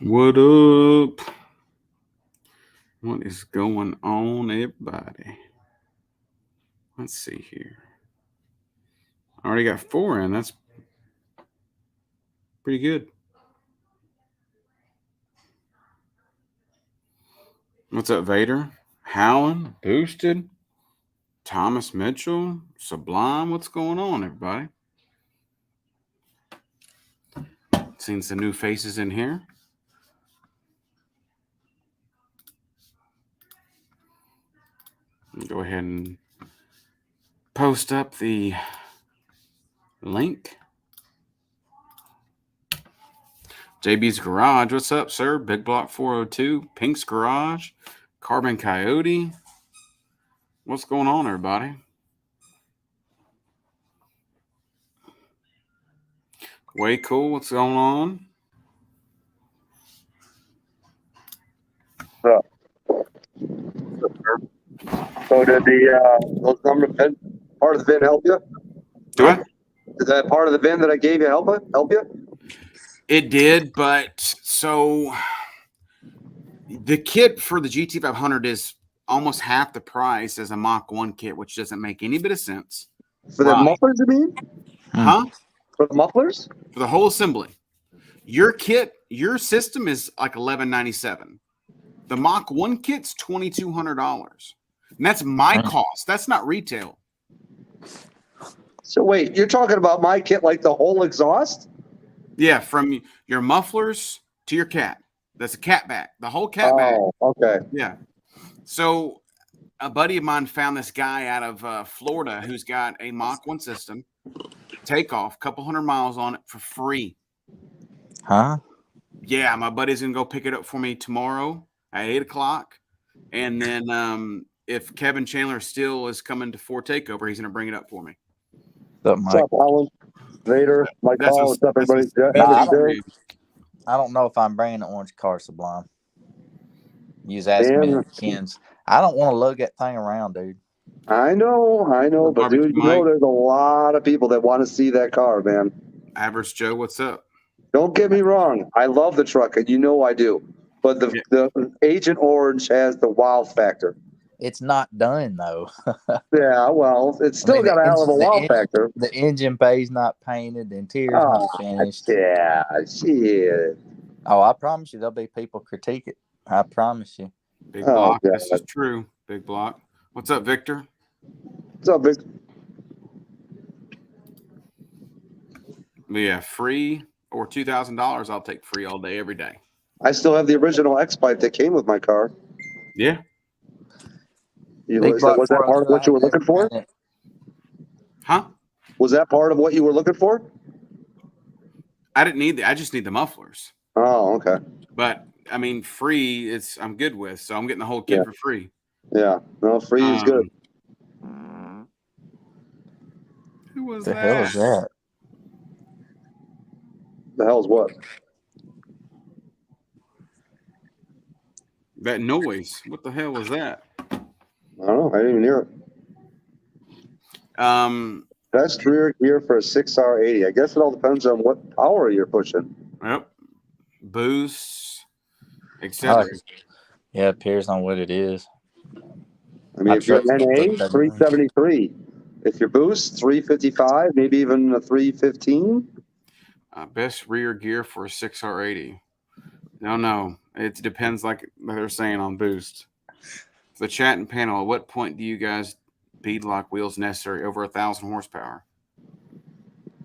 What up? What is going on, everybody? Let's see here. I already got four in. That's pretty good. What's up, Vader? Howland, Boosted, Thomas Mitchell, Sublime. What's going on, everybody? Seen some new faces in here. Go ahead and post up the link. JB's Garage. What's up, sir? Big Block 402, Pink's Garage, Carbon Coyote. What's going on, everybody? Way cool. What's going on? So did those number part of the VIN help you? Do I? Did that part of the VIN that I gave you help you? It did, but so the kit for the GT500 is almost half the price as a Mach 1 kit, which doesn't make any bit of sense. For the mufflers, you mean? Huh? For the mufflers? For the whole assembly. Your kit, your system is like $11.97. The Mach 1 kit's $2,200. And that's my cost. That's not retail. So wait, you're talking about my kit like the whole exhaust? Yeah, from your mufflers to your cat. That's a cat back. The whole cat back. Oh, okay. Yeah. So a buddy of mine found this guy out of Florida who's got a Mach 1 system, takeoff, couple hundred miles on it for free. Huh? Yeah, my buddy's going to go pick it up for me tomorrow at 8 o'clock. And then if Kevin Chandler still is coming to Ford Takeover, he's going to bring it up for me. What's up, Alan? Vader, Mike Paul, what's up, everybody? I don't know if I'm bringing the orange car, Sublime. You was asking me at Ken's. I don't want to lug that thing around, dude. I know, but dude, you know there's a lot of people that want to see that car, man. Average Joe, what's up? Don't get me wrong. I love the truck, and you know I do. But the Agent Orange has the wow factor. It's not done, though. Yeah, well, it's still got a hell of a wow factor. The engine bay's not painted. The interior's not finished. Yeah, shit. Oh, I promise you there'll be people critique it. I promise you. Big Block, this is true. Big Block. What's up, Victor? What's up, Victor? Yeah, free or $2,000, I'll take free all day, every day. I still have the original X-Pipe that came with my car. Yeah. Was that part of what you were looking for? Huh? Was that part of what you were looking for? I didn't need I just need the mufflers. Oh, okay. But I mean, free, I'm good with, so I'm getting the whole kit for free. Yeah, no, free is good. Who was the that? hell is that? The hell's what? That noise. What the hell was that? I don't know. I didn't even hear it. Best rear gear for a 6R80. I guess it all depends on what power you're pushing. Yep. Boost, etc. Yeah, it appears on what it is. I mean, if you're NA, 373. If you're boost, 355, maybe even a 315. Best rear gear for a 6R80. No. It depends, like they're saying on boost. The chat and panel, at what point do you guys beadlock wheels necessary over 1,000 horsepower?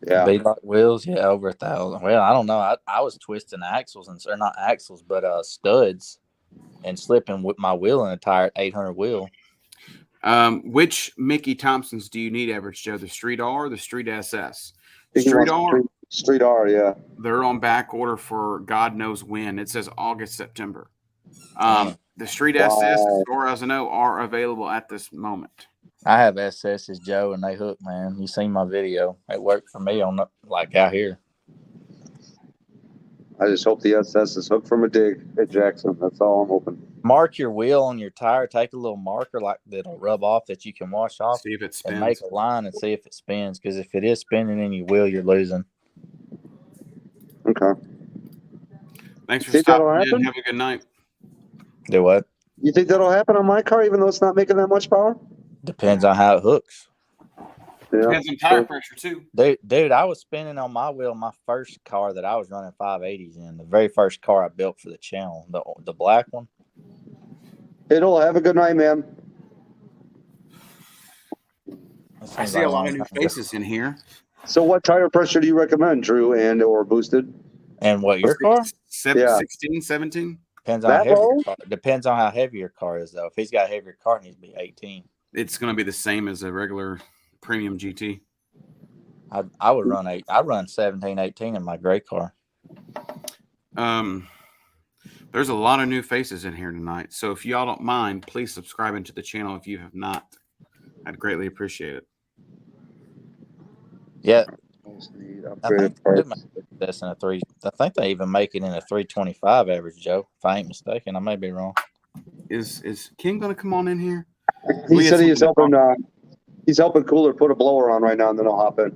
Yeah. Beadlock wheels, yeah, over 1,000. Well, I don't know. I was twisting axles, or not axles, but studs and slipping with my wheel in a tire at 800 wheel. Which Mickey Thompsons do you need, Average Joe? The Street R or the Street SS? Street R, yeah. They're on back order for God knows when. It says August, September. The Street SS, as far as I know, are available at this moment. I have SS's, Joe, and they hook, man. You seen my video. It worked for me on out here. I just hope the SS is hooked from a dig at Jackson. That's all I'm hoping. Mark your wheel on your tire. Take a little marker that'll rub off that you can wash off. See if it spins. And make a line and see if it spins. Because if it is spinning in your wheel, you're losing. Okay. Thanks for Think that'll stopping in. happen? Have a good night. Do what? You think that'll happen on my car, even though it's not making that much power? Depends on how it hooks. Yeah. Depends on tire pressure too. Dude, I was spinning on my wheel my first car that I was running 580s in. The very first car I built for the channel, the black one. It'll have a good night, man. I see a lot of new faces in here. So what tire pressure do you recommend, Drew, and or boosted? And what, your car? 16, 17? Depends on how heavy your car. Depends on how heavy your car is, though. If he's got a heavier car, it needs to be 18. It's going to be the same as a regular premium GT. I would run I run 17, 18 in my gray car. There's a lot of new faces in here tonight. So if y'all don't mind, please subscribe into the channel if you have not. I'd greatly appreciate it. Yeah. I think they make this in a 3. I think they even make it in a 325 average, Joe. If I ain't mistaken, I may be wrong. Is King going to come on in here? He said he's helping. He's helping Cooler put a blower on right now, and then I'll hop in.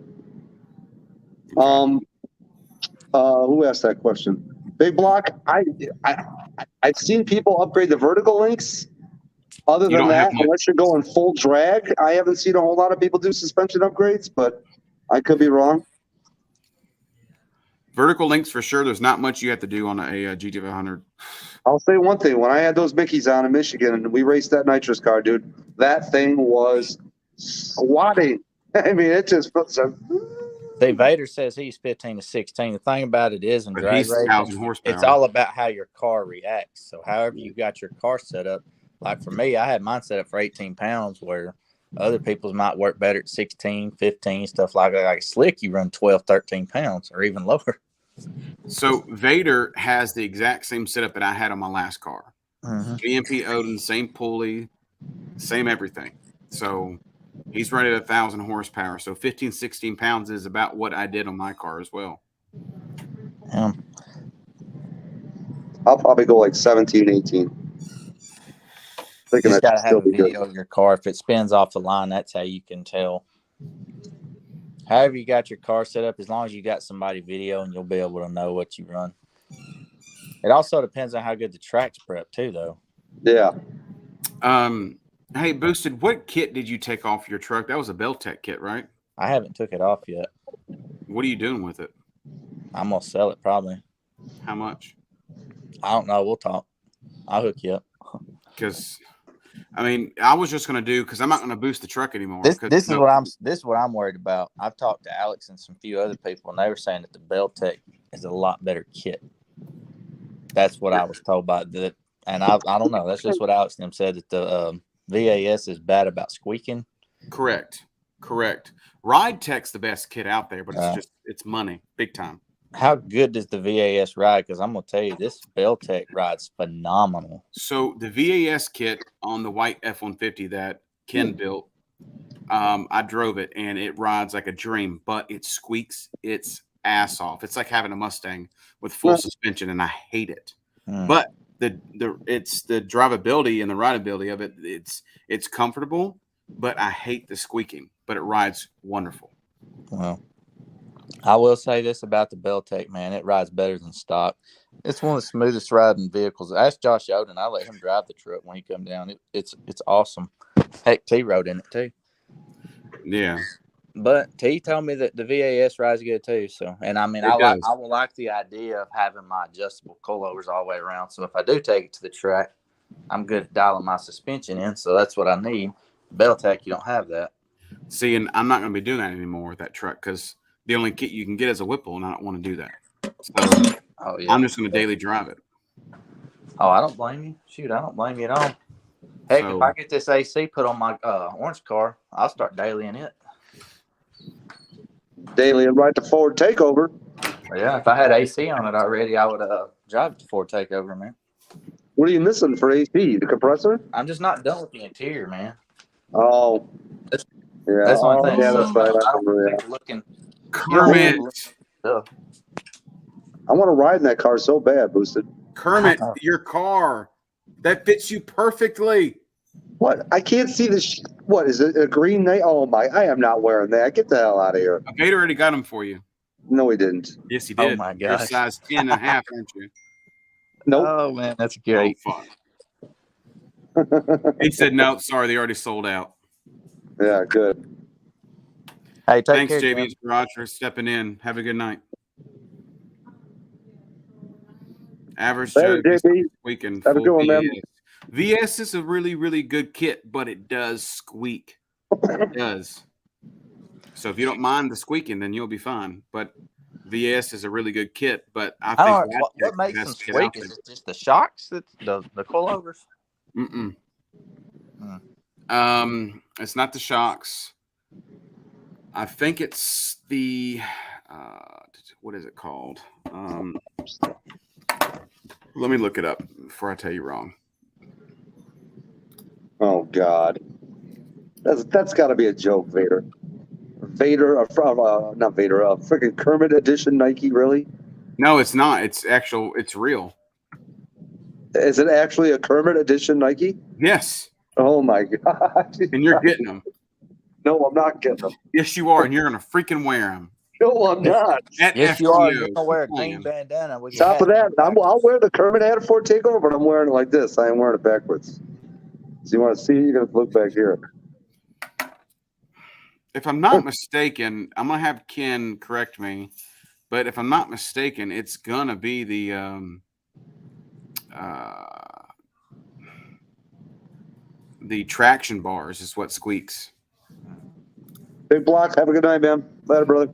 Who asked that question? Big Block. I've seen people upgrade the vertical links. Other than that, unless you're going full drag, I haven't seen a whole lot of people do suspension upgrades, but I could be wrong. Vertical links for sure. There's not much you have to do on a GT500. I'll say one thing. When I had those Mickeys on in Michigan and we raced that nitrous car, dude, that thing was swatting. I mean, it just puts a... See, Vader says he's 15 to 16. The thing about it is in drag racing, it's all about how your car reacts. So however you got your car set up, like for me, I had mine set up for 18 pounds where other people's might work better at 16, 15, stuff like that. Like Slick, you run 12, 13 pounds or even lower. So Vader has the exact same setup that I had on my last car. GMP Odin, same pulley, same everything. So he's running at 1,000 horsepower. So 15, 16 pounds is about what I did on my car as well. I'll probably go like 17, 18. You just got to have a video of your car. If it spins off the line, that's how you can tell. However you got your car set up, as long as you got somebody videoing, you'll be able to know what you run. It also depends on how good the track's prep too, though. Yeah. Hey, Boosted, what kit did you take off your truck? That was a Beltec kit, right? I haven't took it off yet. What are you doing with it? I'm going to sell it probably. How much? I don't know. We'll talk. I'll hook you up. Because, I mean, I was just going to do, because I'm not going to boost the truck anymore. This is what I'm worried about. I've talked to Alex and some few other people, and they were saying that the Beltec is a lot better kit. That's what I was told by that. And I don't know. That's just what Alex and them said, that the VAS is bad about squeaking. Correct. Ride Tech's the best kit out there, but it's money, big time. How good does the VAS ride? Because I'm going to tell you, this Beltec rides phenomenal. So the VAS kit on the white F-150 that Ken built, I drove it, and it rides like a dream, but it squeaks its ass off. It's like having a Mustang with full suspension, and I hate it. But it's the drivability and the rideability of it. It's comfortable, but I hate the squeaking. But it rides wonderful. Well, I will say this about the Beltec, man. It rides better than stock. It's one of the smoothest riding vehicles. Ask Josh Oden. I let him drive the truck when he come down. It's awesome. Heck, T rode in it too. Yeah. But T told me that the VAS rides good too. So, and I mean, I will like the idea of having my adjustable coilovers all the way around. So if I do take it to the track, I'm good at dialing my suspension in. So that's what I need. Beltec, you don't have that. See, and I'm not going to be doing that anymore with that truck because the only kit you can get is a Whipple, and I don't want to do that. So I'm just going to daily drive it. Oh, I don't blame you. Shoot, I don't blame you at all. Heck, if I get this AC put on my orange car, I'll start dailying it. Daily and right to Ford Takeover. Yeah, if I had AC on it already, I would drive to Ford Takeover, man. What are you missing for AC? The compressor? I'm just not done with the interior, man. Oh. That's one thing. Yeah, that's right. Looking. Kermit. I want to ride in that car so bad, Boosted. Kermit, your car. That fits you perfectly. What? I can't see this. What is it? A green night? Oh my! I am not wearing that. Get the hell out of here. Vader already got them for you. No, he didn't. Yes, he did. Oh my You're gosh. size 10 and a half, aren't you? Nope. Oh man, that's great. Oh, fuck. He said no. Sorry, they already sold out. Yeah, good. Hey, Thanks, care, JB's Garage, for stepping in. Have a good night. Average Joe squeaking. Have a good one, man. VS is a really, really good kit, but it does squeak. It does. So if you don't mind the squeaking, then you'll be fine. But VS is a really good kit, but I think what makes them squeak is it just the shocks, the coilovers. It's not the shocks. I think it's the what is it called? Let me look it up before I tell you wrong. Oh God, that's got to be a joke, Vader. Not Vader. Freaking Kermit edition Nike, really? No, it's not. It's actual. It's real. Is it actually a Kermit edition Nike? Yes. Oh my God! And you're getting them. No, I'm not getting them. Yes, you are, and you're gonna freaking wear them. No, I'm not. Yes, you are. You're gonna wear a green bandana with your Top of that, I'll wear the Kermit hat for takeover, but I'm wearing it like this. I am wearing it backwards. So you want to see? You're gonna look back here. If I'm not mistaken, I'm gonna have Ken correct me, but if I'm not mistaken, it's gonna be the traction bars is what squeaks. Big Block, have a good night, man. Later, brother.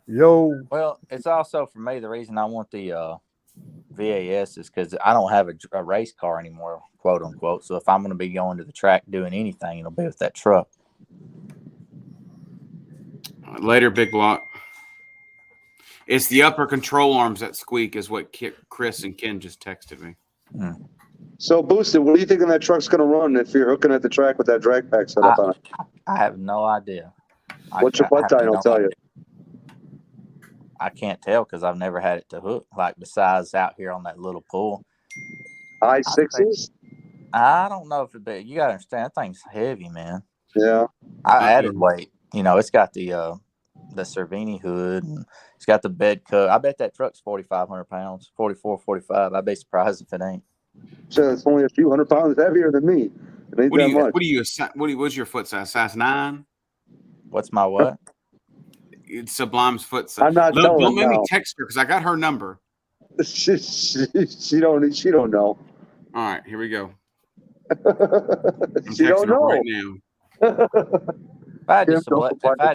Yo. Well, it's also for me the reason I want the VAS is because I don't have a race car anymore, quote unquote. So if I'm going to be going to the track doing anything, it'll be with that truck. Later, Big Block. It's the upper control arms that squeak, is what Chris and Ken just texted me. So, Boosted, what do you think that truck's going to run if you're hooking at the track with that drag pack set up on it? I have no idea. What's your butt time? I'll tell you. I can't tell because I've never had it to hook, like besides out here on that little pool. I-6s? I don't know if it be. You got to understand, that thing's heavy, man. Yeah. I added weight. You know, it's got the Cervini hood. And it's got the bed cover. I bet that truck's 4,500 pounds, 44, 45. I'd be surprised if it ain't. Sure, it's only a few 100 pounds heavier than me. It ain't that much. What's your foot size? Size 9? What's my what? It's Sublime's foot size. I'm not telling. Don't make me text her because I got her number. She don't know. All right, here we go. She don't know right now. If I had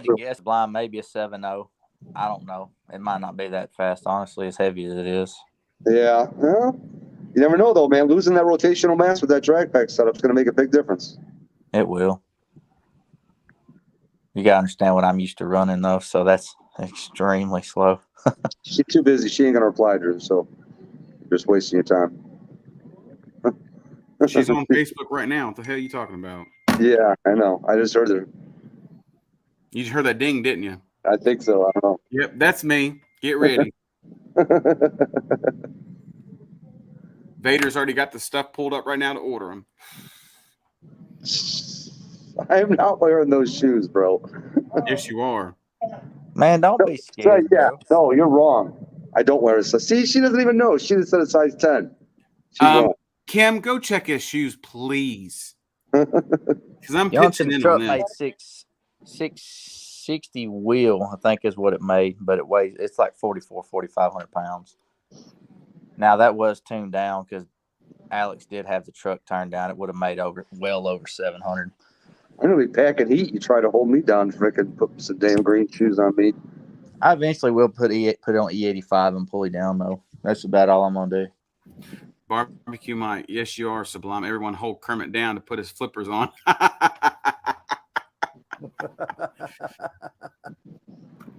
to guess, Sublime maybe a 7.0. I don't know. It might not be that fast, honestly, as heavy as it is. Yeah. Well, you never know, though, man. Losing that rotational mass with that drag pack setup is going to make a big difference. It will. You got to understand what I'm used to running, though, so that's extremely slow. She's too busy. She ain't going to reply, Drew, so you're just wasting your time. She's on Facebook right now. What the hell are you talking about? Yeah, I know. I just heard her. You just heard that ding, didn't you? I think so. I don't know. Yep, that's me. Get ready. Vader's already got the stuff pulled up right now to order them. I am not wearing those shoes, bro. Yes, you are. Man, don't be scared. Yeah, no, you're wrong. I don't wear a size. See, she doesn't even know. She just said a size 10. Kim, go check his shoes, please. Because I'm pitching in truck on made 660 wheel, I think is what it made, but it's like 4,500 pounds. Now that was tuned down because Alex did have the truck turned down. It would have made well over 700. I'm gonna be packing heat. You try to hold me down, frickin' put some damn green shoes on me. I eventually will put it on E85 and pull it down though. That's about all I'm gonna do. Barbecue Mike, yes, you are, Sublime. Everyone hold Kermit down to put his flippers on.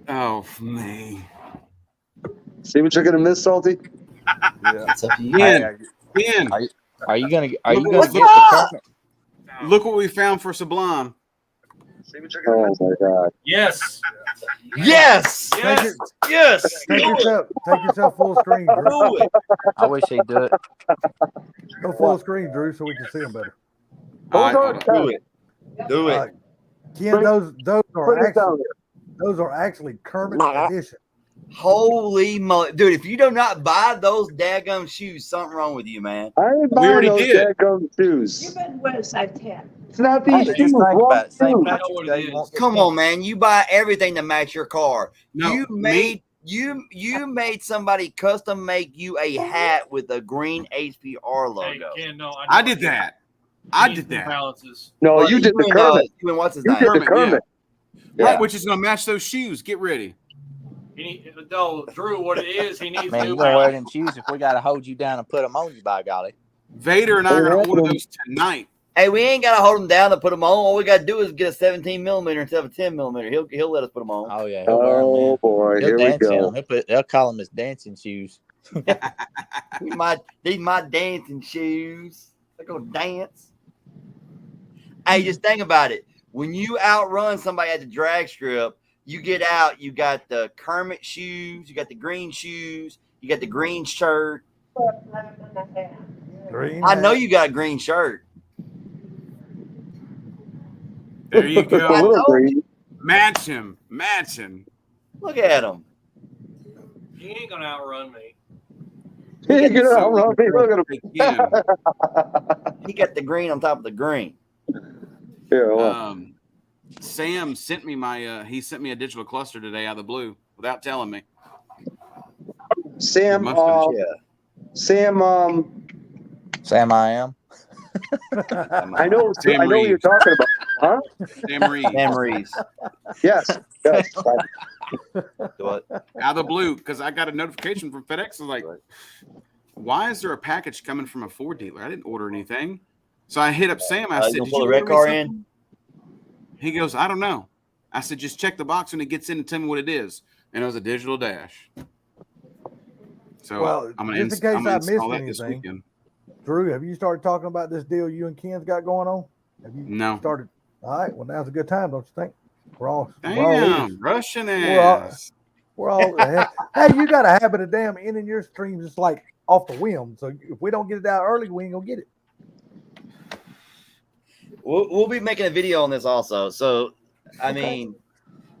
Oh, me. See what you're gonna miss, Salty? Yeah. It's up to you. Ben, are you gonna get the Kermit? Look what we found for Sublime. Oh my God! Yes. Yes. Yes. Yes. Take yourself full screen, Drew. Do it. I wish he'd do it. Go full screen, Drew, so we can see them better. Do it. Do it. Ken, those are actually Kermit edition. Holy moly, dude! If you do not buy those daggum shoes, something wrong with you, man. I ain't We buying already those did. daggum shoes. You better wear a size 10. It's not these shoes. Just think Wrong about it. St. shoes. Patrick's what it Day, you is. won't get Come pink. on, man! You buy everything to match your car. No, you made somebody custom make you a hat with a green HPR Hey, logo. Ken, no, I did that. I did that. Balances. No, Well, you did the mean, Kermit. you mean what's his You name? did the Kermit, Kermit. Right, Yeah. which is going to match those shoes. Get ready. No, Drew, what it is, he needs Man, new you gonna wear balances. them shoes if we gotta hold you down and put them on you, by golly. Vader and I are going to order those tonight. Hey, we ain't gotta hold him down to put them on. All we gotta do is get a 17 millimeter instead of a 10 millimeter. He'll let us put them on. Oh yeah, he'll wear them. Oh boy, He'll here we dance in go. them. They'll call them his dancing shoes. These my dancing shoes. They're gonna dance. Hey, just think about it. When you outrun somebody at the drag strip, you get out. You got the Kermit shoes. You got the green shoes. You got the green shirt. Green I know hat. you got a green shirt. There you A go. little green. Match him. Match him. Look at him. He ain't gonna outrun me. He ain't gonna outrun me. Look at him. Again. He got the green on top of the green. Yeah, well, Sam sent me he sent me a digital cluster today out of the blue without telling me. Sam, Must have, Sam, Sam, I am. I know what you're talking about. Huh? Sam Reed. Memories. Yes. Yes. What? Out of the blue, because I got a notification from FedEx. I was like, why is there a package coming from a Ford dealer? I didn't order anything. So I hit up Sam. I said, You did pull you the red order me car something? in? He goes, I don't know. I said, just check the box when it gets in and tell me what it is. And it was a digital dash. So Well, I'm going just to in case I install missed that this anything, weekend. Drew, have you started talking about this deal you and Ken's got going on? Have you No. started? All right. Well, now's a good time, don't you think? We're all Damn, ears. Russian We're all- ass. We're all. Hey, you got a habit of damn ending your streams just like off the whim. So if we don't get it out early, we ain't gonna get it. We'll be making a video on this also. So, I mean,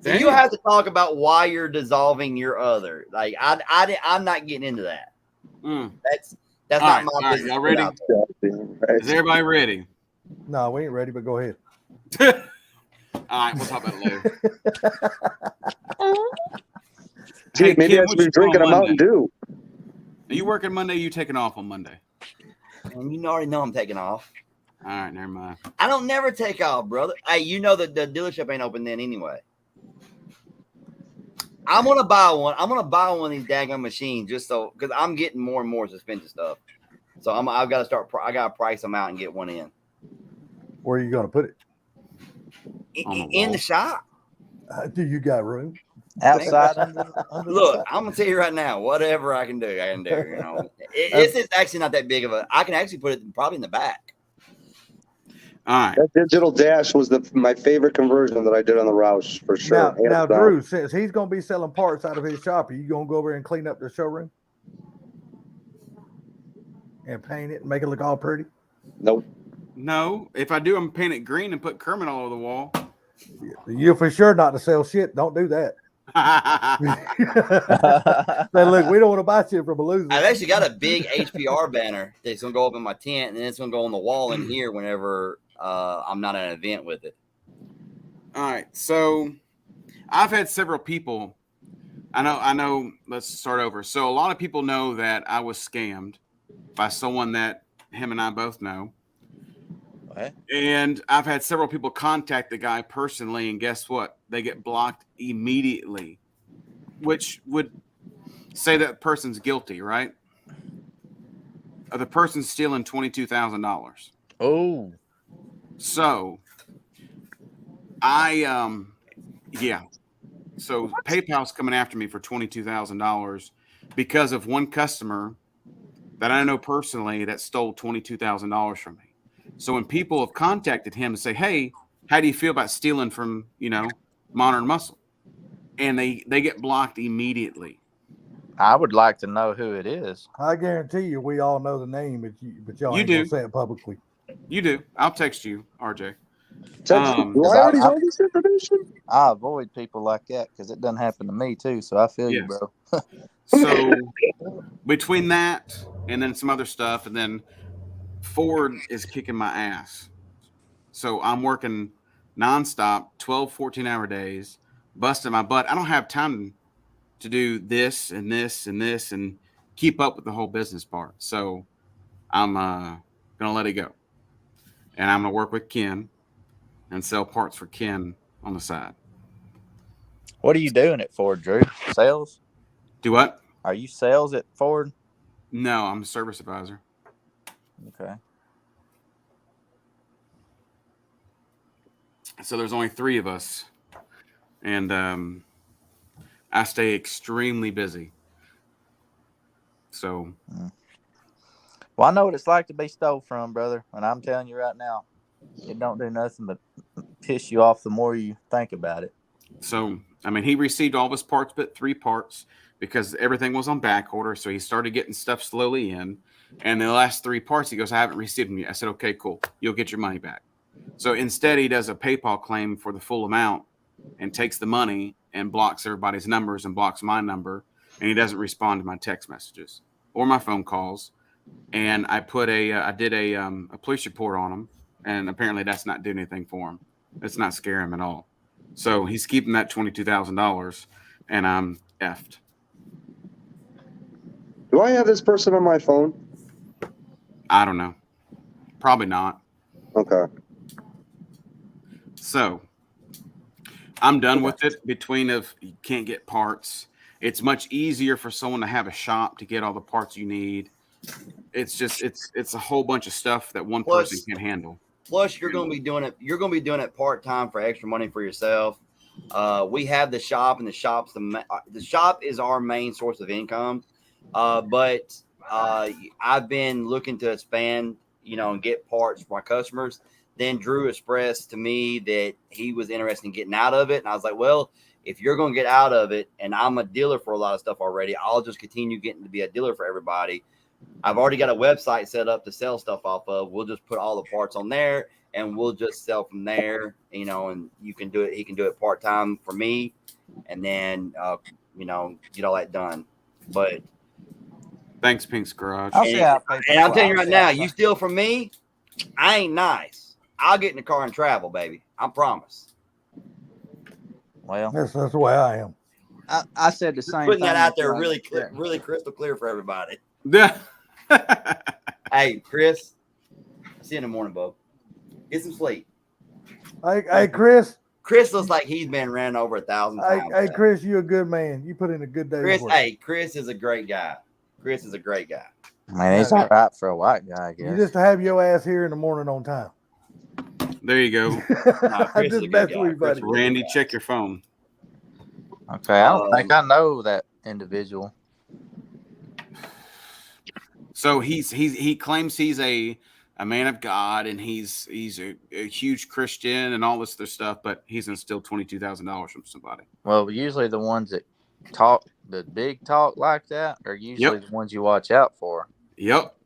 so Damn. you have to talk about why you're dissolving your other. Like, I'm not getting into that. That's All not right, my all right, business. y'all ready? Is everybody ready? No, we ain't ready, but go ahead. All right, we'll talk about it later. Gee, Hey, maybe Kim, I what should be you doing drinking a Mountain Monday? Dew. Are you working Monday? Or you taking off on Monday? And you already know I'm taking off. All right, never mind. I don't never take off, brother. Hey, you know that the dealership ain't open then anyway. I'm gonna buy one. I'm gonna buy one of these daggone machines just so because I'm getting more and more suspension stuff. So I've got to start. I gotta price them out and get one in. Where are you gonna put it? In the shop. Do you got room? Outside under Look, I'm gonna tell you right now, whatever I can do, I can do. You know, it's actually not that big of a. I can actually put it probably in the back. All right. That digital dash was my favorite conversion that I did on the Roush for sure. Now, Drew, since he's gonna be selling parts out of his shop, are you gonna go over and clean up the showroom and paint it and make it look all pretty? Nope. No, if I do, I'm paint it green and put Kermit all over the wall. You're for sure not to sell shit. Don't do that. Say, look, we don't want to buy shit from a loser. I've actually got a big HPR banner that's gonna go up in my tent, and then it's gonna go on the wall in here whenever I'm not at an event with it. All right, so I've had several people. I know. Let's start over. So a lot of people know that I was scammed by someone that him and I both know. What? And I've had several people contact the guy personally, and guess what? They get blocked immediately, which would say that person's guilty, right? Or the person's stealing $22,000. Oh, So So PayPal's coming after me for $22,000 because of one customer that I know personally that stole $22,000 from me. So when people have contacted him and say, "Hey, how do you feel about stealing from, Modern Muscle?" and they get blocked immediately. I would like to know who it is. I guarantee you, we all know the name, but y'all You ain't do. gonna say it publicly. You do. I'll text you, RJ. Do I already know this information? I avoid people like that because it doesn't happen to me too. So I feel you, bro. So between that and then some other stuff, and then Ford is kicking my ass. So I'm working nonstop, 12, 14-hour days, busting my butt. I don't have time to do this and this and this and keep up with the whole business part. So I'm going to let it go. And I'm going to work with Ken and sell parts for Ken on the side. What are you doing at Ford, Drew? Sales? Do what? Are you sales at Ford? No, I'm a service advisor. Okay. So there's only 3 of us. And I stay extremely busy. So. Well, I know what it's like to be stole from, brother. And I'm telling you right now, it don't do nothing but piss you off the more you think about it. So, I mean, he received all of his parts but 3 parts because everything was on back order. So he started getting stuff slowly in. And the last 3 parts, he goes, I haven't received them yet. I said, okay, cool. You'll get your money back. So instead, he does a PayPal claim for the full amount and takes the money and blocks everybody's numbers and blocks my number. And he doesn't respond to my text messages or my phone calls. And I did a police report on him. And apparently that's not doing anything for him. It's not scaring him at all. So he's keeping that $22,000 and I'm effed. Do I have this person on my phone? I don't know. Probably not. Okay. So I'm done with it. Between if you can't get parts, it's much easier for someone to have a shop to get all the parts you need. It's just it's a whole bunch of stuff that one person can't handle. Plus, you're going to be doing it. You're going to be doing it part time for extra money for yourself. We have the shop, and the shop is our main source of income. But I've been looking to expand, and get parts for my customers. Then Drew expressed to me that he was interested in getting out of it, and I was like, well, if you're going to get out of it, and I'm a dealer for a lot of stuff already, I'll just continue getting to be a dealer for everybody. I've already got a website set up to sell stuff off of. We'll just put all the parts on there and we'll just sell from there, and you can do it. He can do it part-time for me and then, get all that done. But thanks, Pink's Garage. And I'm telling you right now, you steal from me, I ain't nice. I'll get in the car and travel, baby. I promise. Well, that's the way I am. I said the same. Putting that out there really crystal clear for everybody. Yeah. Hey, Chris. See you in the morning, bub. Get some sleep. Hey, Chris. Chris looks like he's been ran over 1,000 times. Hey, Chris, you're a good man. You put in a good day's work. Chris is a great guy. Chris is a great guy. Man, he's all right for a white guy, I guess. You just have your ass here in the morning on time. There you go. I just messed with you, buddy. Randy, check your phone. Okay, I don't think I know that individual. So he claims he's a man of God and he's a huge Christian and all this other stuff, but he's gonna steal $22,000 from somebody. Well, usually the ones that talk the big talk like that are usually the ones you watch out for. Yep.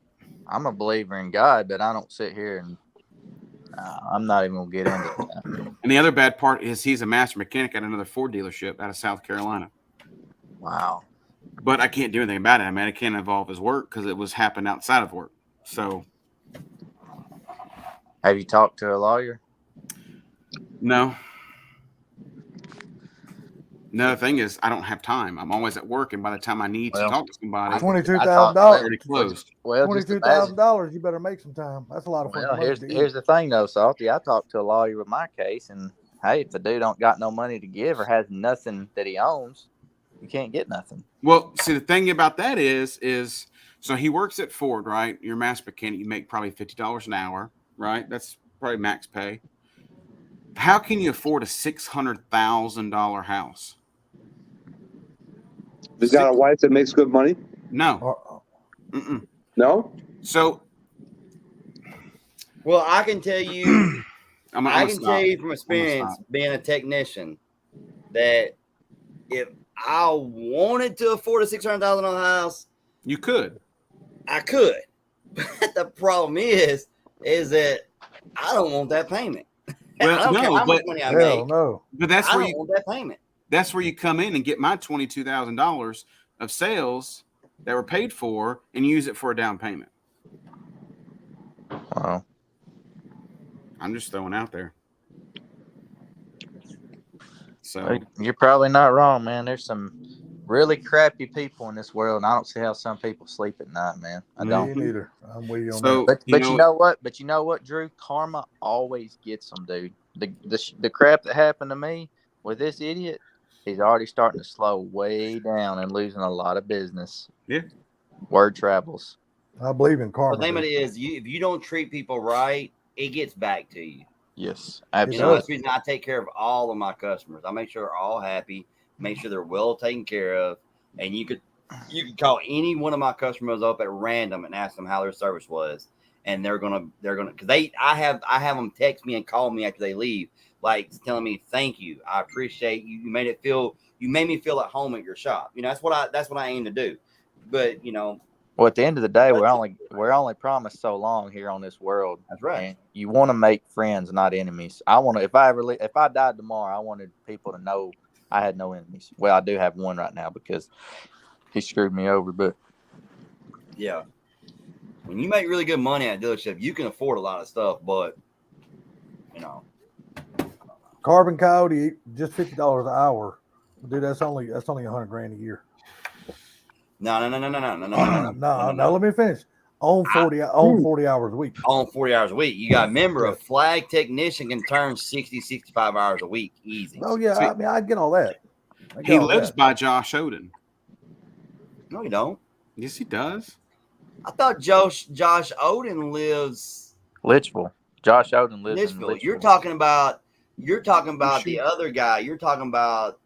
I'm a believer in God, but I don't sit here and I'm not even gonna get into that. And the other bad part is he's a master mechanic at another Ford dealership out of South Carolina. Wow. But I can't do anything about it. I mean, I can't involve his work because it was happened outside of work. So, have you talked to a lawyer? No. Another thing is I don't have time. I'm always at work, and by the time I need to talk to somebody, $22,000 already closed. Well, $22,000. You better make some time. That's a lot of fun. Here's the thing, though, Salty. I talked to a lawyer with my case, and hey, if the dude don't got no money to give or has nothing that he owns, you can't get nothing. Well, see, the thing about that is so he works at Ford, right? You're a master mechanic. You make probably $50 an hour, right? That's probably max pay. How can you afford a $600,000 house? You got a wife that makes good money? No. No? So, well, I can tell you, I can tell you from experience being a technician that if I wanted to afford a $600,000 house, you could. I could. But the problem is that I don't want that payment. Well, I don't care no, how much but money I Hell make. no. but that's I where don't you want that payment. that's where you come in and get my $22,000 of sales that were paid for and use it for a down payment. Wow. I'm just throwing out there. So You're probably not wrong, man. There's some really crappy people in this world, and I don't see how some people sleep at night, man. I Me don't. neither. I'm with you on So that. But you know what? But you know what, Drew? Karma always gets them, dude. The crap that happened to me with this idiot, he's already starting to slow way down and losing a lot of business. Yeah. Word travels. I believe in karma. The name of it is, if you don't treat people right, it gets back to you. Yes, You absolutely. know, that's the reason I take care of all of my customers. I make sure they're all happy, make sure they're well taken care of, and you could call any one of my customers up at random and ask them how their service was, and they're gonna because I have them text me and call me after they leave, like telling me thank you, I appreciate you, you made me feel at home at your shop. You know, that's what I aim to do. But you know, well, at the end of the day, we're only promised so long here on this world. that's right. And you want to make friends, not enemies. I want to. If I died tomorrow, I wanted people to know I had no enemies. Well, I do have one right now because he screwed me over. But yeah, when you make really good money at a dealership, you can afford a lot of stuff. But you know, Carbon Coyote, just $50 an hour, dude. That's only $100,000 a year. no. No. Let me finish. On 40 hours a week. On 40 hours a week. You got to remember, a flag technician can turn 60, 65 hours a week easy. Oh yeah, I mean I get all that. He lives by Josh Oden. No, you don't. Yes, he does. I thought Josh Oden lives Litchville. Josh Oden lives in Litchville. Litchville. You're talking about the other guy. You're talking about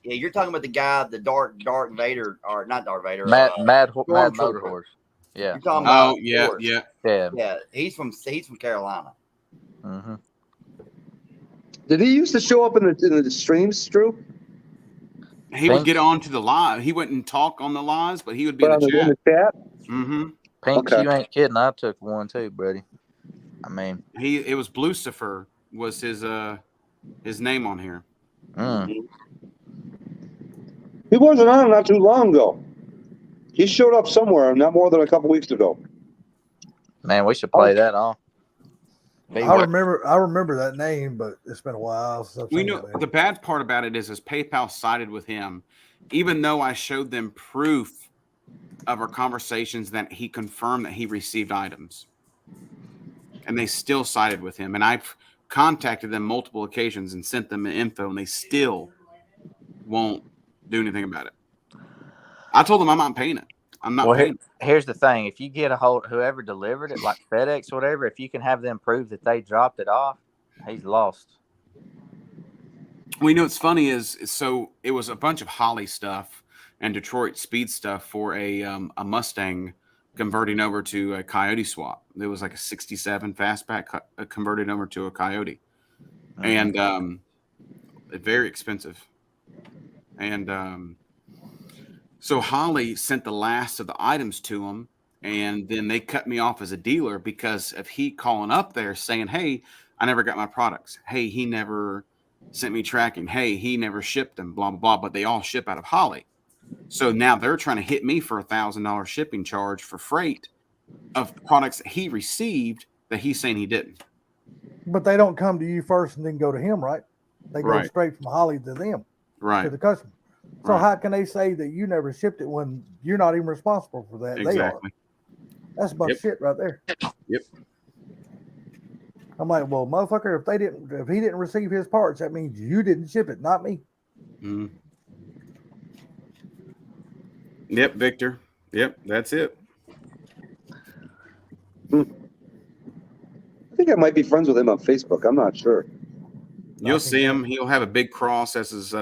you're talking about the guy, the Dark Vader, or not Dark Vader. Mad Motor Stormtrooper. Horse. Yeah. You're talking about Yeah. He's from Carolina. Mm-hmm. Did he used to show up in the streams, Drew? He would get on to the live. He wouldn't talk on the lives, but he would be in the chat. Mm-hmm. Pinks, you ain't kidding. I took one too, buddy. I mean, it was Blucifer was his name on here. He wasn't on not too long ago. He showed up somewhere, not more than a couple weeks ago. Man, we should play that on. I remember that name, but it's been a while since we know the bad part about it is PayPal sided with him, even though I showed them proof of our conversations that he confirmed that he received items, and they still sided with him. And I've contacted them multiple occasions and sent them info, and they still won't do anything about it. I told them I'm not paying it. I'm not paying it. Here's the thing. If you get a hold whoever delivered it, like FedEx or whatever, if you can have them prove that they dropped it off, he's lost. Well, you know what's funny is so it was a bunch of Holly stuff and Detroit speed stuff for a Mustang converting over to a Coyote swap. There was like a 67 fastback converted over to a Coyote. Mm-hmm. And very expensive. And so Holly sent the last of the items to him, and then they cut me off as a dealer because of he calling up there saying, hey, I never got my products. Hey, he never sent me tracking. Hey, he never shipped them, blah, blah, blah. But they all ship out of Holly. So now they're trying to hit me for $1,000 shipping charge for freight of products that he received that he's saying he didn't. But they don't come to you first and then go to him, right? They go straight from Holly to them, to the customer. So how can they say that you never shipped it when you're not even responsible for that? Exactly. They are. That's a bunch of shit right there. Yep. I'm like, well, motherfucker, if he didn't receive his parts, that means you didn't ship it, not me. Mm. Yep, Victor. Yep, that's it. I think I might be friends with him on Facebook. I'm not sure. You'll see him. He'll have a big cross as his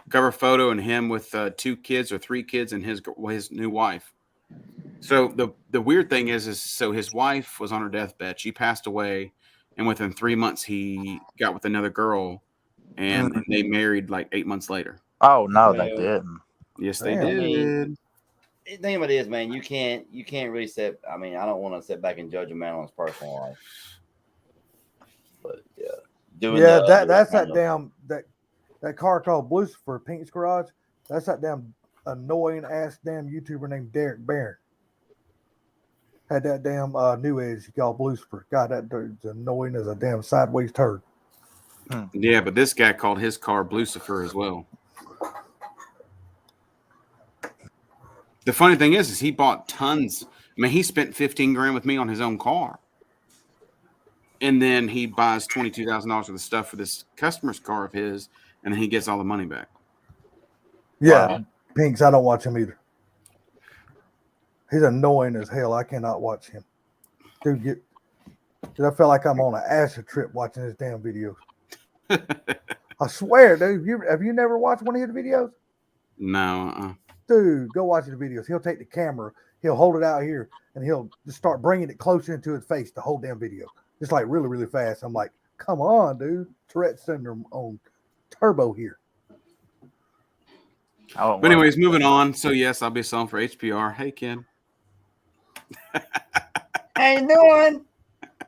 cover photo, and him with 2 kids or 3 kids and his new wife. So the weird thing is so his wife was on her deathbed. She passed away, and within 3 months he got with another girl, and they married like 8 months later. Oh no, they didn't. Yes, they did. The thing of it is, man, you can't really sit. I mean, I don't want to sit back and judge a man on his personal life, but yeah. doing. Yeah, that's that damn that car called Lucifer, Pink's Garage. That's that damn annoying ass damn YouTuber named Derek Barron. Had that damn new edge called Lucifer. God, that dude's annoying as a damn sideways turd. Yeah, but this guy called his car Lucifer as well. The funny thing is he bought tons. I mean, he spent $15,000 with me on his own car. And then he buys $22,000 worth of stuff for this customer's car of his, and then he gets all the money back. Yeah, wow. Pinks, I don't watch him either. He's annoying as hell. I cannot watch him. Dude, I feel like I'm on an acid trip watching his damn videos. I swear, dude. Have you never watched one of his videos? No. Dude, go watch his videos. He'll take the camera, he'll hold it out here, and he'll just start bringing it closer into his face the whole damn video. Just like really, really fast. I'm like, come on, dude. Tourette syndrome on turbo here. But anyways, moving on. So yes, I'll be selling for HPR. Hey, Ken. How you doing?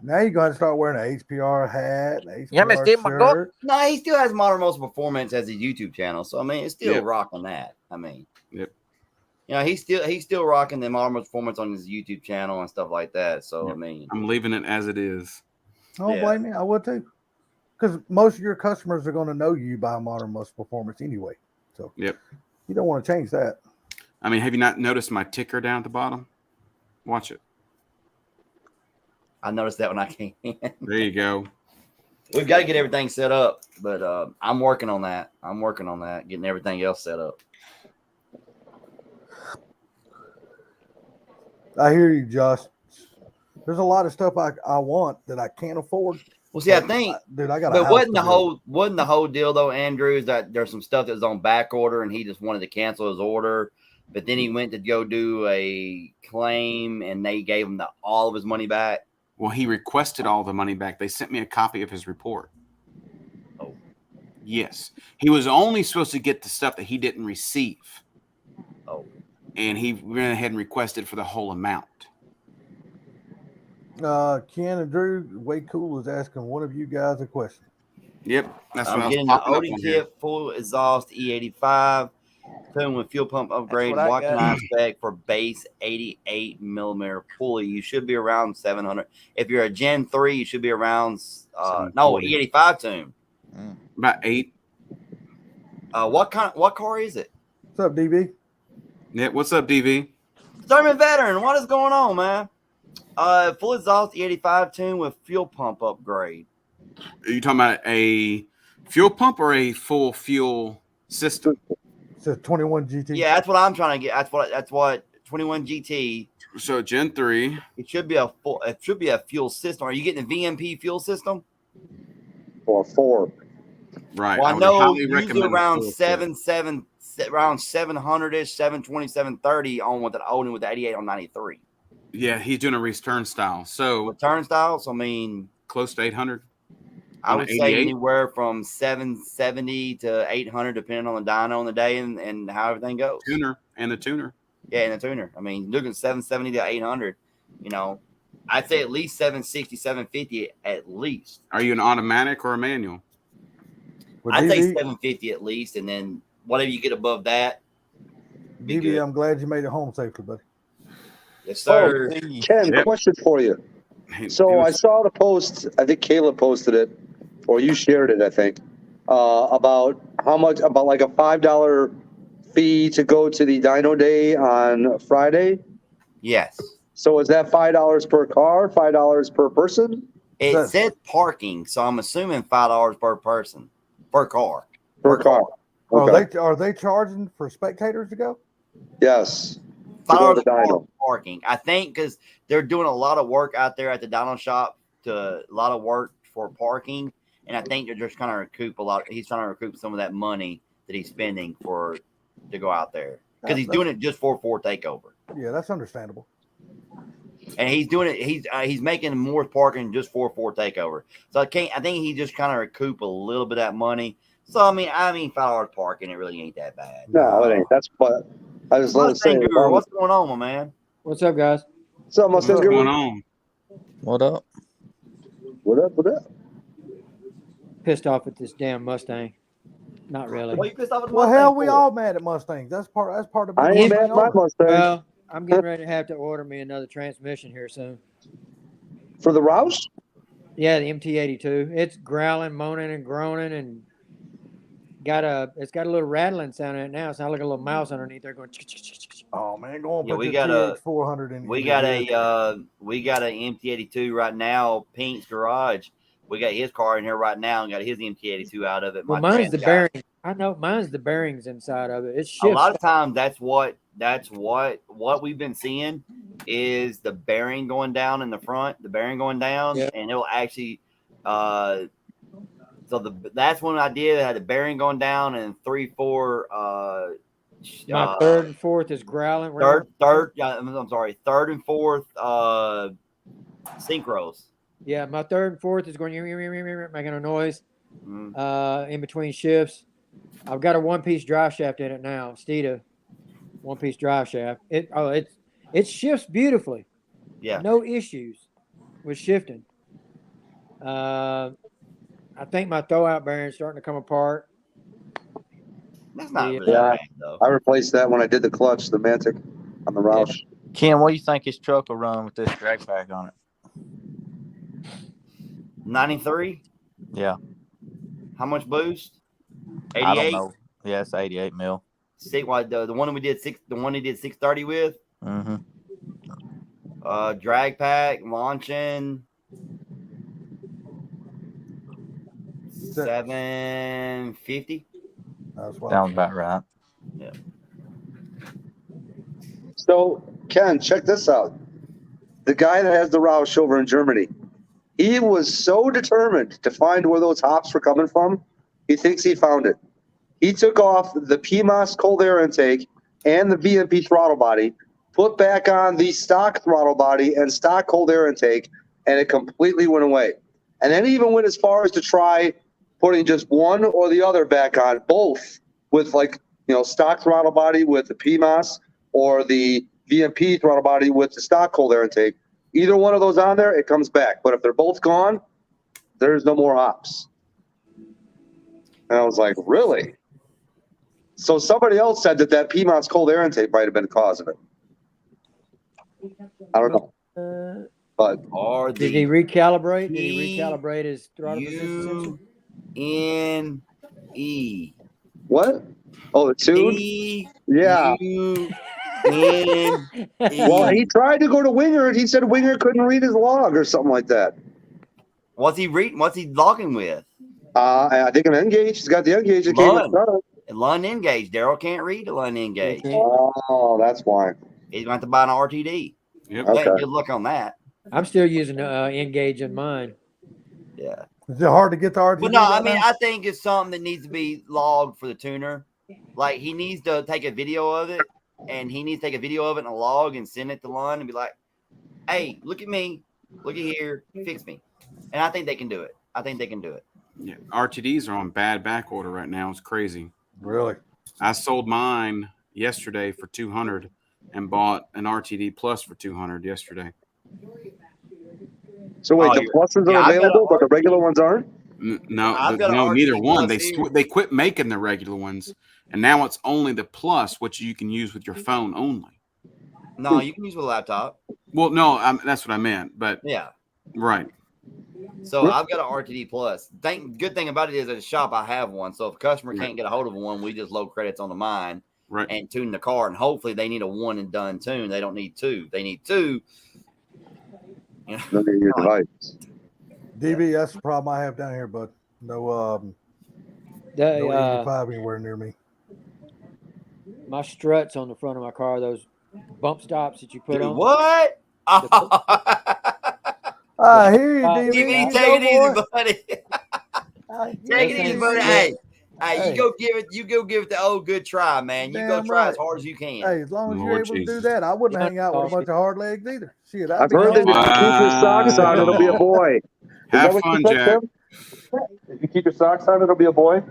Now you're going to start wearing an HPR hat, an HPR shirt. No, he still has Modern Muscle Performance as his YouTube channel. So I mean, it's still rocking that. I mean, you know, he's still rocking the Modern Muscle Performance on his YouTube channel and stuff like that. So I mean, I'm leaving it as it is. Don't blame me. I would too, because most of your customers are going to know you by Modern Muscle Performance anyway. So you don't want to change that. I mean, have you not noticed my ticker down at the bottom? Watch it. I noticed that when I came in. There you go. We've got to get everything set up, but I'm working on that. Getting everything else set up. I hear you, Josh. There's a lot of stuff I want that I can't afford. Well, see, I think, dude, I got. But wasn't the whole deal though, Andrew? Is that there's some stuff that was on back order, and he just wanted to cancel his order, but then he went to go do a claim, and they gave him all of his money back. Well, he requested all the money back. They sent me a copy of his report. Oh, yes, he was only supposed to get the stuff that he didn't receive. Oh, and he went ahead and requested for the whole amount. Ken and Drew, Way Cool is asking one of you guys a question. Yep, that's what I'm getting the Odie kit, full exhaust E85, tune with fuel pump upgrade. What can I expect for base 88 millimeter pulley? You should be around 700. If you're a Gen 3, you should be around E85 tune. About 8. What car is it? What's up, DV? Yeah, what's up, DV? Sergeant Veteran, what is going on, man? Full exhaust E85 tune with fuel pump upgrade. Are you talking about a fuel pump or a full fuel system? It's a 21 GT. Yeah, that's what I'm trying to get. That's what 21 GT. So Gen 3. It should be a fuel system. Are you getting a VMP fuel system? Or 4. Right. Well, I know usually around 700-ish, 720, 730 on with the old and with the 88 on 93. Yeah, he's doing a return style. So return styles, I mean, close to 800. I would say anywhere from 770 to 800, depending on the dyno on the day and how everything goes. The tuner. Yeah, and the tuner. I mean, looking 770 to 800, you know, I'd say at least 760, 750 at least. Are you an automatic or a manual? I'd say 750 at least, and then whatever you get above that. DB, I'm glad you made it home safely, buddy. Yes, sir. Oh, Ken, question for you. So I saw the post, I think Caleb posted it, or you shared it, I think, about how much, about like a $5 fee to go to the dyno day on Friday. Yes. So is that $5 per car, $5 per person? It said parking, so I'm assuming $5 per person, per car. Per car. Okay. Are they charging for spectators to go? Yes. $5 for parking. I think because they're doing a lot of work out there at the dyno shop, a lot of work for parking, and I think they're just trying to recoup a lot. He's trying to recoup some of that money that he's spending to go out there because he's doing it just for takeover. Yeah, that's understandable. And he's doing it. He's making more parking just for takeover. So I think he just kind of recoup a little bit of that money. So I mean, $5 parking, it really ain't that bad. No, it ain't. That's what I was saying. What's going on, my man? What's up, guys? What's going on? What up? What up? pissed off at this damn Mustang. Not really. What are you pissed off at the Well, Mustang hell, we for? all mad at Mustangs. That's part of I being ain't mad at my Mustang. Well, I'm getting ready to have to order me another transmission here soon. For the Roush? Yeah, the MT82. It's growling, moaning, and groaning, and it's got a little rattling sound in it now. It sounds like a little mouse underneath there going. Oh man, go on, Yeah, put we the got a- TX400 in. We got an MT82 right now, Pink's garage. We got his car in here right now and got his MT82 out of it. Well, mine's the bearings. I know mine's the bearings inside of it. It's shifts. A lot of times that's what we've been seeing is the bearing going down in the front, the bearing going down, Yeah. and it'll actually that's one idea that had the bearing going down and 3-4 My third and fourth is growling. third and fourth synchros. Yeah, my third and fourth is going making a noise Mm. in between shifts. I've got a one-piece drive shaft in it now, Steeda. One-piece drive shaft. It shifts beautifully. Yeah. No issues with shifting. I think my throwout bearing is starting to come apart. That's not really Yeah. bad, though. I replaced that when I did the clutch, the Mantic on the Roush. Ken, what do you think his truck will run with this drag pack on it? 93. Yeah. How much boost? I don't 88. know. Yeah, it's 88 mil. See why the one he did 630 with. Mm-hmm. Drag pack launching 750. That's what Sounds about right. So, Ken, check this out. The guy that has the Roush over in Germany, he was so determined to find where those hops were coming from, he thinks he found it. He took off the PMOS cold air intake and the VMP throttle body, put back on the stock throttle body and stock cold air intake, and it completely went away. And then he even went as far as to try putting just one or the other back on, both with stock throttle body with the PMOS or the VMP throttle body with the stock cold air intake. Either one of those on there, it comes back. But if they're both gone, there's no more hops. And I was like, really? So somebody else said that PMOS cold air intake might have been the cause of it. I don't know. But Did he recalibrate? Did he recalibrate his throttle resistance sensor? UNE. what? Oh, the tune? Yeah. Well, he tried to go to Winger, and he said Winger couldn't read his log or something like that. What's he reading? What's he logging with? I think an N-gauge. He's got the N-gauge that came with the Lund N-gauge. Daryl can't read a Lund N-gauge. Oh, that's why. He's going to have to buy an RTD. Yep. Okay. Good luck on that. I'm still using N-gauge in mine. Yeah. Is it hard to get the RTD? But no, right I mean, now? I think it's something that needs to be logged for the tuner. Like, he needs to take a video of it, and he needs to take a video of it in a log and send it to Lund and be like, hey, look at me. Look at here. Fix me. And I think they can do it. Yeah. RTDs are on bad back order right now. It's crazy. Really? I sold mine yesterday for 200 and bought an RTD Plus for 200 yesterday. So wait, the pluses are available, but the regular ones aren't? No, neither one. They quit making the regular ones, and now it's only the Plus, which you can use with your phone only. No, you can use with a laptop. Well, no, that's what I meant. But yeah, right. So I've got an RTD Plus. Good thing about it is at the shop I have one. So if a customer can't get a hold of one, we just load credits onto mine and tune the car. And hopefully they need a one and done tune. They don't need two. They need two. You know, your device. DB, that's the problem I have down here, but no 85 anywhere near me. My struts on the front of my car, those bump stops that you put on. What? I hear you, DB. Take it easy, buddy. Take it easy, buddy. Hey, you go give it the old good try, man. You go try as hard as you can. Hey, as long as you're able to do that, I wouldn't hang out with a bunch of hard legs either. Shit, I've heard that if you keep your socks on, it'll be a boy. Have fun, Jack. If you keep your socks on, it'll be a boy.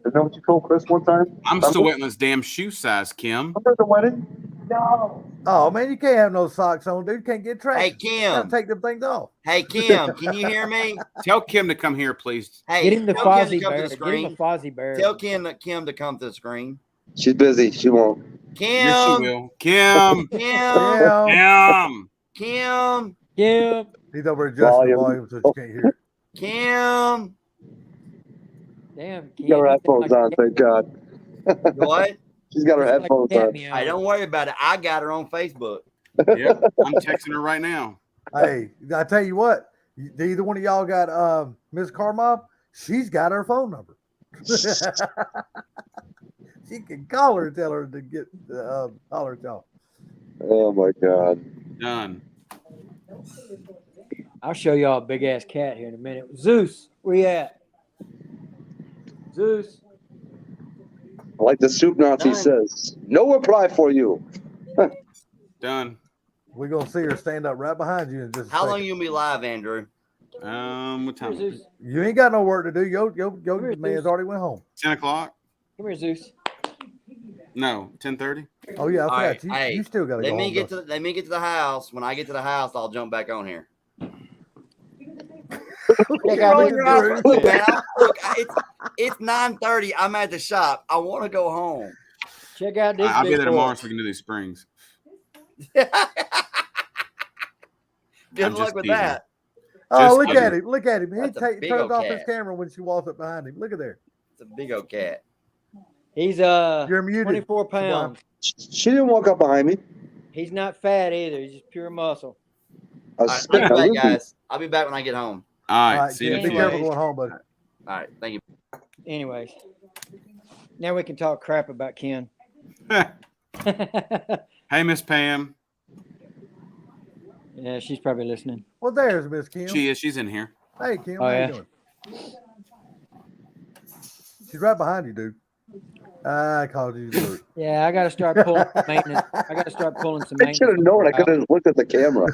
Is that what you told Chris one time? I'm still waiting on this damn shoe size, Kim. Remember the wedding? No. Oh man, you can't have no socks on, dude. You can't get traction. Hey, Kim. Gotta take them things off. Hey, Kim, can you hear me? Tell Kim to come here, please. Hey, Get him the tell Kim to Fozzie come to Bear. the Get him a screen. Fozzie Bear. Tell Kim to come to the screen. She's busy. She won't. Kim. Yes, she will. Kim. Kim. Kim. Kim. He's over adjusting the volume so she can't hear it. Kim. Damn, She's got her headphones on, thank God. What? She's got her headphones on. Hey, don't worry about it. I got her on Facebook. Yep, I'm texting her right now. Hey, I tell you what, either one of y'all got Ms. Carmob, she's got her phone number. She can call her and tell her to get holler at y'all. Oh my God. Done. I'll show y'all a big ass cat here in a minute. Zeus, where you at? Zeus. Like the soup Nazi says, no reply for you. Done. We're gonna see her stand up right behind you in just a How long second. you gonna be live, Andrew? What time? Zeus. You ain't got no work to do. Your man's already went home. 10 o'clock? Come here, Zeus. No, 10:30. Oh yeah, I All right, forgot. hey, You still gotta let go me home. get to let me get to the house. When I get to the house, I'll jump back on here. Check out Roll this your eyes. Drew. Look, man, look, it's 9:30. I'm at the shop. I want to go home. Check out this. I'll be big there tomorrow boy. so we can do these springs. Good I'm luck just with teasing. that. Oh, Just look kidding. at him! Look at him! He That's a big turns old off his cat. camera when she walks up behind him. Look at there. It's a big old cat. He's You're muted. 24 pounds. She didn't walk up behind me. He's not fat either. He's just pure muscle. I was All right, spitting I'll out be back, Ruby. guys. I'll be back when I get home. All All right. right, See you Ken, next be week. careful going home, buddy. All right, thank you. Anyways, now we can talk crap about Ken. Hey, Miss Pam. Yeah, she's probably listening. Well, there's Miss Kim. She is. She's in here. Hey, Kim, Oh, how yeah. you doing? She's right behind you, dude. I called you. Dude. Yeah, I got to start pulling maintenance. I got to start pulling some I maintenance. should have known. I could have looked at the camera.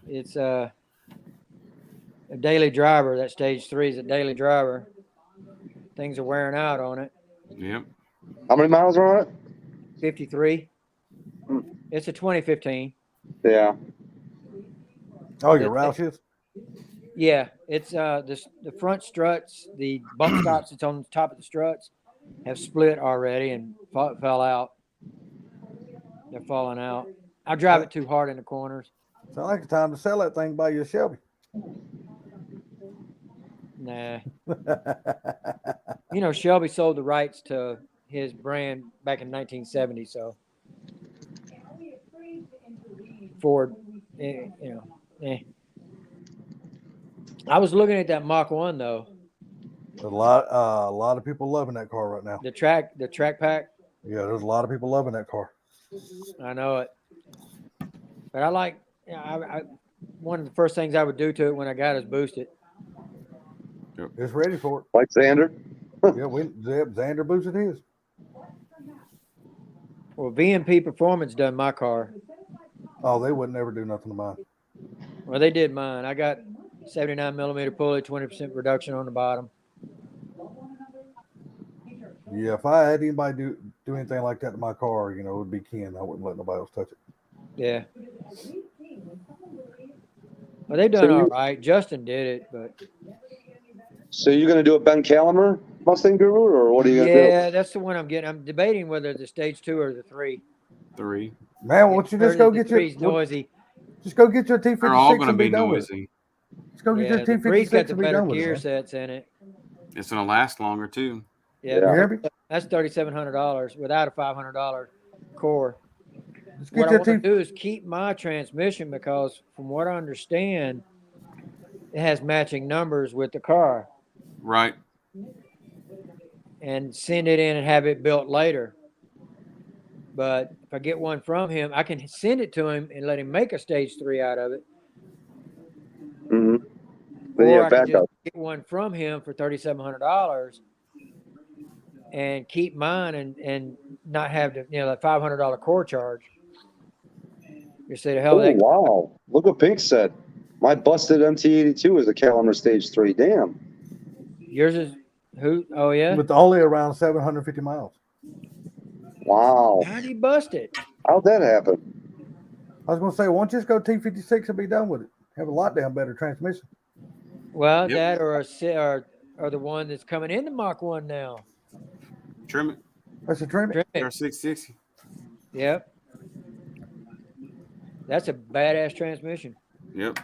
It's a daily driver. That stage 3 is a daily driver. Things are wearing out on it. Yep. How many miles are on it? 53. It's a 2015. Yeah. Oh, your Roush's? Yeah, it's the front struts, the bump stops that's on the top of the struts have split already and fell out. They're falling out. I drive it too hard in the corners. Sound like it's time to sell that thing by your Shelby. Nah. You know, Shelby sold the rights to his brand back in 1970, so Ford, I was looking at that Mach 1 though. A lot of people loving that car right now. The track pack. Yeah, there's a lot of people loving that car. I know it, but I like. I one of the first things I would do to it when I got it is boost it. It's ready for it. Like Xander. Yeah, Xander boosted his. Well, VMP Performance done my car. Oh, they would never do nothing to mine. Well, they did mine. I got 79 millimeter pulley, 20% reduction on the bottom. Yeah, if I had anybody do anything like that to my car, it would be Ken. I wouldn't let nobody else touch it. Yeah. Well, they done all right. Justin did it, but. So you're going to do a Ben Calamer Mustang Guru, or what are you going to do? Yeah, that's the one I'm getting. I'm debating whether the stage 2 or the 3. 3. Man, why don't you just go get your noisy. Just go get your T56 They're all going to and be be done with it. noisy. Just go get your The 3's T56 got the and be better done with gear it. sets in it. It's going to last longer too. Yeah, You hear me? that's $3,700 without a $500 core. Just What get I your want to do is keep my transmission because, from what I understand, it has matching numbers with the car, Right. and send it in and have it built later. But if I get one from him, I can send it to him and let him make a stage 3 out of it. Mm-hmm. Or I can backup. just get one from him for $3,700 and keep mine and not have the that $500 core charge. You say the hell Oh, that wow. Look what Pink said. My busted MT82 is a Calamer Stage 3. Damn. yours is who? Oh yeah. With only around 750 miles. Wow. How did he bust it? How'd that happen? I was going to say, why don't you just go T56 and be done with it? Have a lot damn better transmission. Well, that or the one that's coming into Mach 1 now. Trim it. That's a trim. Or 660. Yep. That's a badass transmission. Yep.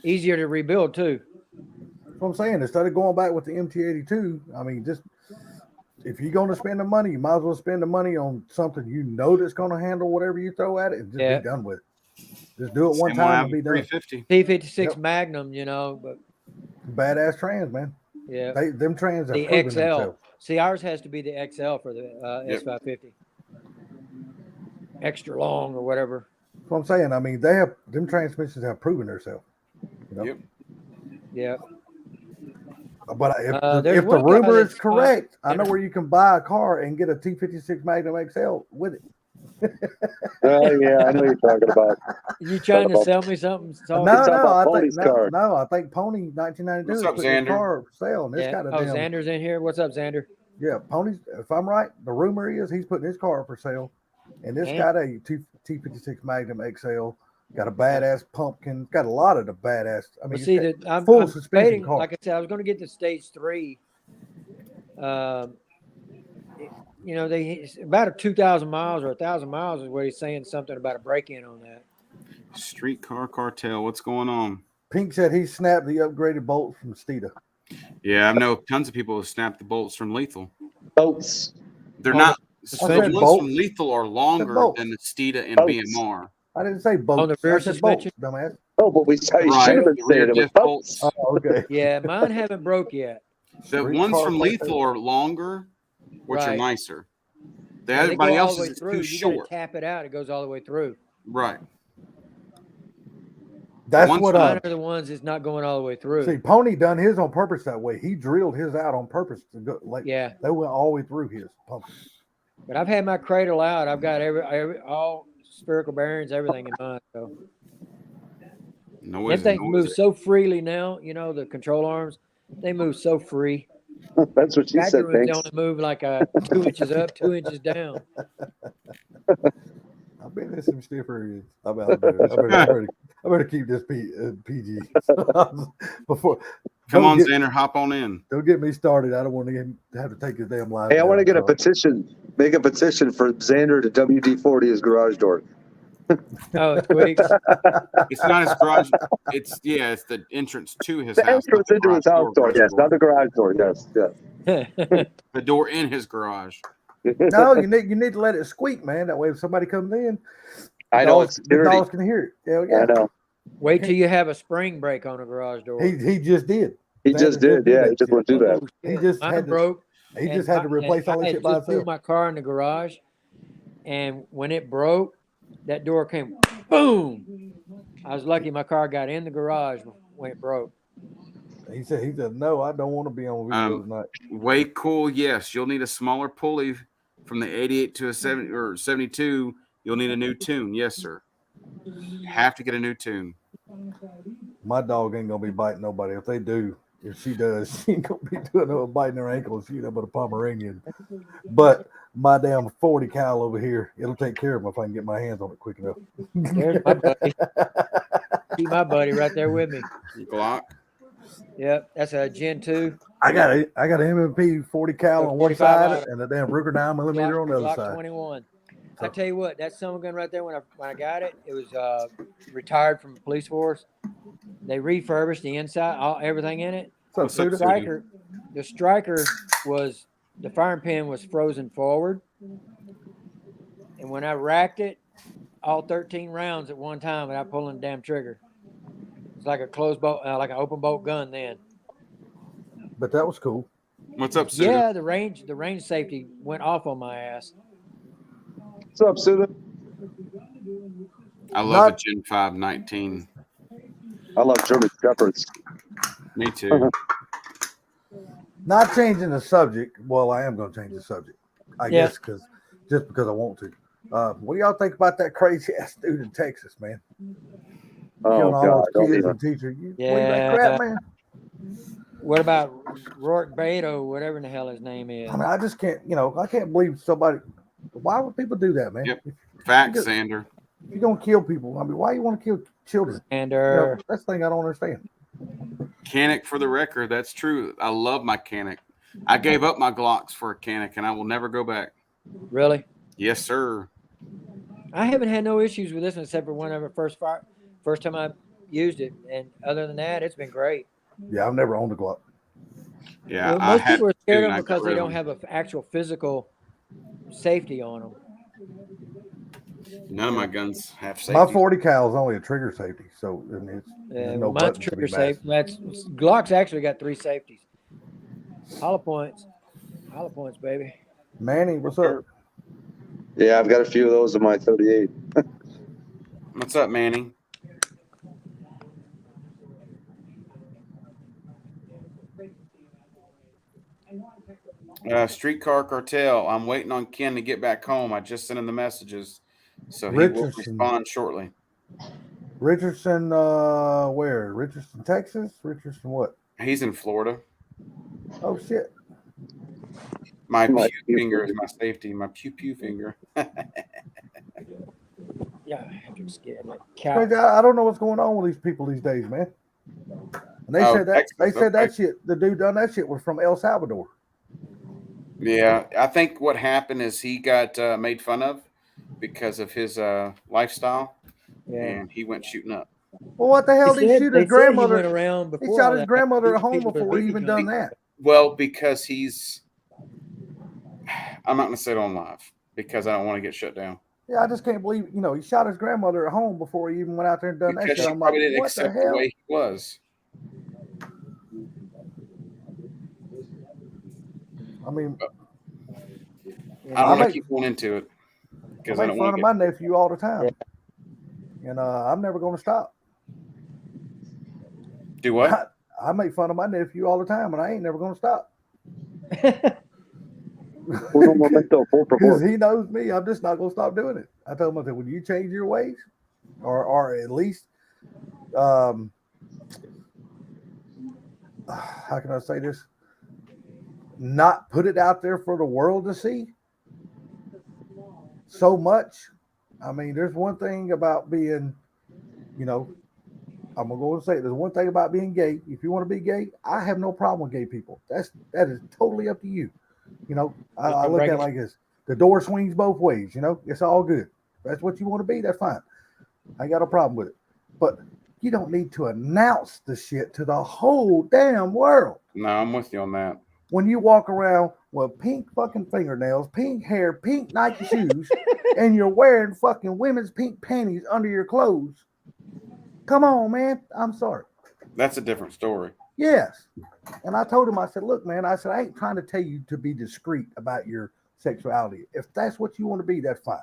Easier to rebuild too. That's what I'm saying. Instead of going back with the MT82, I mean, just if you're going to spend the money, you might as well spend the money on something you know that's going to handle whatever you throw at it and just be done with it. Just do it one time and be done. 350. T56 Magnum, but badass trans, man. Yeah, them trans are the proven XL. themselves. See, ours has to be the XL for the S550, extra long or whatever. That's what I'm saying. I mean, them transmissions have proven themselves. Yep. Yep. But if the rumor is correct, I know where you can buy a car and get a T56 Magnum XL with it. Oh yeah, I know you're talking about. You trying to sell me something? No, I think Pony 1992 is putting his car for sale. And it's got a Xander's in here. What's up, Xander? Yeah, Pony's. If I'm right, the rumor is he's putting his car for sale, and it's got a T56 Magnum XL. Got a badass pumpkin. Got a lot of the badass. I mean, see, I'm suspension car. Like I said, I was going to get to stage 3. They about 2,000 miles or 1,000 miles is where he's saying something about a break-in on that. Streetcar Cartel. What's going on? Pink said he snapped the upgraded bolts from Steeda. Yeah, I know tons of people who snapped the bolts from Lethal. Bolts. They're not. So the ones from Lethal are longer than the Steeda and BMR. I didn't say bolts. On the rear suspension, dumbass. Oh, but we should have been saying it was bolts. Oh, okay. Yeah, mine haven't broke yet. The ones from Lethal are longer, which are nicer. Everybody else is too short. You tap it out; it goes all the way through. Right. That's what mine are the ones that's not going all the way through. See, Pony done his on purpose that way. He drilled his out on purpose to go. They went all the way through his pumpkin. But I've had my cradle out. I've got all spherical bearings, everything in mine. So them things move so freely now. The control arms, they move so free. That's what you said. They only move like 2 inches up, 2 inches down. I've been in some stiffer areas. I better keep this PG. Before. Come on, Xander, hop on in. Don't get me started. I don't want to have to take his damn life. Hey, I want to get a petition. Make a petition for Xander to WD-40 his garage door. Oh, it's tweaks. It's not his garage. It's the entrance to his house. The entrance into his house door. Yes, not the garage door. Yes. The door in his garage. No, you need to let it squeak, man. That way, if somebody comes in, I know the dogs can hear it. Yeah. I know. Wait till you have a spring break on a garage door. He just did. He just did. Yeah, he just went through that. He just had broke. He just had to replace all that shit by himself. My car in the garage, and when it broke, that door came boom. I was lucky my car got in the garage when it broke. He said, no, I don't want to be on video tonight. Way cool. Yes, you'll need a smaller pulley from the 88 to a 70 or 72. You'll need a new tune. Yes, sir. Have to get a new tune. My dog ain't gonna be biting nobody. If they do, if she does, she ain't gonna be doing no biting her ankles. She's but a Pomeranian. But my damn 40 cal over here, it'll take care of him if I can get my hands on it quick enough. There's my buddy. Keep my buddy right there with me. Glock. Yep, that's a Gen 2. I got an M&P 40 cal on one side and a damn Ruger 9mm on the other side. 21. I tell you what, that summer gun right there, when I got it, it was retired from the police force. They refurbished the inside, everything in it. So the striker was, the firing pin was frozen forward. And when I racked it, all 13 rounds at one time without pulling the damn trigger. It's like a closed bolt, like an open bolt gun then. But that was cool. What's up, Suda? Yeah, the range safety went off on my ass. What's up, Suda? I love the Gen 5 19. I love German Shepherds. Me too. Not changing the subject. Well, I am going to change the subject, I guess, because I want to. What do y'all think about that crazy ass dude in Texas, man? Oh God! Kids and teachers. That crap, man. What about Rourke Beto, whatever in the hell his name is? I mean, I just can't. I can't believe somebody. Why would people do that, man? Yep. Facts, Xander. If you're gonna kill people, I mean, why you want to kill children? Xander. That's the thing I don't understand. Canic for the record, that's true. I love my Canic. I gave up my Glocks for a Canic, and I will never go back. Really? Yes, sir. I haven't had no issues with this one except for whenever first time I used it, and other than that, it's been great. Yeah, I've never owned a Glock. Yeah, most people are scared of them because they don't have an actual physical safety on them. None of my guns have safety. My 40 cal is only a trigger safety, so I mean, no mine's trigger safe. Glock's actually got 3 safeties. Hollow points, baby. Manny, what's up? Yeah, I've got a few of those in my 38. What's up, Manny? Streetcar Cartel. I'm waiting on Ken to get back home. I just sent him the messages, so he will respond shortly. Richardson, where? Richardson, Texas? Richardson, what? He's in Florida. Oh shit! My pew finger is my safety. My pew finger. Yeah, I'm scared. I don't know what's going on with these people these days, man. And they said that Texas, they said that shit. The dude done that shit was from El Salvador. Yeah, I think what happened is he got made fun of because of his lifestyle, and he went shooting up. Well, what the hell did he shoot his grandmother? He shot his grandmother at home before he even done that. Well, because I'm not going to say it on live because I don't want to get shut down. Yeah, I just can't believe, he shot his grandmother at home before he even went out there and done that shit. I'm like, didn't accept the way he was. I mean, I don't want to keep going into it because I don't want to make fun of my nephew all the time, and I'm never going to stop. Do what? I make fun of my nephew all the time, and I ain't never going to stop. Because he knows me, I'm just not going to stop doing it. I told him, I said, "Would you change your ways, or at least, how can I say this? Not put it out there for the world to see so much." I mean, there's one thing about being, I'm gonna go and say it. There's one thing about being gay. If you want to be gay, I have no problem with gay people. That is totally up to you. I look at it like this: the door swings both ways. It's all good. If that's what you want to be, that's fine. I ain't got no problem with it. But you don't need to announce the shit to the whole damn world. No, I'm with you on that. When you walk around with pink fucking fingernails, pink hair, pink Nike shoes, and you're wearing fucking women's pink panties under your clothes, come on, man. I'm sorry. That's a different story. Yes. And I told him, I said, look, man, I said, I ain't trying to tell you to be discreet about your sexuality. If that's what you want to be, that's fine.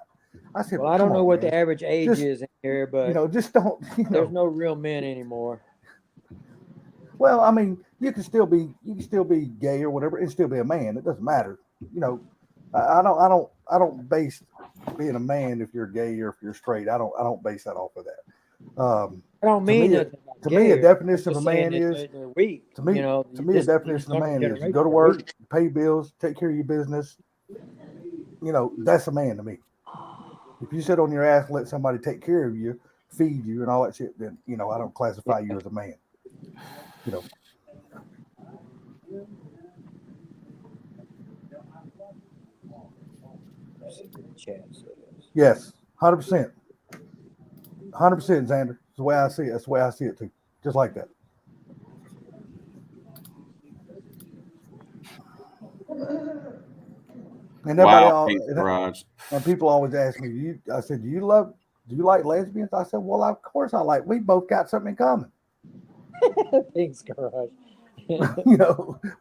I said, well, I don't know what the average age is in here, but just don't. There's no real men anymore. Well, I mean, you can still be gay or whatever and still be a man. It doesn't matter. I don't base being a man if you're gay or if you're straight. I don't base that off of that. I don't mean to me, a definition of a man is weak. To me, a definition of a man is you go to work, pay bills, take care of your business. That's a man to me. If you sit on your ass and let somebody take care of you, feed you, and all that shit, then I don't classify you as a man. Yes, 100%. 100%, Xander. That's the way I see it. That's the way I see it too. Just like that. And and people always ask me, do you like lesbians? I said, well, of course I like. We both got something in common. Thanks, Garage.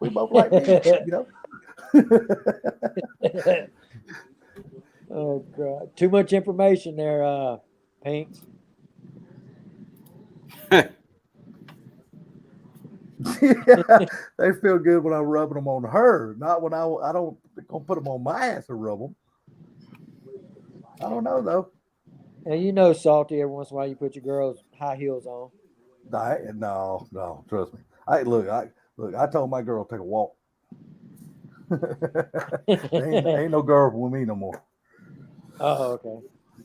We both like people, Oh God. Too much information there, Pinks. Yeah, they feel good when I'm rubbing them on her, not when I don't gonna put them on my ass and rub them. I don't know though. And Salty, every once in a while you put your girls' high heels on. No, trust me. I told my girl to take a walk. ain't no girl with me no more. Oh, okay.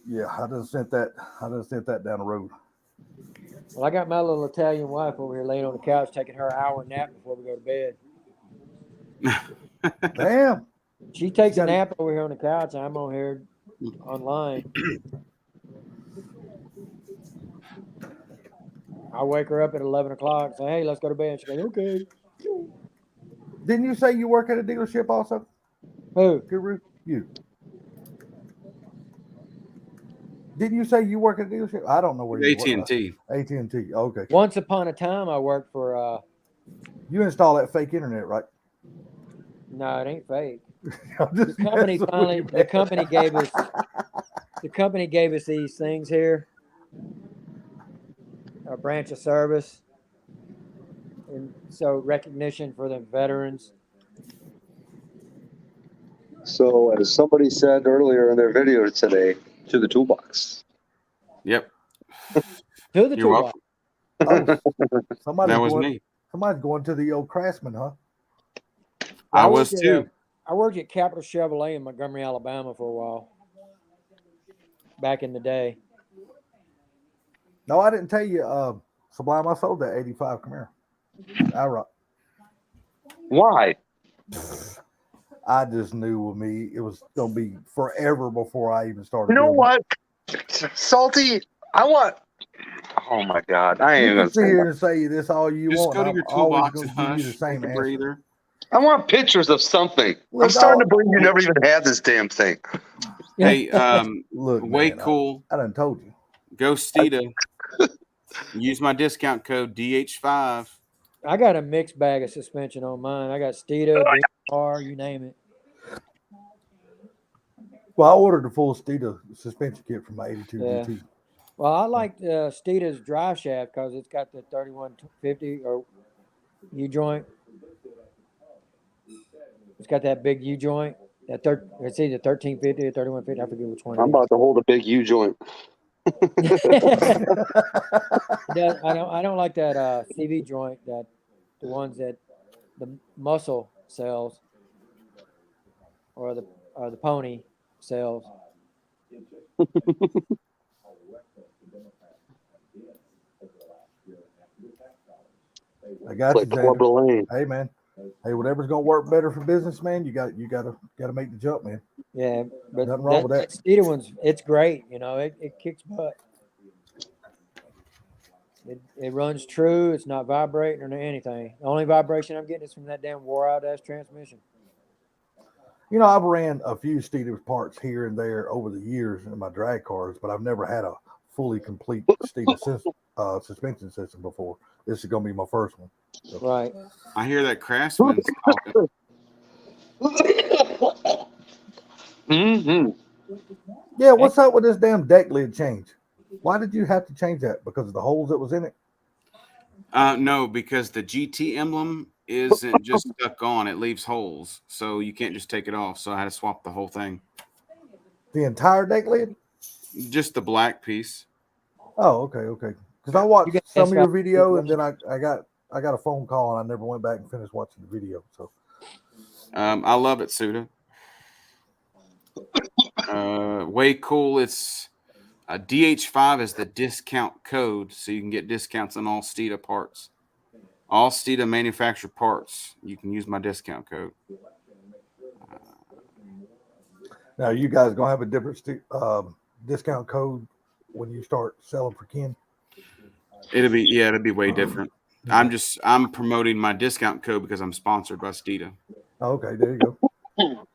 Yeah, I just sent that down the road. Well, I got my little Italian wife over here laying on the couch taking her hour nap before we go to bed. Damn. She takes a nap over here on the couch. I'm on here online. I wake her up at 11 o'clock and say, hey, let's go to bed. She goes, okay. Didn't you say you work at a dealership also? Who? Guru? You. Didn't you say you work at a dealership? I don't know where you work. AT&T. AT&T. Okay. Once upon a time, I worked for. You install that fake internet, right? No, it ain't fake. The company finally. The company gave us. The company gave us these things here. A branch of service, and so recognition for the veterans. So, as somebody said earlier in their video today, to the toolbox. Yep. To the toolbox. Oh, that was me. Somebody's going to the old Craftsman, huh? I was too. I worked at Capital Chevrolet in Montgomery, Alabama for a while. Back in the day. No, I didn't tell you, Sublime, I sold that 85 Camaro. Why? I just knew with me it was going to be forever before I even started. You know what? Salty, I want. Oh my God. I ain't going to sit here and say this all you just want. Go to your toolbox and hush. You the same breather. I want pictures of something. Look, I'm starting to believe you never even had this damn thing. Hey, look, way man, cool. I done told you. Go Steeda. Use my discount code DH5. I got a mixed bag of suspension on mine. I got Steeda, BR, you name it. Well, I ordered the full Steeda suspension kit from my 82 GT. Well, I like Steeda's drive shaft because it's got the 3150 or U-joint. It's got that big U-joint. It's either 1350 or 3150. I forget which one. I'm about to hold a big U-joint. I don't like that CV joint, that the ones that the muscle sells or the pony sells. I got you, Xander. Hey man. Hey, whatever's gonna work better for business, man, you gotta make the jump, man. Yeah, but nothing wrong with that. Steeda one's it's great, you know, it kicks butt. It runs true, it's not vibrating or anything. The only vibration I'm getting is from that damn wore out ass transmission. You know, I've ran a few Steeda parts here and there over the years in my drag cars, but I've never had a fully complete Steeda suspension system before. This is gonna be my first one. So. Right. I hear that Craftsman's talking. Mm-hmm. Yeah, what's up with this damn deck lid change? Why did you have to change that? Because of the holes that was in it? No, because the GT emblem isn't just stuck on; it leaves holes, so you can't just take it off. So I had to swap the whole thing. The entire deck lid? Just the black piece. Oh, okay. Because I watched some of your video, and then I got a phone call, and I never went back and finished watching the video. So, I love it, Suda. Way cool. It's DH5 is the discount code, so you can get discounts on all Steeda parts. All Steeda manufactured parts, you can use my discount code. Now, you guys gonna have a different discount code when you start selling for Ken? It'll be way different. I'm promoting my discount code because I'm sponsored by Steeda. Okay, there you go.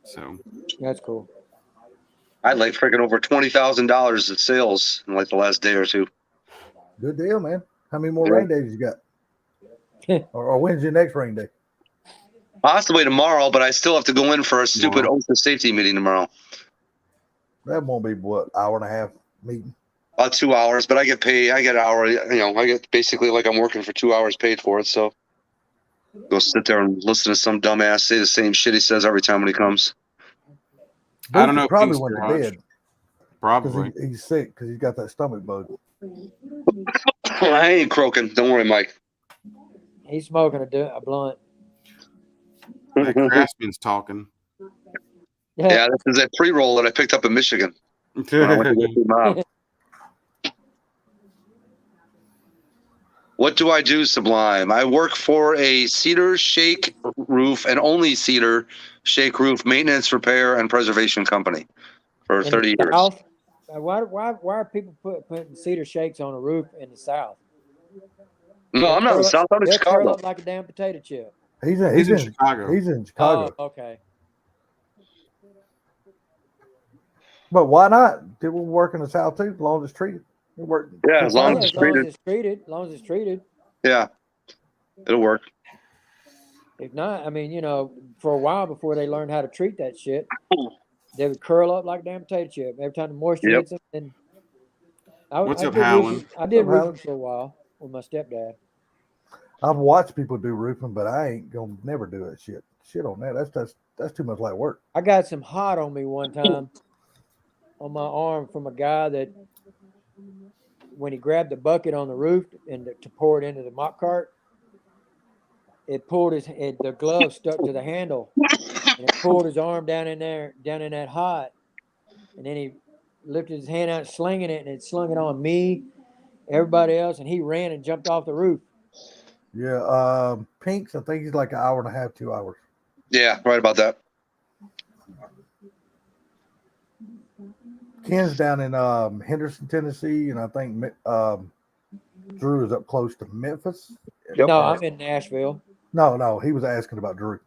So that's cool. I had like freaking over $20,000 in sales in like the last day or two. Good deal, man. How many more rain days you got? or when's your next rain day? Possibly tomorrow, but I still have to go in for a stupid OSHA safety meeting tomorrow. That won't be what, hour and a half meeting? About 2 hours, but I get paid. I get hourly. I get basically like I'm working for 2 hours paid for it. So go sit there and listen to some dumbass say the same shit he says every time when he comes. I don't know. Probably went to bed. Probably he's sick because he's got that stomach bug. I ain't croaking. Don't worry, Mike. He's smoking a blunt. That Craftsman's talking. Yeah, this is a pre-roll that I picked up in Michigan when I went to get them out. What do I do, Sublime? I work for a cedar shake roof and only cedar shake roof maintenance, repair, and preservation company for 30 years. South? Why are people putting cedar shakes on a roof in the South? No, I'm not in the South. I'm in They'll curl Chicago. up like a damn potato chip. He's in Chicago. He's in Chicago. Oh, okay. But why not? People work in the South too, as long as it's treated. Yeah, as long as it's treated. As long as it's treated. Yeah, it'll work. If not, I mean, for a while before they learned how to treat that shit, they would curl up like a damn potato chip. Every time the moisture hits them, and What's up, Howland? I did roofing for a while with my stepdad. I've watched people do roofing, but I ain't gonna never do that shit. Shit on that. That's too much like work. I got some hot on me one time on my arm from a guy that when he grabbed the bucket on the roof and to pour it into the mop cart, it pulled the glove stuck to the handle and it pulled his arm down in that hot. And then he lifted his hand out, slinging it, and it slung it on me, everybody else, and he ran and jumped off the roof. Yeah, Pinks, I think he's like an hour and a half, 2 hours. Yeah, right about that. Ken's down in Henderson, Tennessee, and I think Drew is up close to Memphis. Yep. No, I'm in Nashville. No, he was asking about Drew.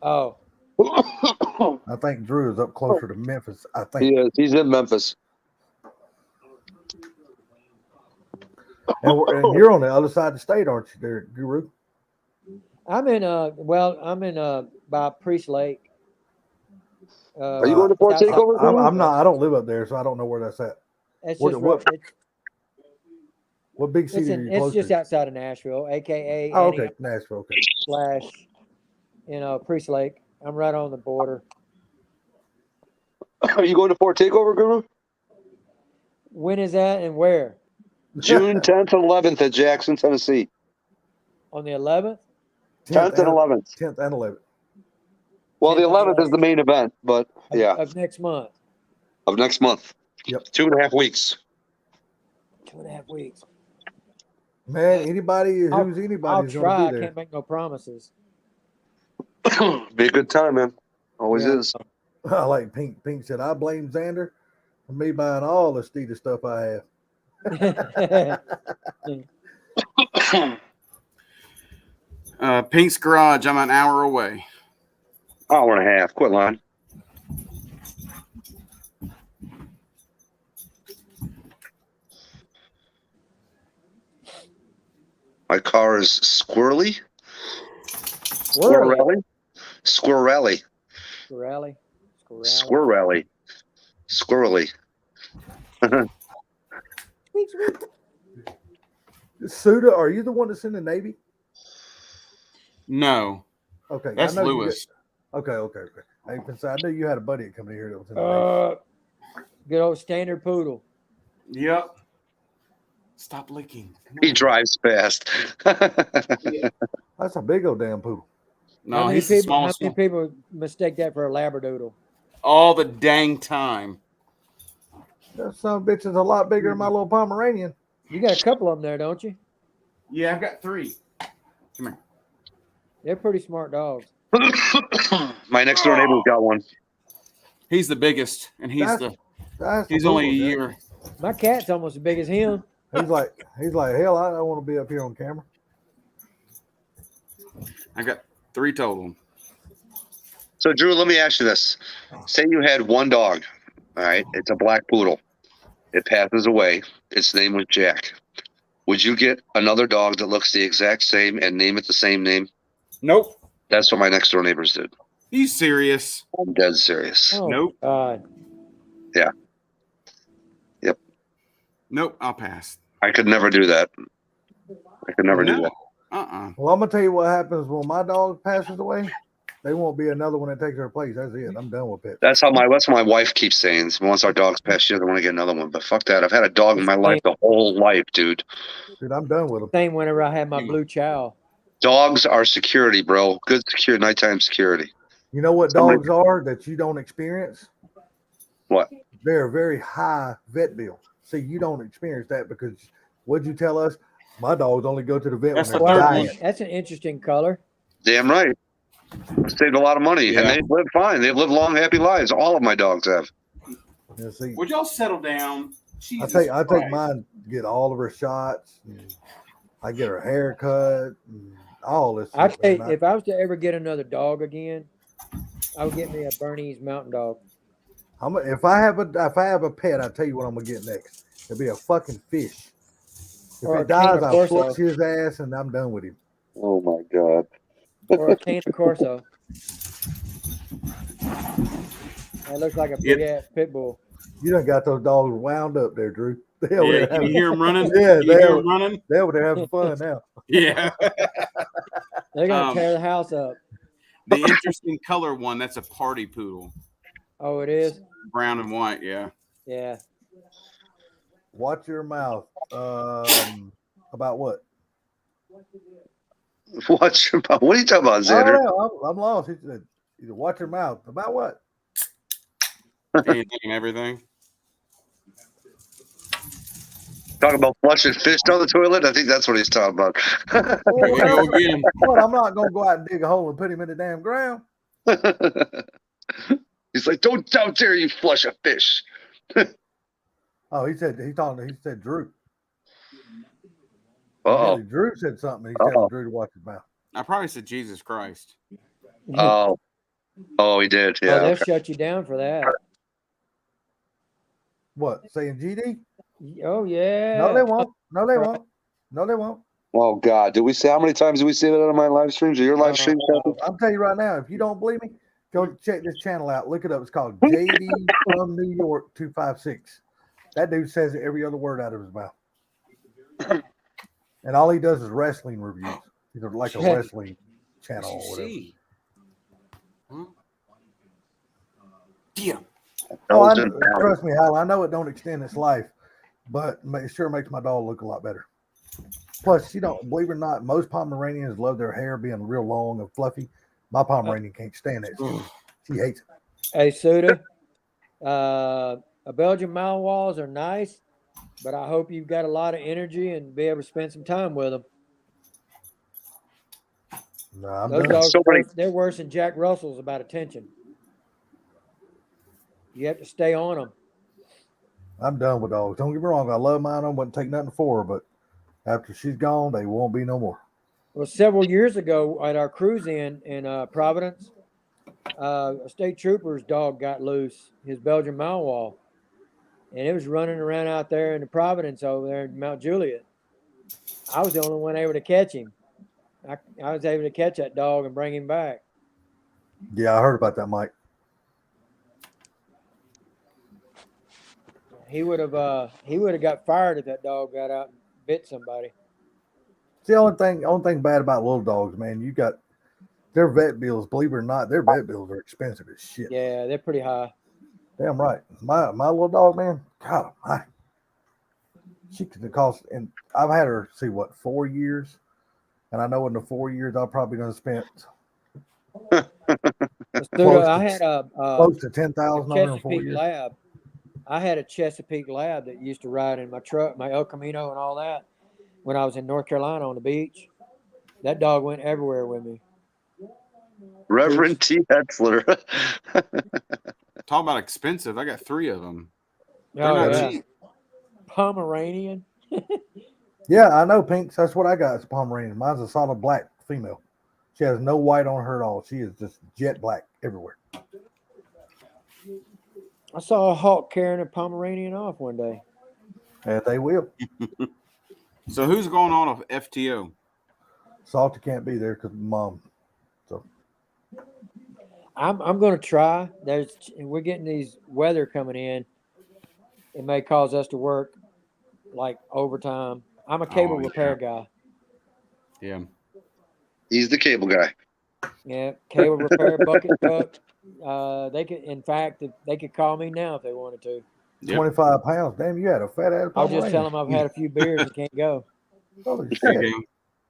Oh. I think Drew is up closer to Memphis. I think he is. He's in Memphis. And you're on the other side of the state, aren't you, there, Guru? I'm in by Priest Lake. Are you going to Port Takeover? I'm not. I don't live up there, so I don't know where that's at. It's what big city are you close to? It's just to? outside of Nashville, aka Nashville. / Priest Lake. I'm right on the border. Are you going to Port Takeover, Guru? When is that and where? June 10th and 11th at Jackson, Tennessee. On the 11th? 10th and 11th. 10th and 11th. Well, the 11th is the main event, but of next month. Of next month. Yep. 2.5 weeks. 2.5 weeks. Man, anybody who's anybody's going to be there. I can't make no promises. Be a good time, man. Always is. I like Pink said, I blame Xander for me buying all the Steeda stuff I have. Pink's Garage, I'm an hour away. Hour and a half. Quit lying. My car is squirrely. Squirrely. Squirrely. Squirrely. Squirrely. Squirrely. Suda, are you the one that's in the Navy? No. Okay. That's Lewis. Okay. I knew you had a buddy that come in here that was in the Navy. Good old standard poodle. Yep. Stop licking. He drives fast. That's a big old damn poodle. No, he's the smallest. How many people mistake that for a Labradoodle? All the dang time. That son of a bitch is a lot bigger than my little Pomeranian. You got a couple of them there, don't you? Yeah, I've got 3. Come here. They're pretty smart dogs. My next door neighbor's got one. He's the biggest, and he's only a year. My cat's almost as big as him. He's like, hell, I don't want to be up here on camera. I got 3 total. So, Drew, let me ask you this. Say you had one dog, all right? It's a black poodle. It passes away. Its name was Jack. Would you get another dog that looks the exact same and name it the same name? Nope. That's what my next door neighbors did. Are you serious? I'm dead serious. Oh, nope. God. Yeah. Yep. Nope, I'll pass. I could never do that. I could never do that. Well, I'm going to tell you what happens when my dog passes away. There won't be another one that takes her place. That's it. I'm done with it. That's what my wife keeps saying. Once our dogs pass, she doesn't want to get another one. But fuck that. I've had a dog in my life the whole life, dude. Dude, I'm done with them. Same whenever I had my blue chow. Dogs are security, bro. Good security, nighttime security. You know what dogs are that you don't experience? What? They're a very high vet bill. See, you don't experience that because what'd you tell us? My dogs only go to the vet when they're dying. That's an interesting color. Damn right. I've saved a lot of money, and they live fine. They've lived long, happy lives. All of my dogs have. Yeah, see, Would y'all settle down? I take mine, get all of her shots. I get her hair cut. All this. I tell you, if I was to ever get another dog again, I would get me a Bernese Mountain Dog. If I have a pet, I'll tell you what I'm gonna get next. It'll be a fucking fish. If it dies, I'll flush his ass and I'm done with him. Oh my god. Or a Cane Corso. That looks like a big ass pit bull. You done got those dogs wound up there, Drew. Can you hear them running? Yeah, they're running. They're over there having fun now. Yeah. They're gonna tear the house up. The interesting color one, that's a party poodle. Oh, it is? Brown and white, yeah. Yeah. Watch your mouth. About what? Watch your mouth. What are you talking about, Xander? Oh, I'm lost. He said, watch your mouth. About what? Anything and everything. Talking about flushing fish down the toilet? I think that's what he's talking about. What, I'm not going to go out and dig a hole and put him in the damn ground. He's like, don't dare you flush a fish. Oh, he said Drew. Oh, Drew said something. He telling Drew to watch his mouth. I probably said Jesus Christ. Oh, he did. Yeah, they'll shut you down for that. What, saying GD? Oh yeah. No, they won't. No, they won't. No, they won't. Oh God, how many times do we say that on my live streams or your live streams? I'm telling you right now, if you don't believe me, go check this channel out. Look it up. It's called JD from New York 256. That dude says every other word out of his mouth. And all he does is wrestling reviews. He's like a wrestling channel or whatever. Yeah. Oh, trust me, Hal, I know it don't extend its life, but it sure makes my dog look a lot better. Plus, believe it or not, most Pomeranians love their hair being real long and fluffy. My Pomeranian can't stand it. She hates it. Hey, Suda, Belgian Malinois are nice, but I hope you've got a lot of energy and be able to spend some time with them. No, those dogs, they're worse than Jack Russell's about attention. You have to stay on them. I'm done with dogs. Don't get me wrong. I love mine. I wouldn't take nothing for her, but after she's gone, they won't be no more. Well, several years ago at our cruise in Providence, a state trooper's dog got loose, his Belgian Malinois, and it was running around out there in the Providence over there in Mount Juliet. I was the only one able to catch him. I was able to catch that dog and bring him back. Yeah, I heard about that, Mike. He would have got fired if that dog got out and bit somebody. It's the only thing bad about little dogs, man. You got their vet bills. Believe it or not, their vet bills are expensive as shit. Yeah, they're pretty high. Damn right. My little dog, man. God, she could cost. And I've had her 4 years, and I know in the 4 years I've probably done spent I had close to $10,000 in 4 years. Lab. I had a Chesapeake Lab that used to ride in my truck, my El Camino and all that, when I was in North Carolina on the beach. That dog went everywhere with me. Reverend T. Hetzler. Talk about expensive. I got 3 of them. Cheap. Pomeranian. Yeah, I know, Pinks. That's what I got. It's a Pomeranian. Mine's a solid black female. She has no white on her at all. She is just jet black everywhere. I saw a hawk carrying a Pomeranian off one day. Yeah, they will. So who's going on of FTO? Salty can't be there because Mom. So I'm going to try. We're getting these weather coming in. It may cause us to work like overtime. I'm a cable repair guy. Yeah. He's the cable guy. Yeah, cable repair, bucket truck. They could call me now if they wanted to. 25 pounds. Damn, you had a fat ass Pomeranian. I'll just tell them I've had a few beers and can't go. Holy shit.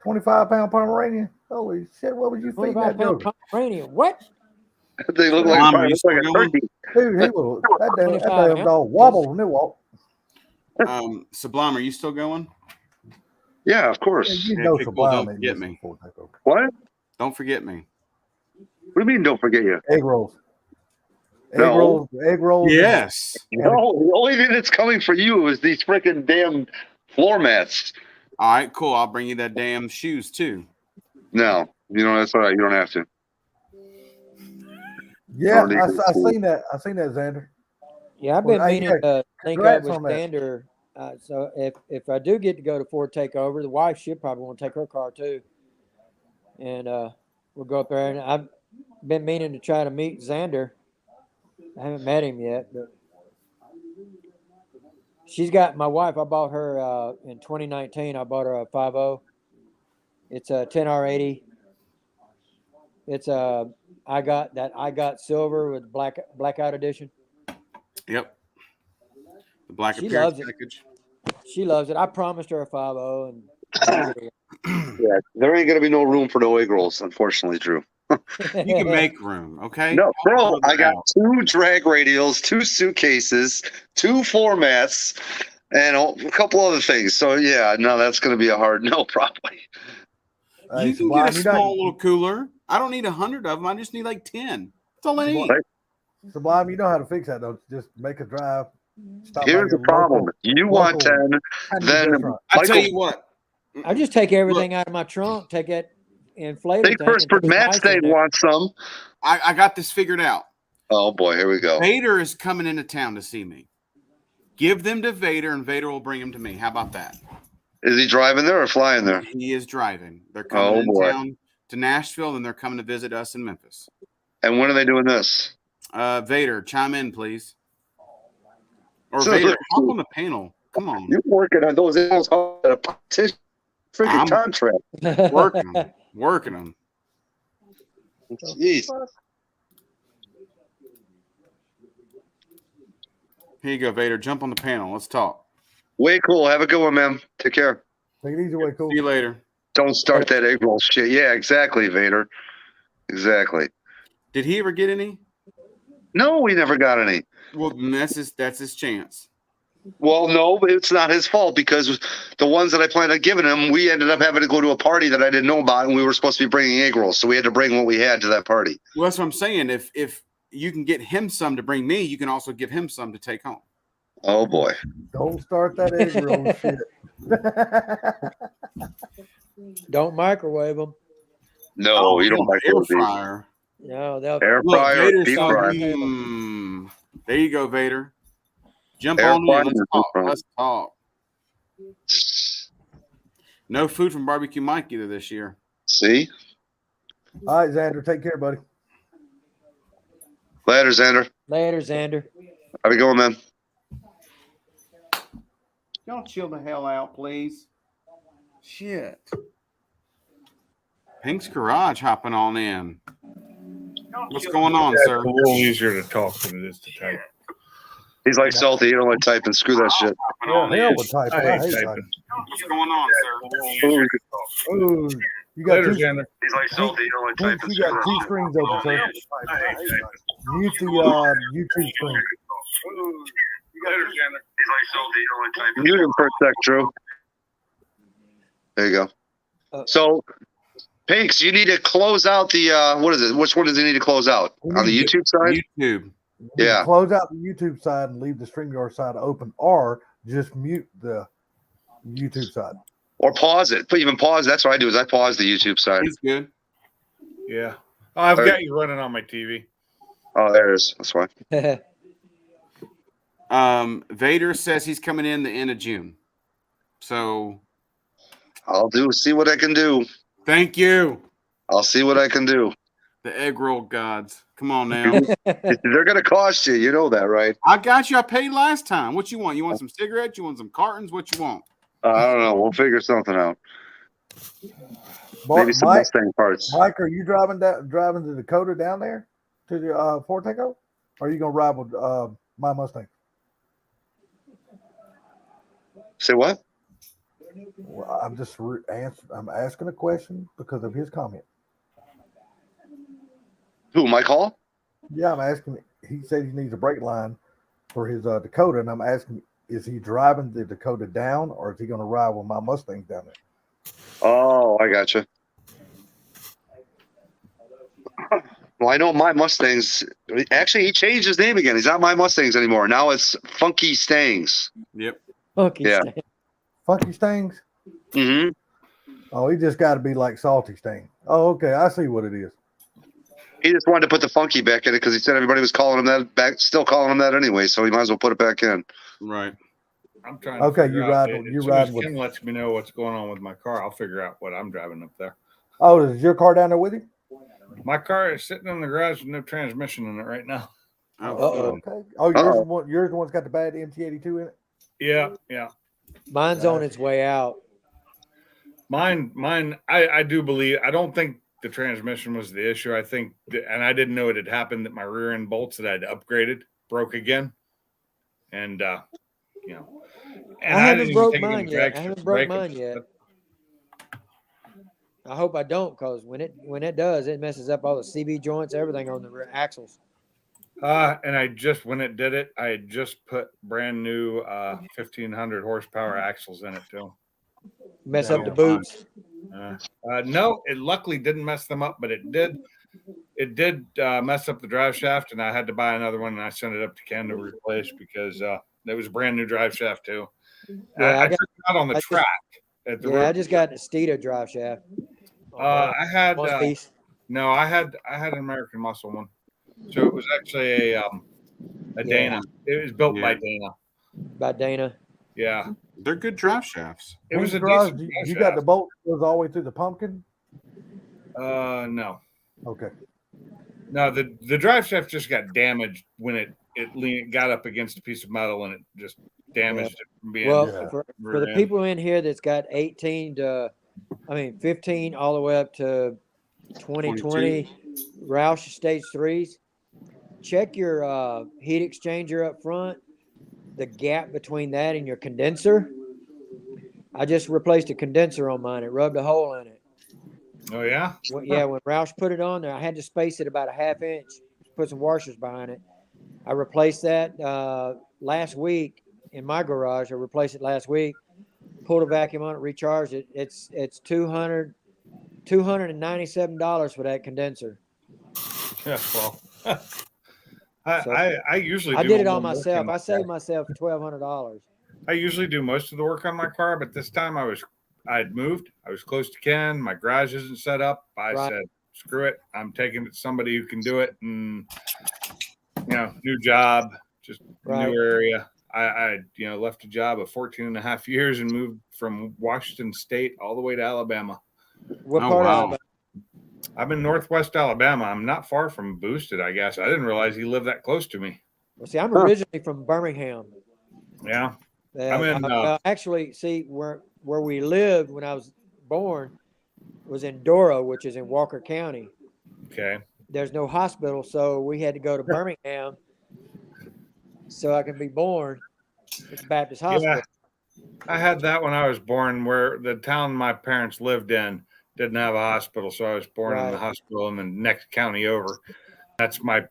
25-pound Pomeranian. Holy shit, what would you feed that dog? Pomeranian. What? They look like, Mom, are you look like a still going? turkey. Dude, he was that 25 damn dog wobbled when it walked. Sublime, are you still going? Yeah, of course. You Okay, know cool. Sublime Don't ain't forget missing me. Ford Takeover. What? Don't forget me. What do you mean? Don't forget you? Egg rolls. No. Egg rolls. Yes. No, the only thing that's coming for you is these freaking damn floor mats. All right, cool. I'll bring you that damn shoes too. No, that's all right. You don't have to. Yeah, I seen that. I seen that, Xander. Yeah, I've been meaning to link up with on that. Xander. So if I do get to go to Ford Takeover, the wife should probably want to take her car too, and we'll go up there. And I've been meaning to try to meet Xander. I haven't met him yet, but she's got my wife. I bought her in 2019. I bought her a 5.0. It's a 10R80. It's I got silver with blackout edition. Yep. The black She appearance loves it. package. She loves it. I promised her a 5.0, and Yeah, there ain't gonna be no room for no egg rolls, unfortunately, Drew. You can make room, okay? No, bro, I got out. 2 drag radials, 2 suitcases, 2 floor mats, and a couple other things. So yeah, no, that's gonna be a hard no, probably. You can get a small little cooler. I don't need 100 of them. I just need like 10. That's all I need. Sublime, you know how to fix that, though. Just make a drive. Here's the problem. You want 10, then I tell you what. I just take everything out of my trunk, take that inflator Big First Matt State wants some. I got this figured out. Oh boy, here we go. Vader is coming into town to see me. Give them to Vader, and Vader will bring them to me. How about that? Is he driving there or flying there? He is driving. They're coming in town to Nashville, and they're coming to visit us in Memphis. And when are they doing this? Vader, chime in, please. Or Vader, hop on the panel. Come on. You're working on those animals at a petition freaking contract. Working them. Jeez. Here you go, Vader. Jump on the panel. Let's talk. Way cool. Have a good one, man. Take care. Take it easy, way cool. See you later. Don't start that egg roll shit. Yeah, exactly, Vader. Exactly. Did he ever get any? No, we never got any. Well, that's his chance. Well, no, but it's not his fault because the ones that I planned on giving him, we ended up having to go to a party that I didn't know about, and we were supposed to be bringing egg rolls, so we had to bring what we had to that party. Well, that's what I'm saying. If you can get him some to bring me, you can also give him some to take home. Oh boy! Don't start that egg roll shit. Don't microwave them. No, you don't air fryer. No, they'll air fryer or deep fryer. There you go, Vader. Jump Air on in. Let's talk. No food from Barbecue Mike either this year. See? All right, Xander. Take care, buddy. Later, Xander. Later, Xander. How we going, man? Y'all chill the hell out, please. Shit. Pink's Garage hopping on in. What's going on, sir? It's a little easier to talk than it is to type. He's like salty. You don't like typing. Screw that shit. Hell with typing. I hate typing. typing. What's going on, sir? Ooh, you got Later, two, Xander. He's like salty. You don't like Pink, typing. you got 2 screens open, sir. I hate typing. Mute the YouTube screen. Later, Xander. He's like salty. You don't like typing. Mute him for a sec, Drew. There you go. So, Pinks, you need to close out the what is it? Which one does he need to close out? On the YouTube side? YouTube. Yeah. Close out the YouTube side and leave the StreamYard side open, or just mute the YouTube side. Or pause it. Even pause. That's what I do. Is I pause the YouTube side. He's good. Yeah. Oh, I've got you running on my TV. Oh, there it is. That's why. Vader says he's coming in the end of June. So I'll see what I can do. Thank you. I'll see what I can do. The egg roll gods. Come on now. They're going to cost you. You know that, right? I got you. I paid last time. What you want? You want some cigarettes? You want some cartons? What you want? I don't know. We'll figure something out. Maybe some Mustang parts. Mike, are you driving to Dakota down there to the Ford Takeover? Or are you going to ride with my Mustang? Say what? Well, I'm just I'm asking a question because of his comment. Who, Mike Hall? Yeah, I'm asking. He said he needs a brake line for his Dakota, and I'm asking, is he driving the Dakota down, or is he going to ride with my Mustang down there? Oh, I gotcha. Well, I know my Mustangs. Actually, he changed his name again. He's not my Mustangs anymore. Now it's Funky Stangs. Yep. Funky Yeah. Stang. Funky Stangs? Mm-hmm. Oh, he just got to be like Salty Sting. Oh, okay. I see what it is. He just wanted to put the funky back in it because he said everybody was calling him that back, still calling him that anyway. So he might as well put it back in. Right. I'm trying to Okay, figure you out. ride. As You soon ride as with. Kim lets me know what's going on with my car, I'll figure out what I'm driving up there. Oh, is your car down there with him? My car is sitting in the garage with no transmission in it right now. Oh, Okay. Oh, yours the one's got the bad MT82 in it. Yeah. Mine's on its way out. Mine. I do believe. I don't think the transmission was the issue. I think, and I didn't know it had happened, that my rear end bolts that I'd upgraded broke again, and you know, and I haven't didn't broke even take it mine in the yet. drag I haven't strip to broke break 'em. mine yet. I hope I don't, because when it does, it messes up all the CV joints, everything on the rear axles. And I just, when it did it, I had just put brand new 1500 horsepower axles in it too. Mess Yeah, up the boots. No, it luckily didn't mess them up, but it did mess up the drive shaft, and I had to buy another one, and I sent it up to Ken to replace because it was a brand new drive shaft too. Yeah, I took it out on the track. I just got a Steeda drive shaft. I had One piece. no, I had an American Muscle one, so it was actually a Dana. It was built by Dana. By Dana. Yeah, they're good drive shafts. it was a garage, decent you drive got the bolt that goes all the way through the pumpkin? shaft. No, Okay. the drive shaft just got damaged when it got up against a piece of metal, and it just damaged it from being. Well, for the people in here that's got 15 all the way up to 2020 Roush stage 3s, check your heat exchanger up front, the gap between that and your condenser. I just replaced a condenser on mine. It rubbed a hole in it. Oh yeah. When Roush put it on there, I had to space it about a half inch, put some washers behind it. I replaced that last week in my garage. I replaced it last week. Pulled a vacuum on it, recharged it. It's $297 for that condenser. Yeah, well, I usually I do did it all on the work myself. my I saved car. myself $1,200. I usually do most of the work on my car, but this time I'd moved. I was close to Ken. My garage isn't set up. I said, screw it. I'm taking it to somebody who can do it. And new job, just new area. I left a job of 14 and a half years and moved from Washington State all the way to Alabama. What part of Alabama? I'm in Northwest Alabama. I'm not far from Boosted, I guess. I didn't realize he lived that close to me. Well, see, I'm originally from Birmingham. Yeah. Actually, see, where we lived when I was born was in Dora, which is in Walker County. Okay. There's no hospital, so we had to go to Birmingham so I could be born at the Baptist Hospital. Yeah. I had that when I was born, where the town my parents lived in didn't have a hospital, so I was born in the hospital in the next county over. That's my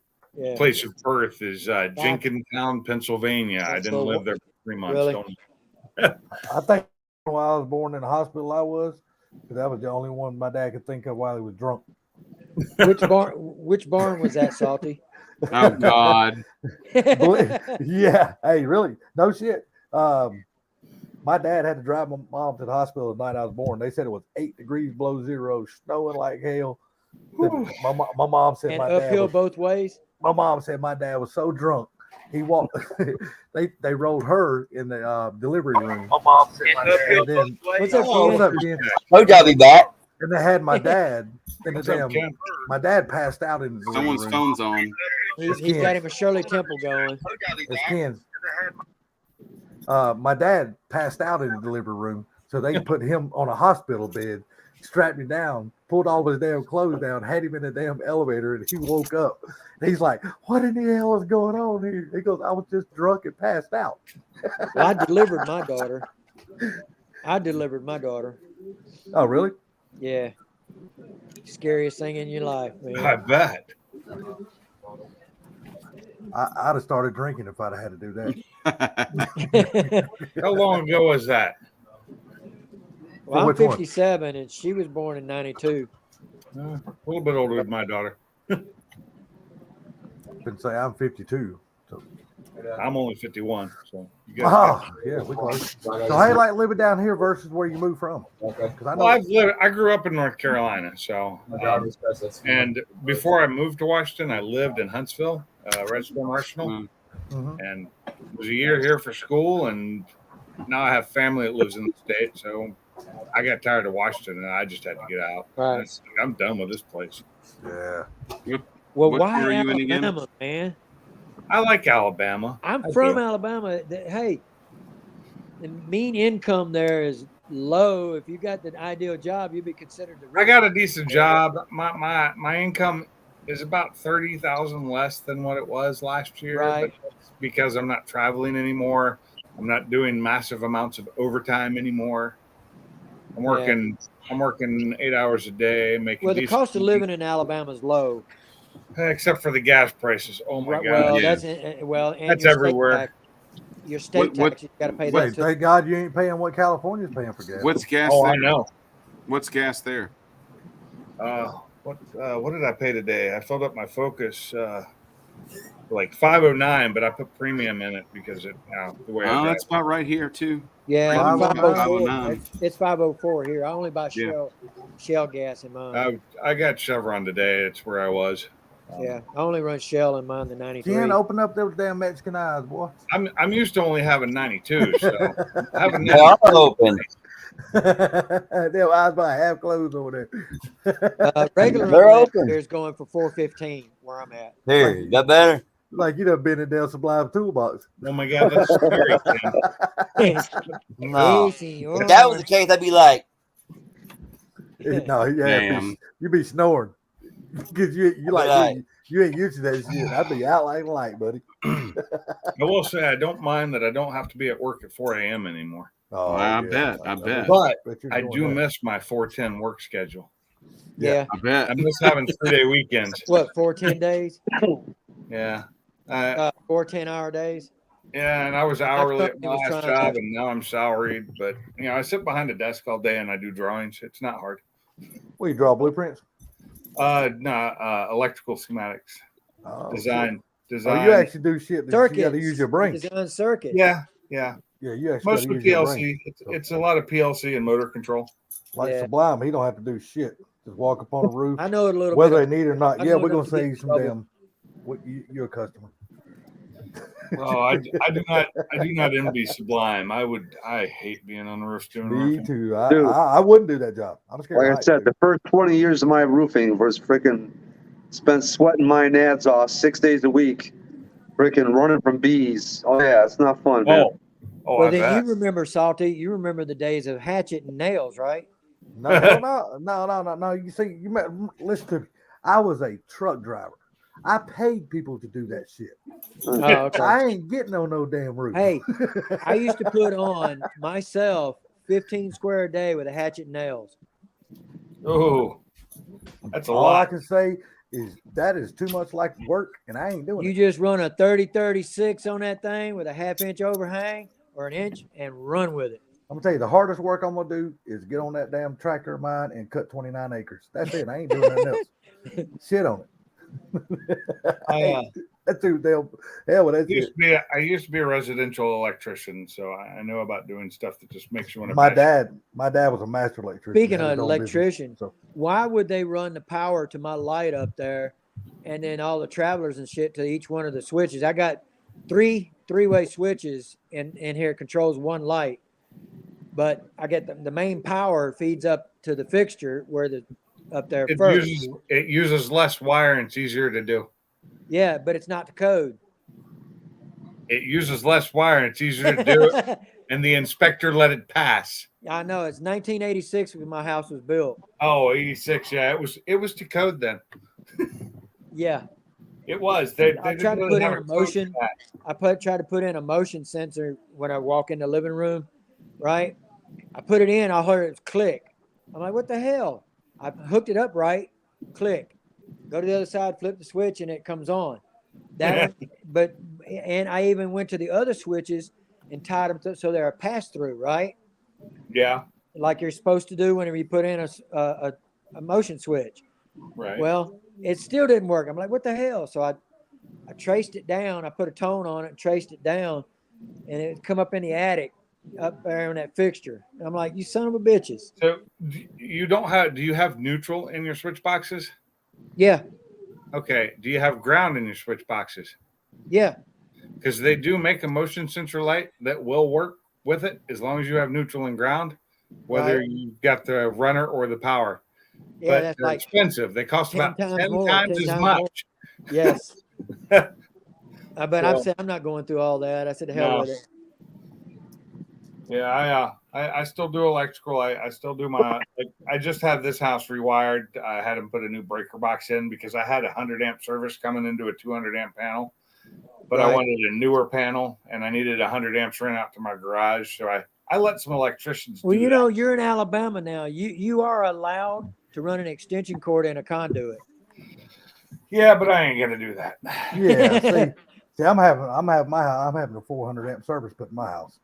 place of birth is Jenkintown, Pennsylvania. I didn't live there for 3 months. Really? I think while I was born in the hospital, I was, because that was the only one my dad could think of while he was drunk. Which barn was that, Salty? Oh God. Yeah. Hey, really? No shit. My dad had to drive my mom to the hospital the night I was born. They said it was 8 degrees below zero, snowing like hell. My mom said and my uphill dad was, both ways. My mom said my dad was so drunk he walked. they rolled her in the delivery room. My mom said my dad. Then, what's up, Ken? Oh, got me back. And they had my dad in the damn. My dad passed out in the delivery Someone's room. phone's on. He's got him a Shirley Temple going. It's Ken's. My dad passed out in the delivery room, so they put him on a hospital bed, strapped him down, pulled all his damn clothes down, had him in the damn elevator, and he woke up. And he's like, "What in the hell is going on here?" He goes, "I was just drunk and passed out." Well, I delivered my daughter. Oh, really? Yeah. Scariest thing in your life, man. I bet. I'd have started drinking if I'd have had to do that. How long ago was that? Well, I'm which one? 57, and she was born in 92. A little bit older than my daughter. Can say I'm 52. So. I'm only 51. So you guys yeah, we close. So how you like living down here versus where you moved from? Well, I grew up in North Carolina, so and before I moved to Washington, I lived in Huntsville, Redstone Arsenal, and was a year here for school, and now I have family that lives in the state, so I got tired of Washington, and I just had to get out. Right. I'm done with this place. Yeah. Well, What why are you in again? Alabama, man? I like Alabama. I'm from Alabama. Hey, the mean income there is low. If you got the ideal job, you'd be considered the I got a decent job. My income is about 30,000 less than what it was last year. Right. But that's because I'm not traveling anymore. I'm not doing massive amounts of overtime anymore. I'm working 8 hours a day, making. Well, the cost of living in Alabama is low, except for the gas prices. Oh my god! Well, yeah. that's everywhere. Your state tax, you got to pay that too. Thank God you ain't paying what California's paying for gas. What's gas Oh, there? I know. What's gas there? What did I pay today? I filled up my Focus like 509, but I put premium in it because the way I drive. That's about right here too. Yeah, 504. It's 504 here. I only buy Shell gas in mine. I got Chevron today. It's where I was. Yeah, I only run Shell in mine, the 93. Jen, open up those damn Mexican eyes, boy. I'm used to only having 92, so I have a 92. I'm open. Their eyes about half closed over there. Regular open. Is going for 415 where I'm at. There, you got better? Like you done been in Del Sublime toolbox. Oh my god, that's scary. No. If that was the case, I'd be like, no, yeah, you be snoring because you ain't used to that shit. I'd be out like light, buddy. I will say I don't mind that I don't have to be at work at 4 a.m. anymore. Oh, I bet. But I do miss my 410 work schedule. Yeah, I bet. I miss having 3-day weekends. What, 410 days? Yeah. 4 10-hour days. Yeah, and I was hourly at my last job, and now I'm salaried. But I sit behind a desk all day and I do drawings. It's not hard. Well, you draw blueprints? No, electrical schematics, design. Oh, you actually do shit that you got to use your brain. Design circuit. Yeah. Yeah, you actually mostly PLC. It's a lot of PLC and motor control. Like Sublime, he don't have to do shit. Just walk up on a roof. I know it a little whether bit. they need it or not. Yeah, we're gonna save you some damn. You're a customer. Well, I do not envy Sublime. I hate being on the roof doing roofing. Me too. I wouldn't do that job. I'm scared. Like I said, the first 20 years of my roofing was freaking spent sweating my nads off 6 days a week, freaking running from bees. Oh yeah, it's not fun, man. Well, then you remember, Salty. You remember the days of hatchet and nails, right? No. You see, listen to me. I was a truck driver. I paid people to do that shit. Oh, okay. I ain't getting on no damn roof. Hey, I used to put on myself 15 square a day with a hatchet and nails. Oh, that's a All lot. I can say is that is too much like work, and I ain't doing it. You just run a 30-36 on that thing with a half-inch overhang or an inch and run with it. I'm gonna tell you, the hardest work I'm gonna do is get on that damn tractor of mine and cut 29 acres. That's it. I ain't doing nothing else. Shit on it. That's too damn. Hell, that's it. I used to be a residential electrician, so I know about doing stuff that just makes you want to. My dad was a master electrician. Speaking of electrician, why would they run the power to my light up there, and then all the travelers and shit to each one of the switches? I got three-way switches in here, controls one light, but I get the main power feeds up to the fixture where the up there first. It uses less wire and it's easier to do. Yeah, but it's not the code. It uses less wire and it's easier to do it, and the inspector let it pass. I know. It's 1986 when my house was built. Oh, 86. Yeah, it was to code then. Yeah. It was. I tried to put in a motion. Tried to put in a motion sensor when I walk in the living room, right? I put it in. I heard it click. I'm like, what the hell? I hooked it up right. Click. Go to the other side, flip the switch, and it comes on. That one, but and I even went to the other switches and tied them so they're a pass through, right? Yeah. Like you're supposed to do whenever you put in a motion switch. Right. Well, it still didn't work. I'm like, what the hell? So I traced it down. I put a tone on it and traced it down, and it come up in the attic up there on that fixture. And I'm like, you son of a bitches. So you don't have? Do you have neutral in your switch boxes? Yeah. Okay. Do you have ground in your switch boxes? Yeah. Because they do make a motion sensor light that will work with it as long as you have neutral and ground, whether you've got the runner or the power. Yeah, but that's they're like expensive. They cost 10 about times 10 more, times 10 as times much. more. Yes. But So- I said I'm not going through all that. I said the hell No. with it. Yeah, I still do electrical. I still do my. I just had this house rewired. I had them put a new breaker box in because I had a 100 amp service coming into a 200 amp panel, but I Right. wanted a newer panel and I needed 100 amps run out to my garage. So I let some electricians. Well, do you that. know, you're in Alabama now. You are allowed to run an extension cord in a conduit. Yeah, but I ain't gonna do that. Yeah, see, I'm having a 400 amp service put in my house,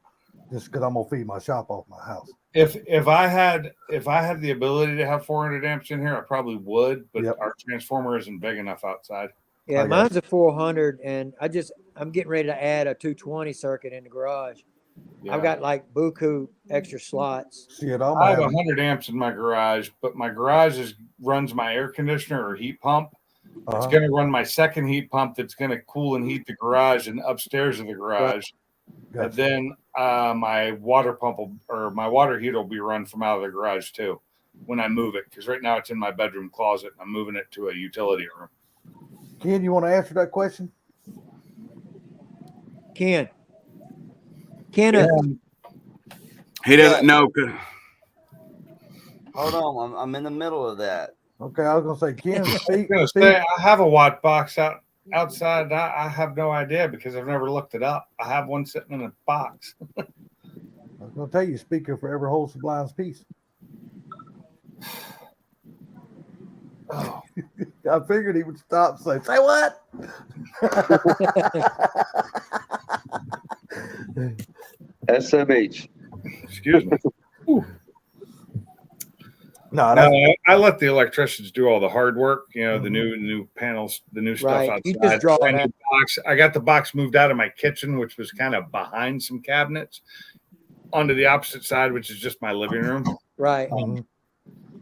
just because I'm gonna feed my shop off my house. If I had the ability to have 400 amps in here, I probably would. But Yep. our transformer isn't big enough outside. Yeah, I got mine's a 400, and I'm getting ready to add a 220 circuit in the garage. Yeah. I've got like buku extra slots. Shit, I have 100 amps in my garage, but my garage runs my air conditioner or heat pump. It's going to run my second heat pump that's going to cool and heat the garage and upstairs of the garage. Gotcha. And then my water pump my water heater will be run from out of the garage too when I move it, because right now it's in my bedroom closet. I'm moving it to a utility room. Ken, you want to answer that question? Kenneth, He doesn't know. Hold on, I'm in the middle of that. Okay, I was gonna say, Ken, I speak. was going to say, I have a watt box outside. I have no idea because I've never looked it up. I have one sitting in a box. I was gonna tell you, speaker for every whole sublime's piece. Oh. I figured he would stop and say what? SMH. Excuse me. No, I let the electricians do all the hard work. You know, the new panels, the new stuff Right. outside. You just draw it out. Box. I got the box moved out of my kitchen, which was kind of behind some cabinets, onto the opposite side, which is just my living room. right.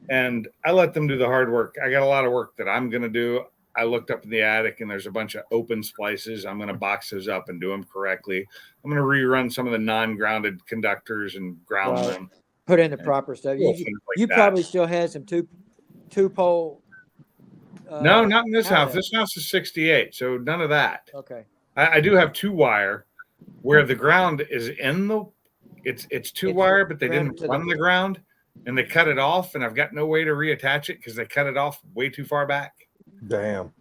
And I let them do the hard work. I got a lot of work that I'm going to do. I looked up in the attic and there's a bunch of open splices. I'm going to box those up and do them correctly. I'm going to rerun some of the non-grounded conductors and ground Right. them. Put in the proper stuff. Little You, things like you that. probably still had some two pole. No, not in this house. outlets. This house is 68, so none of that. Okay. I do have 2-wire where the ground is in the. It's 2-wire, but they didn't run the ground, and they cut it off, and I've got no way to reattach it because they cut it off way too far back. damn.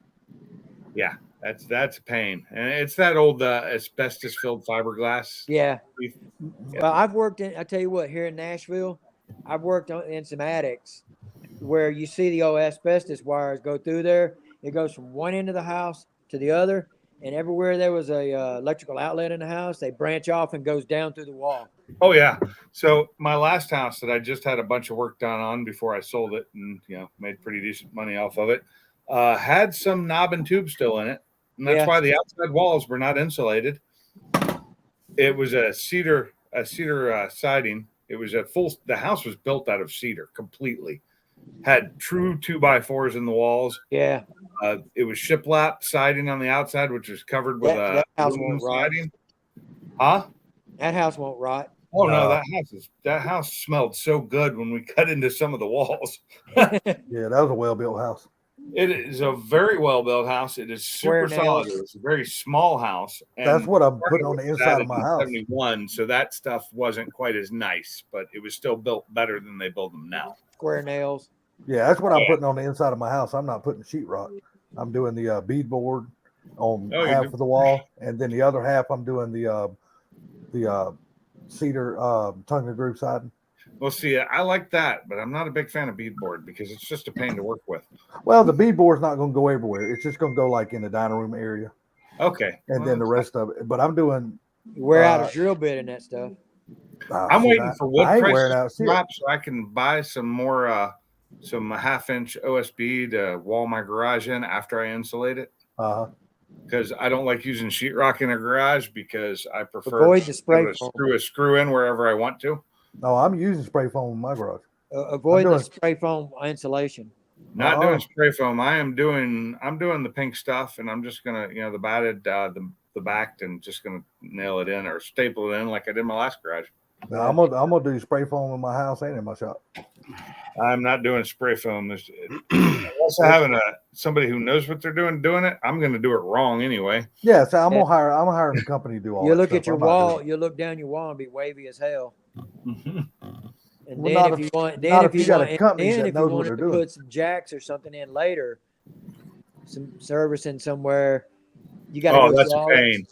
Yeah, that's a pain, and it's that old asbestos-filled fiberglass. Yeah. Yeah. Well, I've worked in. I tell you what, here in Nashville, I've worked in some attics where you see the old asbestos wires go through there. It goes from one end of the house to the other, and everywhere there was a electrical outlet in the house, they branch off and goes down through the wall. Oh yeah. So my last house that I just had a bunch of work done on before I sold it, and made pretty decent money off of it, had some knob and tube still in it, and that's why the outside walls were not insulated. It was a cedar siding. It was the house was built out of cedar completely. Had true 2x4s in the walls. Yeah. It was shiplap siding on the outside, which was covered with That house aluminum won't rot. siding. Huh? That house won't rot. Oh no, that house smelled so good when we cut into some of the walls. Yeah, that was a well-built house. It is a very well-built house. It is super Square solid. nails. It's a very small house. And That's what I'm part putting of on it the was inside added of my in house. 71, so that stuff wasn't quite as nice, but it was still built better than they build them now. Square nails. Yeah, that's what I'm putting on the inside of my house. I'm not putting sheetrock. I'm doing the beadboard on half of the wall, and then the other half I'm doing the cedar tongue and groove siding. Well, see, I like that, but I'm not a big fan of beadboard because it's just a pain to work with. Well, the beadboard's not going to go everywhere. It's just going to go like in the dining room area. Okay. and then the rest of it. But I'm doing. You wear out a drill bit in that stuff. I'm waiting for wood prices to drop shit. so I can buy some more some 1/2-inch OSB to wall my garage in after I insulate it. Because I don't like using sheetrock in a garage because I prefer avoid the spray to foam. screw a screw in wherever I want to. No, I'm using spray foam in my garage. Avoid the spray foam insulation. Not doing spray foam. I'm doing the pink stuff, and I'm just gonna, the batted, the backed, and just gonna nail it in or staple it in like I did my last garage. No, I'm gonna do spray foam in my house and in my shop. I'm not doing spray foam. Also having somebody who knows what they're doing it, I'm gonna do it wrong anyway. Yeah, so I'm gonna hire a company to do all. You look at your wall. You look down your wall and be wavy as hell. And then if you want to put some jacks or something in later, some servicing somewhere, you got to go that's through a all pain.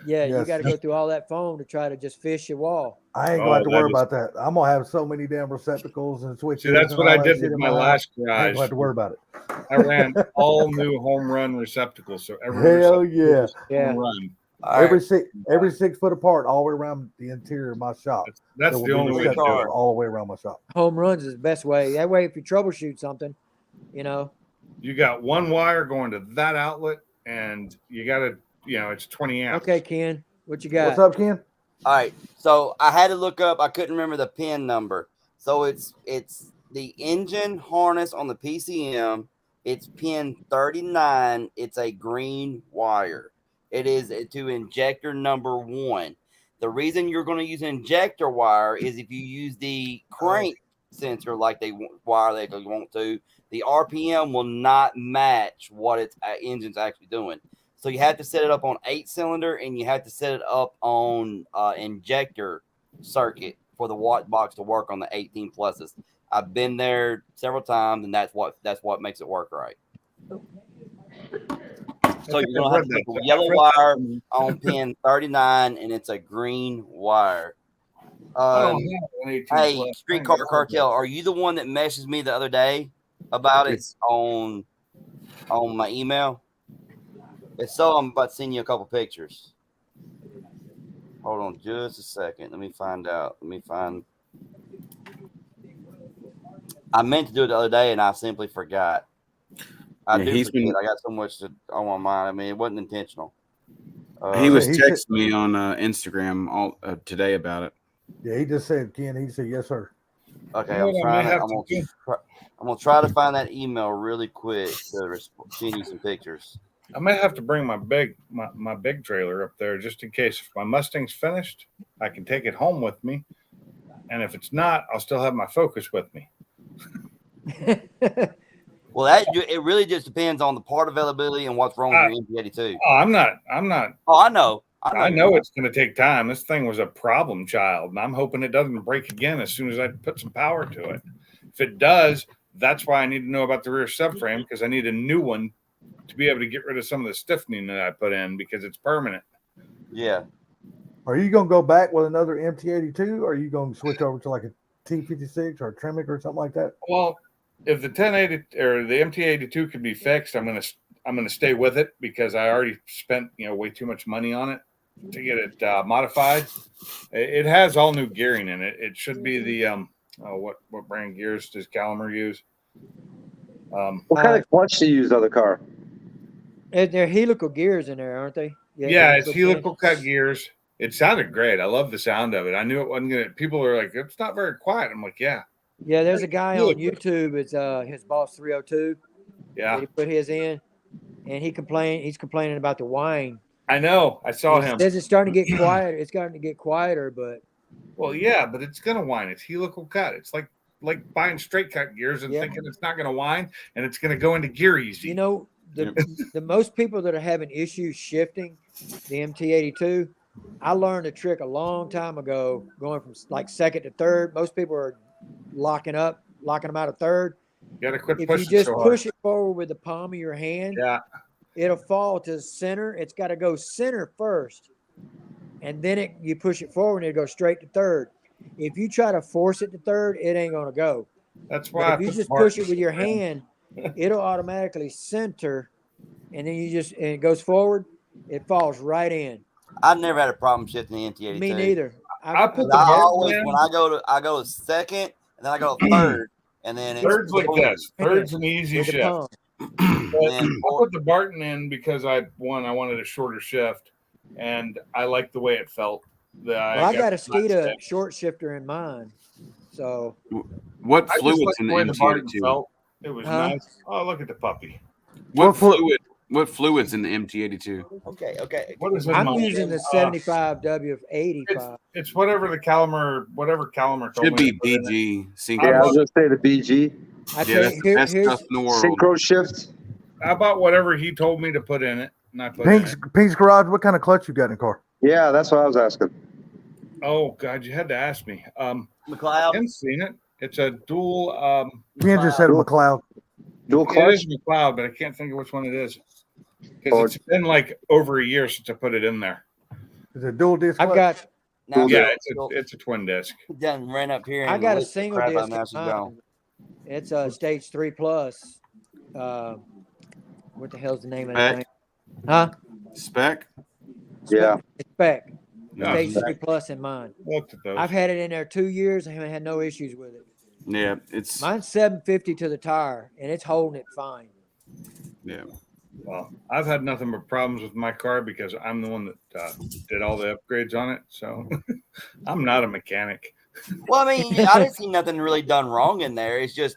you got to go through all that foam to try to just fish your wall. I ain't going to worry about that. I'm gonna have so many damn receptacles and switches. See, that's what I did with my last garage. I ain't going to have to worry about it. I ran all new home run receptacles, so hell yeah, home run. Every 6 foot apart, all the way around the interior of my shop. That's the only way to do it. All the way around my shop. Home runs is the best way. That way, if you troubleshoot something, you got one wire going to that outlet, and you got to, it's 20 amps. Okay, Ken, what you got? What's up, Ken? All right, so I had to look up. I couldn't remember the pin number. So it's the engine harness on the PCM. It's pin 39. It's a green wire. It is to injector number 1. The reason you're going to use an injector wire is if you use the crank sensor like they want to, the RPM will not match what its engine's actually doing. So you have to set it up on 8-cylinder and you have to set it up on injector circuit for the watt box to work on the 18 pluses. I've been there several times, and that's what makes it work right. So you're gonna have to put a yellow wire on pin 39, and it's a green wire. Hey, Streetcar Cartel, are you the one that messaged me the other day about it on my email? If so, I'm about to send you a couple pictures. Hold on just a second. Let me find out. I meant to do it the other day, and I simply forgot. I got so much on my mind. I mean, it wasn't intentional. He was texting me on Instagram today about it. Yeah, he just said, Ken. He said, yes, sir. Okay, I'm gonna try to find that email really quick to send you some pictures. I might have to bring my big trailer up there just in case. If my Mustang's finished, I can take it home with me, and if it's not, I'll still have my Focus with me. Well, it really just depends on the part availability and what's wrong with your MT-82. Oh, I'm not. Oh, I know. I know it's going to take time. This thing was a problem child, and I'm hoping it doesn't break again as soon as I put some power to it. If it does, that's why I need to know about the rear subframe, because I need a new one to be able to get rid of some of the stiffening that I put in because it's permanent. Yeah. Are you going to go back with another MT-82, or are you going to switch over to like a T56 or a Tremec or something like that? Well, if the 1080 or the MT-82 could be fixed, I'm gonna stay with it because I already spent way too much money on it to get it modified. It has all new gearing in it. It should be the what brand gears does Calimer use? What kind of clutch do you use on the car? They're helical gears in there, aren't they? Yeah, it's helical cut gears. It sounded great. I love the sound of it. I knew it wasn't gonna. People are like, it's not very quiet. I'm like, yeah. Yeah, there's a guy on YouTube. It's his Boss 302. Yeah, he put his in, and he's complaining about the whine. I know. I saw him. Says it's starting to get quieter. It's starting to get quieter, but but it's gonna whine. It's helical cut. It's like buying straight cut gears and thinking it's not gonna whine and it's gonna go into gear easy. The most people that are having issues shifting the MT-82, I learned a trick a long time ago, going from like second to third. Most people are locking them out of third. You gotta quit if pushing. If you just so push it forward with the palm of your hand, it'll fall to center. It's got to go center first, and then you push it forward and it'll go straight to third. If you try to force it to third, it ain't gonna go. That's why if you just push it with your hand, it'll automatically center, and then it goes forward. It falls right in. I've never had a problem shifting the MT82. Me neither. I put the I Barton always in. when I go to second, and then I go to third, and then it's Third's like boom. this. Third's an easy with the shift. pump. But Man, I put the Barton in because I wanted a shorter shift, and I liked the way it felt. I got a Skeeta short shifter in mine. So what I just fluids liked in the the way the Barton MT82? felt. It was nice. Oh, look at the puppy. What fluids in the MT82? Okay. What is it? I'm using the 75 W85. It's whatever Calimer told Should me. be BG. Yeah, I was gonna say the BG Yeah, that's the best stuff in the world. synchro shift. How about whatever he told me to put in it? And I put in it. Pink's Garage, what kind of clutch you got in the car? Yeah, that's what I was asking. Oh God, you had to ask me. McLeod. I haven't seen it. It's a dual. Ken just said McLeod. Dual It clutch. is McLeod, but I can't think of which one it is because it's been like over a year since I put it in there. Is it dual disc? I've got Now, Yeah, it's a twin disc. done ran up here. And I got a licked the single crap out of disc. Master in John. mine. It's a stage 3 plus. What the hell's the name of that thing? Huh? Spec? Yeah. Spec. No, Stage 3 plus in mine. Looked at those. I've had it in there 2 years. I haven't had no issues with it. Yeah, it's Mine's 750 to the tire, and it's holding it fine. yeah. Well, I've had nothing but problems with my car because I'm the one that did all the upgrades on it. So I'm not a mechanic. Well, I mean, I didn't see nothing really done wrong in there. It's just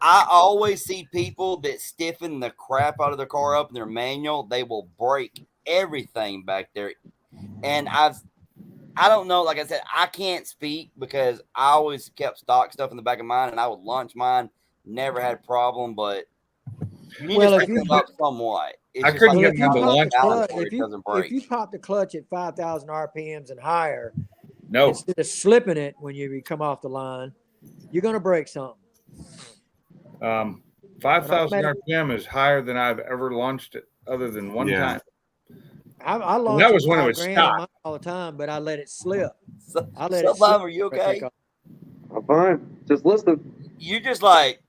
I always see people that stiffen the crap out of their car up in their manual. They will break everything back there. And I don't know. Like I said, I can't speak because I always kept stock stuff in the back of mine, and I would launch mine. Never had a problem, but you need to stiffen it up somewhat. I couldn't get if mine to launch. if you pop the clutch at 5,000 RPMs and higher, No, instead of slipping it when you come off the line, you're going to break something. 5,000 RPM is higher than I've ever launched it, other than one time. I launched that was when it was $5,000 stock. on mine all the time, but I let it slip. I let it slip. Are you okay? I'm fine. Just listen. You just like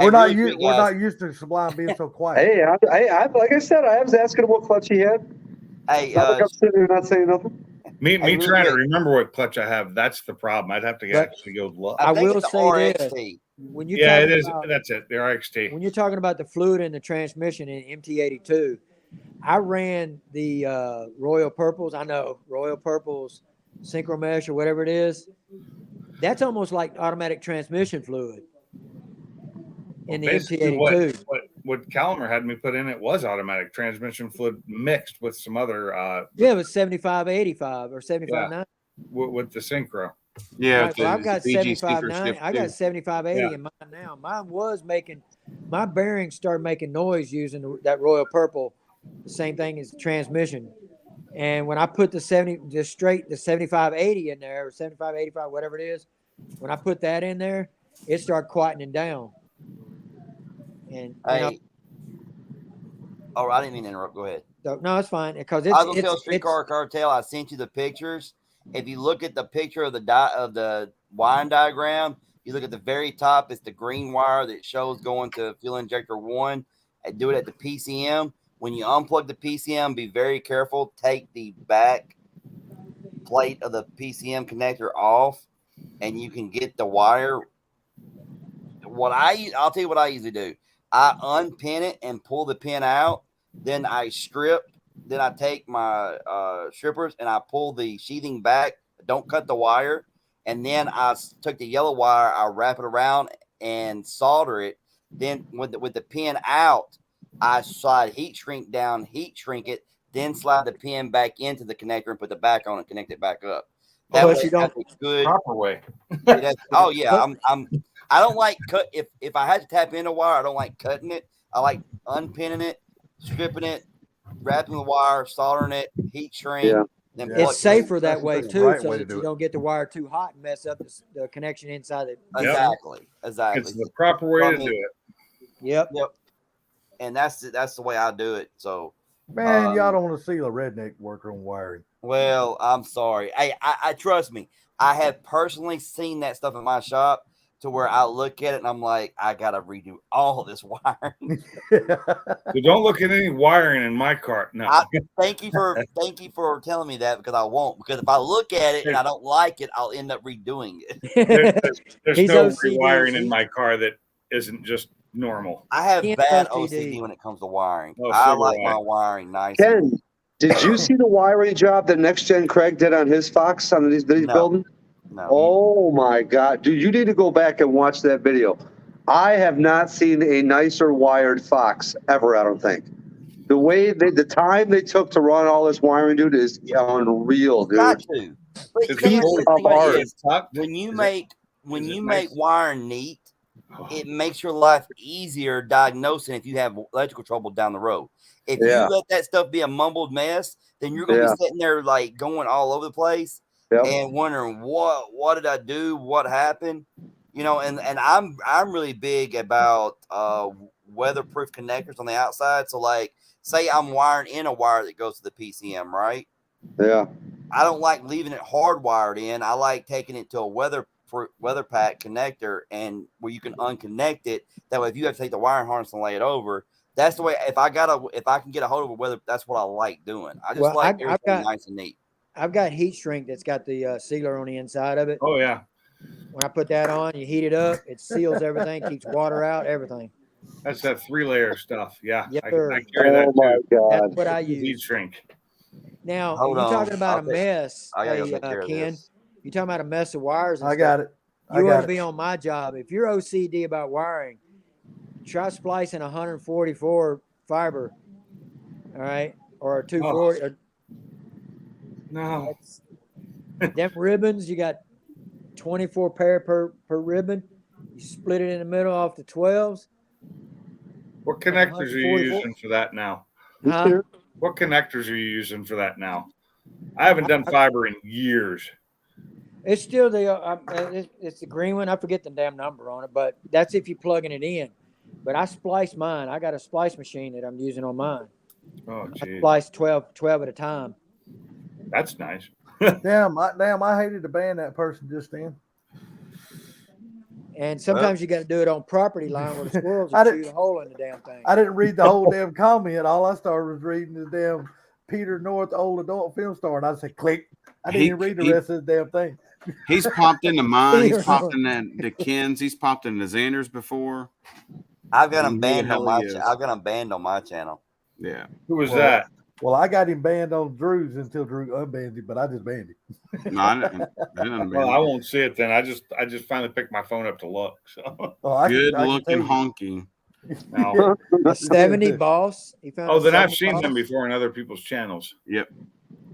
We're not used to Sublime being so quiet. Hey, I like I said, I was asking him what clutch he had. Hey, Not like I'm sitting here not saying nothing. Me Hey, trying to Ruben. remember what clutch I have. That's the problem. I'd have to actually go look. I think will it's the say this. RXT. When you Yeah, it is. That's it. The RXT. When you're talking about the fluid in the transmission in MT82, I ran the Royal Purples. I know Royal Purples Synchro Mesh or whatever it is. That's almost like automatic transmission fluid in the Basically, MT82. what Calimer had me put in it was automatic transmission fluid mixed with some other Yeah, it was 7585 or 7590. with the synchro. Yeah, Right, well, I've got BG 7590. sticker I got too. 7580 in mine now. Mine was making my bearings started making noise using that Royal Purple, the same thing as the transmission. And when I put the 7580 in there or 7585, whatever it is, when I put that in there, it started quietening down. And Hey. Oh, I didn't mean to interrupt. Go ahead. so, no, it's fine because I was gonna tell Streetcar Cartel. I sent you the pictures. If you look at the picture of the wiring diagram, you look at the very top. It's the green wire that shows going to fuel injector 1. And do it at the PCM. When you unplug the PCM, be very careful. Take the back plate of the PCM connector off, and you can get the wire. I'll tell you what I usually do. I unpin it and pull the pin out. Then I strip. Then I take my strippers and I pull the sheathing back. Don't cut the wire. And then I took the yellow wire. I wrap it around and solder it. Then with the pin out, I slide heat shrink down, heat shrink it, then slide the pin back into the connector and put the back on and connect it back up. That way, it's good. Proper way. Oh yeah, I don't like cut. If I had to tap in a wire, I don't like cutting it. I like unpinning it, stripping it, wrapping the wire, soldering it, heat shrink. Yeah. Then It's safer that way too, right so way to that do you it. don't get the wire too hot and mess up the connection inside it. Exactly. It's the proper way to do it. Yep. And that's the way I do it. So, Man, y'all don't want to see a redneck worker on wiring. well, I'm sorry. I trust me. I have personally seen that stuff in my shop. to where I look at it and I'm like, I gotta redo all of this wiring. So don't look at any wiring in my car. No. Thank you for telling me that, because I won't. Because if I look at it and I don't like it, I'll end up redoing it. There's no rewiring in my car that isn't just normal. I have bad OCD when it comes to wiring. Oh, I like my wiring nice. Ken, did you see the wiring job that Next Gen Craig did on his Fox that he's building? No. Oh my God, dude! You need to go back and watch that video. I have not seen a nicer wired Fox ever. I don't think. The way the time they took to run all this wiring, dude, is unreal, dude. Got to. When you make wiring neat, it makes your life easier diagnosing if you have electrical trouble down the road. If you let that stuff be a mumbled mess, then you're going to be sitting there like going all over the place and wondering what did I do, what happened, And I'm really big about weatherproof connectors on the outside. So like, say I'm wiring in a wire that goes to the PCM, right? Yeah. I don't like leaving it hardwired in. I like taking it to a weather pack connector, and where you can unconnect it. That way, if you have to take the wiring harness and lay it over, that's the way. If I can get a hold of a weather, that's what I like doing. I just like everything nice and neat. I've got heat shrink that's got the sealer on the inside of it. Oh yeah. When I put that on, you heat it up, it seals everything, keeps water out, everything. That's that 3-layer stuff. Yeah. Yes, I sir. carry that my too. God. That's what I use. Heat shrink. Now, you're talking about a mess, Ken. You're talking about a mess of wires. And I got it. You ought to be on my job. If you're OCD about wiring, try splicing 144 fiber, all right, or a 240. Oh. No. Them ribbons, you got 24 pair per ribbon. You split it in the middle off the 12s. What connectors are you using for that now? Huh? What connectors are you using for that now? I haven't done fiber in years. It's still it's the green one. I forget the damn number on it, but that's if you're plugging it in. But I splice mine. I got a splice machine that I'm using on mine. Oh, geez. I splice 12 at a time. That's nice. Damn, I hated to ban that person just then. And sometimes you got to do it on property line where the squirrels will shoot a hole in the damn thing. I didn't read the whole damn comment. All I started was reading the damn Peter North old adult film star, and I said, click. I didn't even read the rest of the damn thing. He's popped into mine. He's popped into Ken's. He's popped into Xander's before. I've got him banned on my channel. Yeah. Who was that? Well, I got him banned on Drew's until Drew unbanned him, but I just banned him. No, I didn't Well, I won't see it then. I just finally picked my phone up to look. So good looking honky. No. 70 boss. Then I've seen him before on other people's channels. Yep.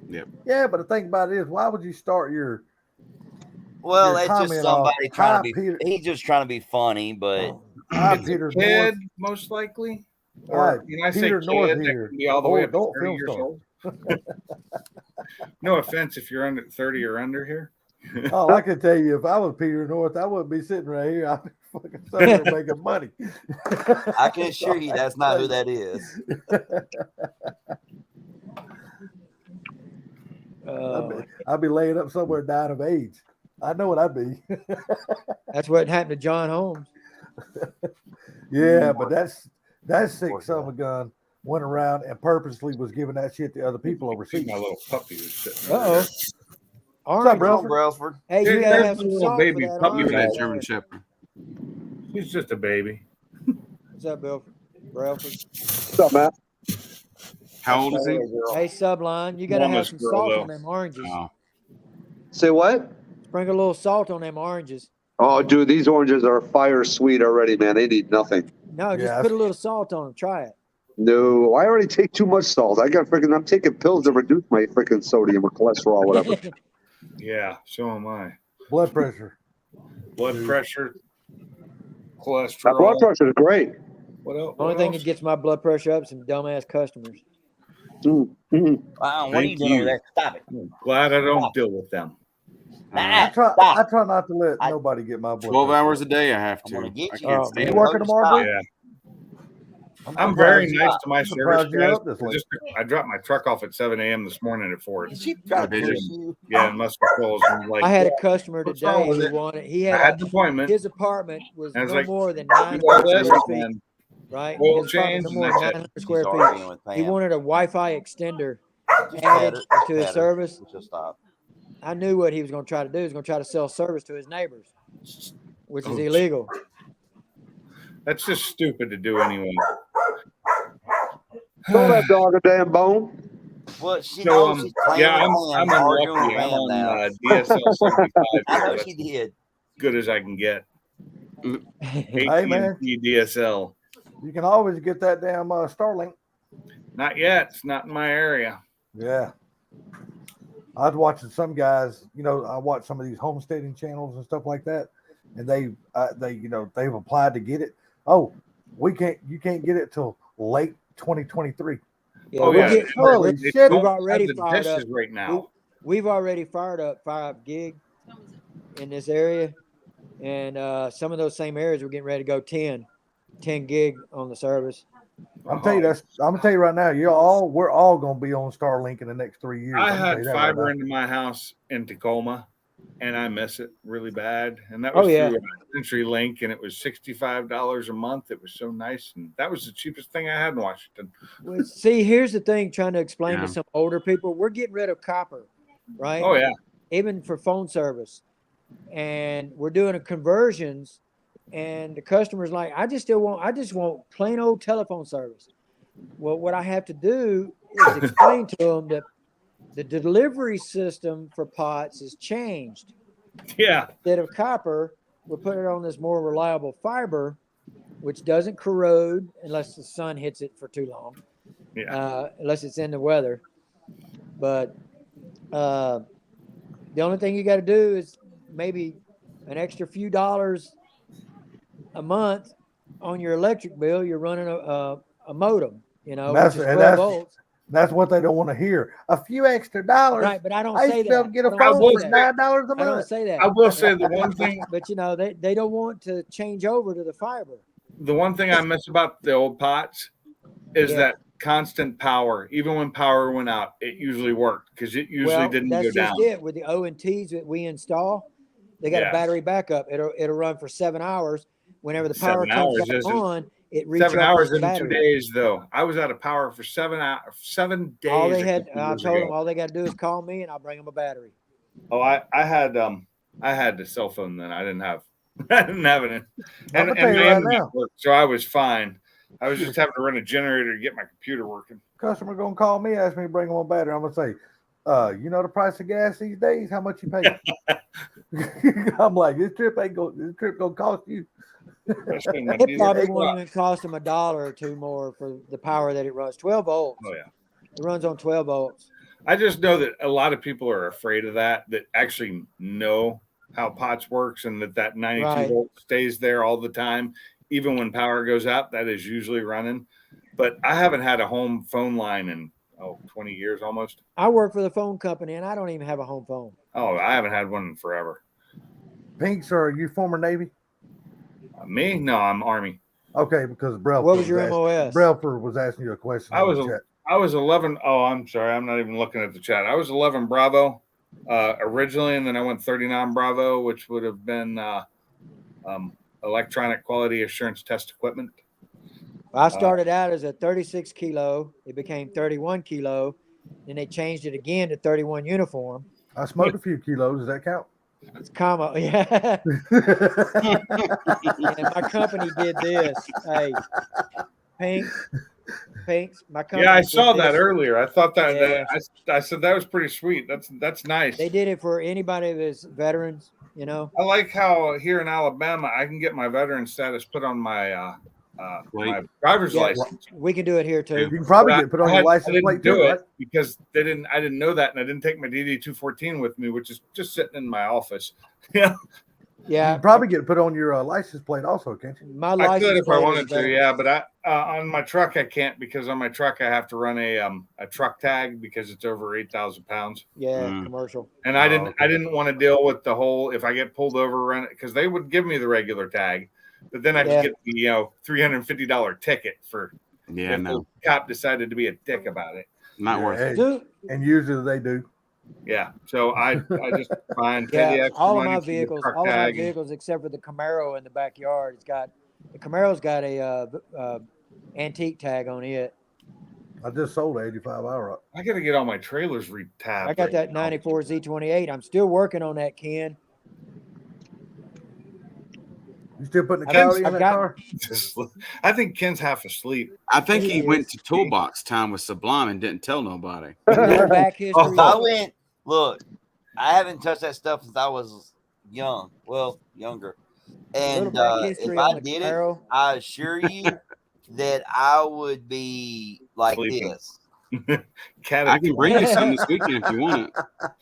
Yeah, but the thing about it is, why would you start your? Well, it's just somebody trying to be. He's just trying to be funny, but it's a kid, most likely. Or when I say Peter kid, North that here. can be all the way up to Adult 30 years old. No offense if you're under 30 or under here. Oh, I can tell you, if I was Peter North, I wouldn't be sitting right here. I'd be fucking somewhere making money. I can assure you that's not who that is. I'd be laying up somewhere dying of AIDS. I know what I'd be. That's what happened to John Holmes. Yeah, but that sick son of a gun went around and purposely was giving that shit to other people overseas. My little puppy was sitting Uh-oh. What's up, Brelford? Hey, you gotta have some salt baby for that puppy orange. That German Shepherd. He's just a baby. What's up, Brelford? What's up, Matt? How old is he? Hey, Subline, you gotta have some salt on them oranges. Oh. Say what? Sprinkle a little salt on them oranges. Oh, dude, these oranges are fire sweet already, man. They need nothing. No, just put a little salt on them. Try it. No, I already take too much salt. I'm taking pills to reduce my freaking sodium or cholesterol, whatever. Yeah, so am I. Blood pressure. Blood pressure, cholesterol. My blood pressure is great. What else? The only thing that gets my blood pressure up is some dumbass customers. Mm-hmm. Wow, what are you doing over there? Stop it. Glad I don't deal with them. I try not to let nobody get my blood 12 pressure. hours a day I have to. I'm gonna get I you. can't stand You it. working tomorrow? Yeah. I'm very nice to my service guys. This I dropped my truck off at 7 a.m. this morning at Ford. Did she try to push you? Yeah, in Muscle Shoals. Like, I had a customer what's today wrong with who it? wanted. He I had had an appointment. his apartment was And I was no like, more than "You got 900 this?" square feet. And Right? oil His apartment change, no and more than that's it. 900 square She's feet. arguing with He Pam. wanted a Wi-Fi extender Just pat added her. Just to his pat her. service. She'll stop. I knew what he was going to try to do. He was going to try to sell service to his neighbors, which is Oh, illegal. That's just stupid to do anyway. Throw that dog a damn bone. Well, she So, knows she's playing yeah, with I'm Pam, arguing unlucky. with I'm Pam on now. DSL 75. I know That's she did. good as I can get. Hey, man. AT&T DSL. You can always get that damn Starlink. Not yet. It's not in my area. Yeah. I was watching some guys, I watch some of these homesteading channels and stuff like that, and they've applied to get it. Oh, you can't get it till late 2023. Yeah, Oh, yeah. Holy shit. We've already the fired up. dishes right now. We've already fired up 5 gig in this area, and some of those same areas we're getting ready to go 10 gig on the service. I'm gonna tell you right now, we're all gonna be on Starlink in the next 3 years. I had fiber into my house in Tacoma, and I miss it really bad. And that was through CenturyLink, and it was $65 a month. It was so nice, and that was the cheapest thing I had in Washington. Well, see, here's the thing: trying to explain to some older people, we're getting rid of copper, right? Oh yeah, even for phone service, and we're doing conversions. And the customer's like, I just want plain old telephone service. Well, what I have to do is explain to them that the delivery system for POTS has changed. Yeah. Instead of copper, we're putting it on this more reliable fiber, which doesn't corrode unless the sun hits it for too long. Yeah. Unless it's in the weather. But the only thing you got to do is maybe an extra few dollars a month on your electric bill. You're running a modem, which is 12 volts. That's what they don't want to hear. A few extra dollars. Right, but I don't say that. I get a phone for $9 a month. I don't say that. I will say the one thing. But they don't want to change over to the fiber. The one thing I miss about the old POTS is that constant power. Even when power went out, it usually worked because it usually didn't go down. That's just it. With the O&Ts that we install, they got a battery backup. It'll run for 7 hours. Whenever the power comes back on, it recharges 7 hours the in 2 days, though. I was out of power for 7 days. All they had, I told them, all they got to do is call me, and I'll bring them a battery. Oh, I had the cell phone then. I didn't have it, and network, so I was fine. I was just having to run a generator to get my computer working. Customer gonna call me, ask me to bring them a battery. I'm gonna say, the price of gas these days? How much you pay? I'm like, this trip gonna cost you. It probably won't even cost them $1 or $2 more for the power that it runs. 12 volts. Oh yeah, it runs on 12 volts. I just know that a lot of people are afraid of that actually know how POTS works, and that 92 volt stays there all the time, even when power goes out. That is usually running. But I haven't had a home phone line in 20 years almost. I work for the phone company, and I don't even have a home phone. Oh, I haven't had one in forever. Pinks, are you former Navy? Me? No, I'm Army. Okay, because Brelford. What was your MOS? Brelford was asking you a question. I was 11. Oh, I'm sorry. I'm not even looking at the chat. I was 11 Bravo originally, and then I went 39 Bravo, which would have been electronic quality assurance test equipment. I started out as a 36 kilo. It became 31 kilo. Then they changed it again to 31 uniform. I smoked a few kilos. Does that count? It's comma, yeah. And my company did this. Hey, Pinks, my company. Yeah, I saw that earlier. I thought that I said that was pretty sweet. That's nice. They did it for anybody that's veterans, I like how here in Alabama I can get my veteran status put on my my driver's license. We can do it here too. You can probably get put on your license plate too, right? Because I didn't know that, and I didn't take my DD-214 with me, which is just sitting in my office. Yeah. Yeah. You can probably get put on your license plate also, can't you? My license I could if I plate wanted to, yeah, but on my truck I can't, because on my truck I have to run a truck tag because it's over 8,000 pounds. Yeah, commercial. And I didn't want to deal with the whole, if I get pulled over, run it, because they would give me the regular tag, but then I could get the $350 ticket for Yeah, if no, the cop decided to be a dick about it. not worth it. Do- And usually they do. Yeah. So I just fine. Pay the Yeah, extra all of money my for the vehicles, truck all of my tag. vehicles except for the Camaro in the backyard. The Camaro's got a antique tag on it. I just sold an 85 hour. I got to get all my trailers retabbed. I got that 94 Z28. I'm still working on that, Ken. You still putting the Ken's- coyote in that car? I think Ken's half asleep. I think he It went is. to Toolbox time with Sublime and didn't tell nobody. No back history. I went. Look, I haven't touched that stuff since I was young. Well, younger. And Little back if history I on the did Camaro. it, I assure you that I would be like Sleeping. this. I can bring you some this weekend if you want it.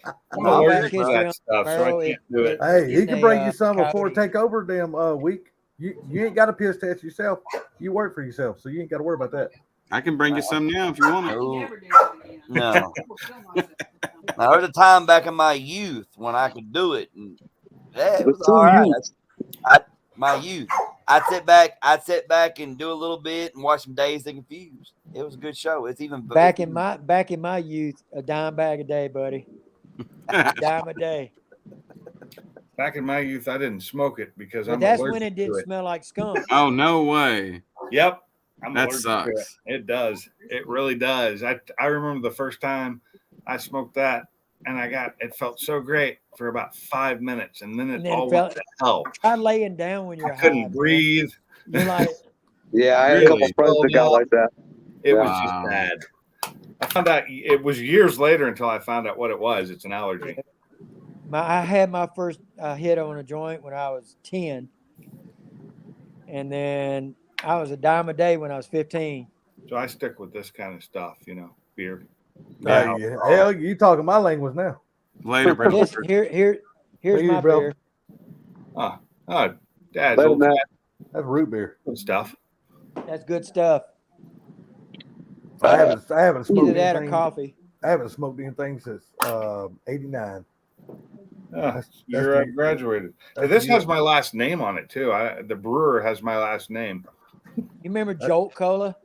I'm Little allergic back to history that on stuff, so Camaro, I can't do it. Hey, he Getting can bring a, you some before coyote. take over damn week. You ain't got to piss test yourself. You work for yourself, so you ain't got to worry about that. I can bring you some now if you want it. No. Now, there's a time back in my youth when I could do it. And yeah, it was all right. My youth. I'd sit back and do a little bit and watch some Dazed and Confused. It was a good show. It's even Back in my youth, a dime bag a day, buddy. Dime a day. Back in my youth, I didn't smoke it because But I'm that's allergic when it to didn't it. smell like skunk. Oh, no way. Yep. I'm That allergic to it. sucks. It does. It really does. I remember the first time I smoked that, and it felt so great for about 5 minutes, and then And it then all it went to hell. Try laying down when you're I couldn't high, man. breathe. You're like, Yeah, I had a couple Really? friends that got like that. It Yeah. was just bad. I found out it was years later until I found out what it was. It's an allergy. I had my first hit on a joint when I was 10. And then I was a dime a day when I was 15. So I stick with this kind of stuff, beer. Yeah. Hell, you talking my language now. Later, Brett. Here's Thank you, my bro. beer. Oh, Dad's Later, old Matt. That's root beer. stuff. That's good stuff. I haven't smoked Either that or anything. coffee. I haven't smoked anything since '89. You're graduated. This has my last name on it too. The brewer has my last name. You remember Jolt Cola?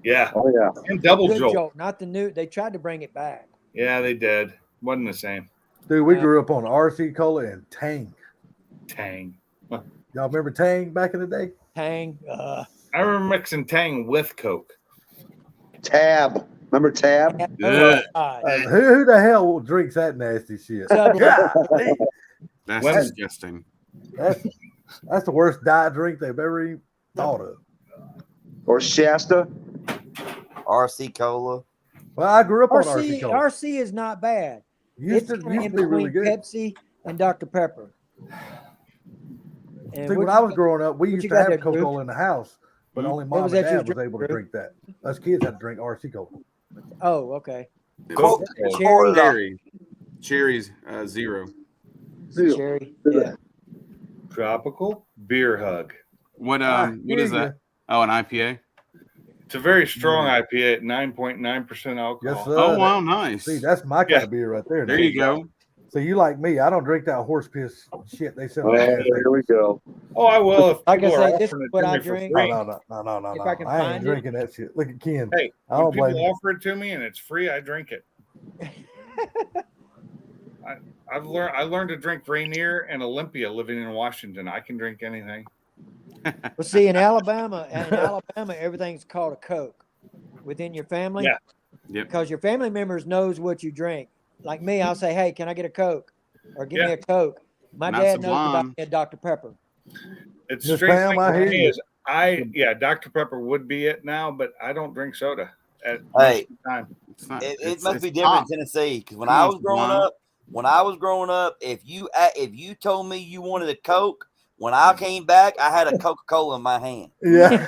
Yeah. Oh yeah. And Double Good Jolt. Jolt, not the new. They tried to bring it back. Yeah, they did. Wasn't the same. Dude, we grew up on RC Cola and Tang. Tang. Y'all remember Tang back in the day? Tang. I remember mixing Tang with Coke. Tab. Remember Tab? Yeah. Who the hell drinks that nasty shit? Double- Golly. That's Women. disgusting. That's the worst diet drink they've ever even thought of. Or Shasta? RC Cola. Well, I grew up on RC Cola. RC is not bad. Used It's to in be really between good. Pepsi and Dr. Pepper. And See, what when I was growing up, we what used you to got have there, Drew? Coca-Cola in the house, but only mom was and that you dad was was able to drinking, drink that. Us kids had to drink RC Cola. Oh, okay. Coke. Cherry. Cherries, 0. Cherry. Yeah. Tropical beer hug. What here is you that? Oh, an IPA. It's a very strong IPA at 9.9% alcohol. Yes, sir. Oh wow, nice. See, that's my kind of beer right there. There now. you go. So you like me? I don't drink that horse piss shit they sell. Oh, here we go. Oh, I will if Like I people are say, this offering is it what to I me for drink. free. No. If I can I ain't find it. drinking that shit. Look at Ken. Hey, I when don't blame people you. offer it to me and it's free, I drink it. I learned to drink Rainier and Olympia living in Washington. I can drink anything. Well, see, in Alabama, everything's called a Coke within your family. Yeah. Yep. Because your family members knows what you drink. Like me, I'll say, "Hey, can I get a Coke?" Or "Give me a Coke." My Not dad knows Sublime. about a Dr. Pepper. It's Yes, strange ma'am, thing I for hear me you. is Dr. Pepper would be it now, but I don't drink soda at Hey. most of the time. It's not, It must be it's different pop. in Tennessee because when Come I on, was growing up, if you told me you wanted a Coke, when I came back, I had a Coca-Cola in my hand. Yeah.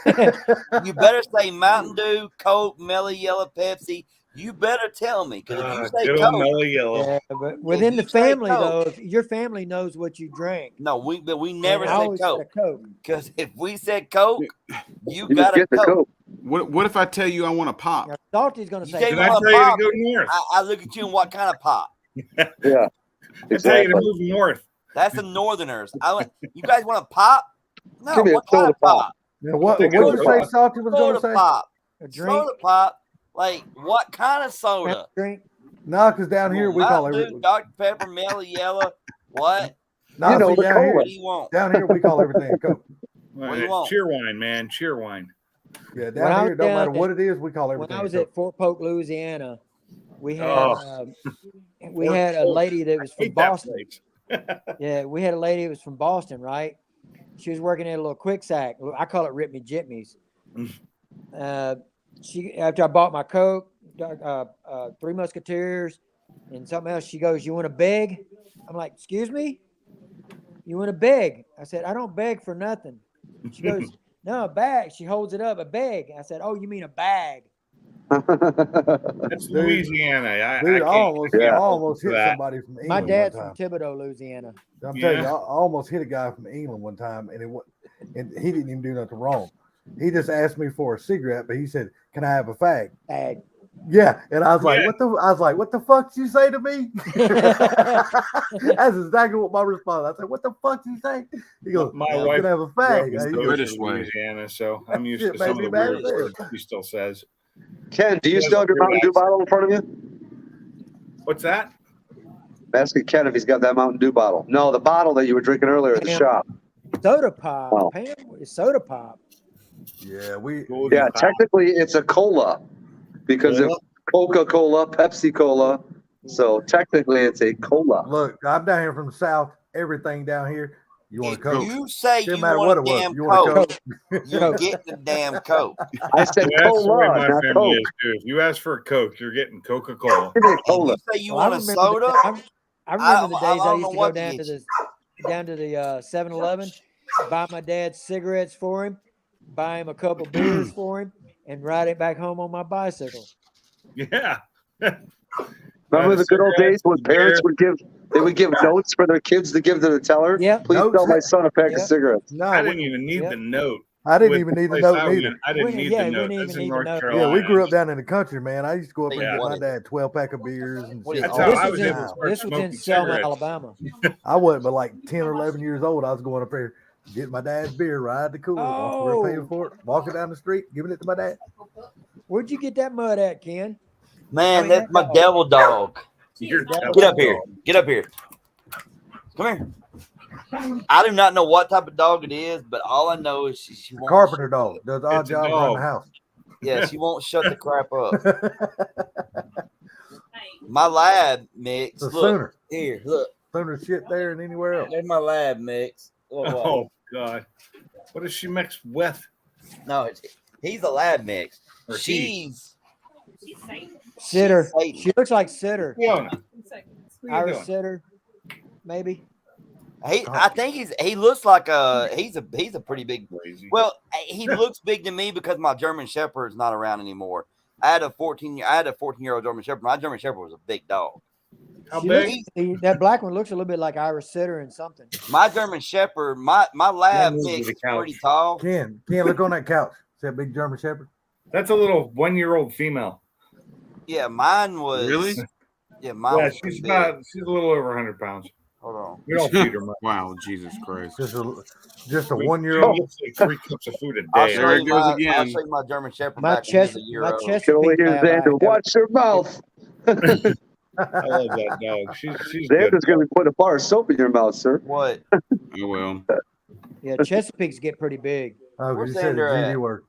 You better say Mountain Dew, Coke, Mellow Yellow, Pepsi. You better tell me because if you say Good old Coke, Mellow Yellow. Yeah, but within you the say family, Coke- though, if your family knows what you drink. no, we never And I said always said a Coke Coke. because if we said Coke, you You got just a get the Coke. Coke. What if I tell you I want a pop? Now, Salty's going to You say say Did you I want tell you pop? to go north? I look at you and what kind of pop? Yeah. I tell you to Exactly. move north. That's the Northerners. You guys want a pop? No, Give me a what kind soda of pop? Yeah, what Take did you a say soda. Salty was going Soda to say? pop. A drink. Soda pop? Like what kind of soda? Drink. No, because down here we call everything Dr. Pepper, Mellow Yellow. What? No, You know, the down here, What do you want? down here we call everything a Coke. What do you want? Cheer wine, man. Cheer wine. Yeah, When down I here, was don't down matter at- what it is, we call everything. When I was a Coke. at Fort Polk, Louisiana, we had we Fort had a Polk. lady that was from Hate that Boston. place. Yeah, we had a lady that was from Boston, right? She was working at a little quick sack. I call it Rip Me Jitmeys. She after I bought my Coke, 3 Musketeers, and something else, she goes, "You want a beg?" I'm like, "Excuse me? You want a beg?" I said, "I don't beg for nothing." She goes, "No, a bag." She holds it up, a beg. I said, "Oh, you mean a bag?" That's Louisiana. I Dude, I can't almost hit that. somebody from England. My dad's one from time. Thibodaux, Louisiana. I'm telling you, Yeah. I almost hit a guy from England one time, and he didn't even do nothing wrong. He just asked me for a cigarette, but he said, "Can I have a fag?" Bag. Yeah, and I was like, Yeah. "What the fuck did you say to me?" That's exactly what my response. I said, "What the fuck did you say?" He goes, My "Can wife I have a grew up fag?" in He Southern goes, British way. Louisiana, so I'm used Shit to some of made the me weird mad as words she still says. Ken, do you still have your Mountain Dew bottle in front of you? What's that? I'm asking Ken if he's got that Mountain Dew bottle. No, the bottle that you were drinking earlier at the Damn. shop. Soda pop. Oh. Pam, it's soda pop. "Yeah, Golden Yeah, Pop. technically it's a cola because Cola? it's Coca-Cola, Pepsi-Cola. So technically it's a cola. look, I'm down here from the south. Everything down here, you want a If Coke? you say Didn't you matter want what a it was. damn You want a Coke, Coke? you Coke. get the damn Coke. I said Yeah, that's the way cola, my not family Coke. is too. If you ask for a Coke, you're getting Coca-Cola. Give me a If cola. you say you Well, want a soda, I remember the I days I don't used know to go what to down get to you. the 7-Eleven, buy my dad cigarettes for him, buy him a couple beers for him, and ride it back home on my bicycle. Yeah. Remember the good old days when parents beer. would give notes for their kids to give to the teller? Yep. Please Notes? sell my son a pack of Yep. cigarettes. No, I didn't even need the note. I didn't With even need the place note I neither. went, I didn't need Yeah, the we note. didn't That's even in need the North note. Carolina. Yeah, we grew up down in the country, man. I used to go up Wait, and get what my is- dad 12-pack of beers and What shit. is That's all how This I was was in able to start this was in smoking Selma, cigarettes. Alabama. I wasn't but like 10 or 11 years old. I was going up there, getting my dad's beer, ride the cooler, walking over, paying for it, walking down the street, giving it to my dad. Where'd you get that mud at, Ken? Man, I mean, that's that my dog. devil dog. You're Get Get up here. Get up here. Come here. I do not know what type of dog it is, but all I know is she won't. Carpenter dog does odd It's a jobs around the dog. house. Yeah, she won't shut the crap up. My lab mix. The Look sooner, here. Look. sooner shit there than anywhere else. There's my lab mix. Look, what? Oh God, what is she mixed with? No, he's a lab mix. Or he. Sitter. Satan. She looks like Sitter. Fiona, what are you Irish doing? Sitter, maybe. I think he looks like he's a pretty big. Crazy. Well, he looks big to me because my German Shepherd is not around anymore. I had a 14-year-old German Shepherd. My German Shepherd was a big dog. How She big? that black one looks a little bit like Irish Sitter and something. My German Shepherd, my lab move to mix the is couch. pretty tall. Ken, look on that couch. Is that big German Shepherd? That's a little 1-year-old female. Yeah, mine was Really? Yeah, mine Yeah, was pretty she's big. she's a little over 100 pounds. Hold on. We don't feed her much. Wow, Jesus Christ. Just a She 1-year-old. eats like 3 cups of food a I'll day. show, There you it goes I'll again. show you my German Shepherd My back when he was chest, a year my old. Can only Chesapeake hear lab, I Xander. have- Watch your mouth. I love that dog. She's good. Xander's going to put a bar of soap in your mouth, sir. What? Oh well. Yeah, Chesapeakes get pretty big. Oh, Where's you said the Xander GD at? word.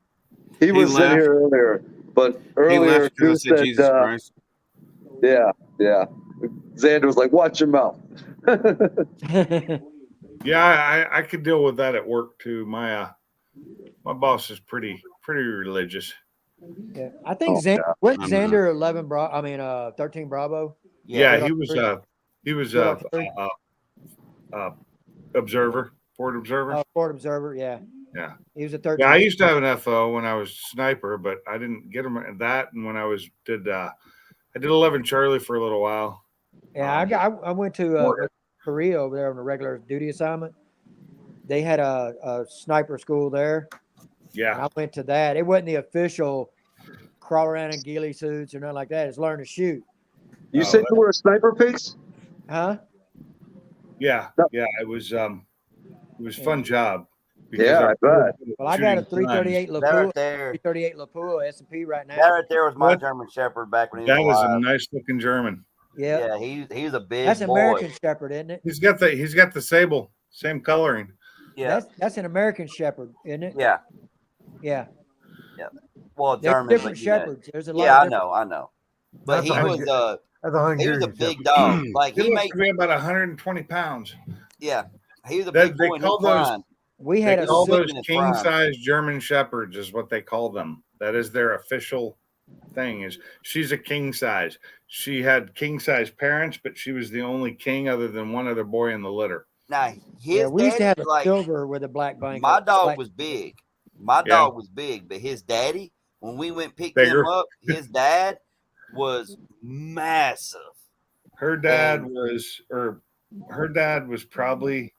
He was in left. here earlier, but He earlier left Drew because I said said, Jesus Christ. yeah. Xander was like, watch your mouth. Yeah, I could deal with that at work too. My boss is pretty religious. Yeah, I think Oh, Xander, what I'm Xander 13 Bravo. Yeah, Ford he was Ford observer, Ford observer. Ford Observer, yeah. Yeah. He was a 13. Yeah, I used to have an FO when I was sniper, but I didn't get him at that. And when I did 11 Charlie for a little while. Yeah, I went to Korea over there on a regular duty assignment. They had a sniper school there. Yeah. And I went to that. It wasn't the official crawl around in ghillie suits or nothing like that. It's learn to shoot. You said you were a sniper, Pigs? Huh? Yeah. It was a fun job. Yeah, I bet. Well, I got a 338 That Lapua, right there. 338 Lapua S&P right now. That right there was my What? German Shepherd back when he That was is a alive. nice looking German. Yeah, He's a big that's boy. American Shepherd, isn't it? He's got the sable, same coloring. Yeah, That's an American Shepherd, isn't it? yeah, yeah. yeah. Well, There's German, different but you know. shepherds. There's a lot. Yeah, of I know. But That's a he was a Hungarian big Shepherd. dog. Like He he looks made, to be about 120 pounds. yeah, he was a They big boy in his call those- prime. We They had a call silk- those in his king prime. size German shepherds is what they call them. That is their official thing. Is she's a king size. She had king size parents, but she was the only king other than one other boy in the litter. Now yeah, his we used to daddy, have a like silver with a black blanket. my dog black- was big. My Yeah. dog was big, but his daddy, when we went pick Bigger. him up, his dad was massive. Her dad And- was probably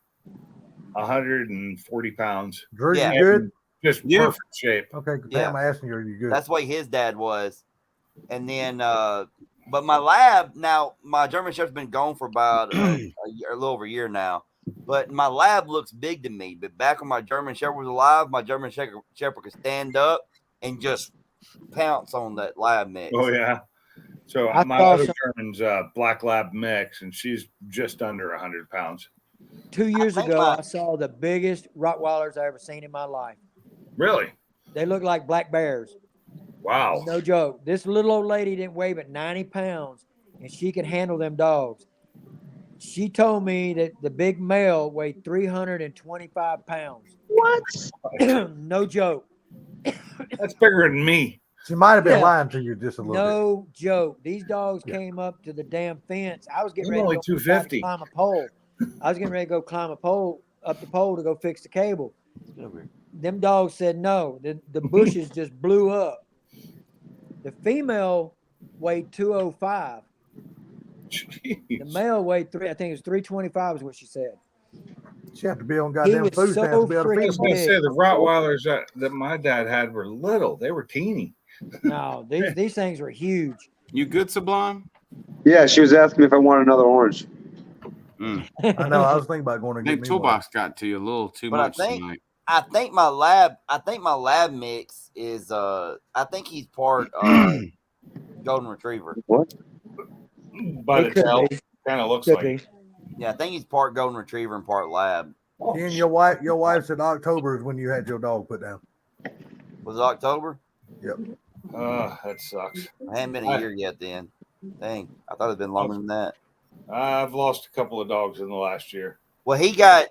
140 pounds. Drew, Yeah. you good? Just Yeah. perfect shape. Okay, Yeah. Pam, I'm asking you, are you good? That's the way his dad was. And then, but my lab now, my German Shepherd's been gone for about a little over a year now. But my lab looks big to me. But back when my German Shepherd was alive, my German Shepherd could stand up and just pounce on that lab mix. Oh yeah. So I my saw other some- German's black lab mix, and she's just under 100 pounds. 2 years think ago, my- I saw the biggest Rottweilers I ever seen in my life. Really? They look like black bears. Wow. No joke. This little old lady didn't weigh but 90 pounds, and she could handle them dogs. She told me that the big male weighed 325 pounds. What? No joke. That's bigger than me. She might have been Yeah. lying to you just a little bit. No joke. These dogs Yeah. came up to the damn fence. I was getting I'm ready only to go 250. climb a pole. I was getting ready to go climb a pole up the pole to go fix the cable. Them dogs said no. The bushes just blew up. The female weighed 205. The Jeez. male weighed I think it was 325 is what she said. She had to be on goddamn was food so stamps to be able to I feed was them. going to say the Rottweilers that my dad had were little. They were teeny. No, these things were huge. You good, Sublime? Yeah, she was asking me if I want another orange. Mm. I know. I was thinking about going to I get think me one. Toolbox got to you a little too But I much think- tonight. I think my lab mix is I think he's part golden retriever. What? By It could itself, be. kind of looks Could like. be. Yeah, I think he's part golden retriever and part lab. And your wife said October is when you had your dog put down. Was it October? That sucks. I hadn't been a year yet then. Dang, I thought it'd been longer than that. I've lost a couple of dogs in the last year. Well, he got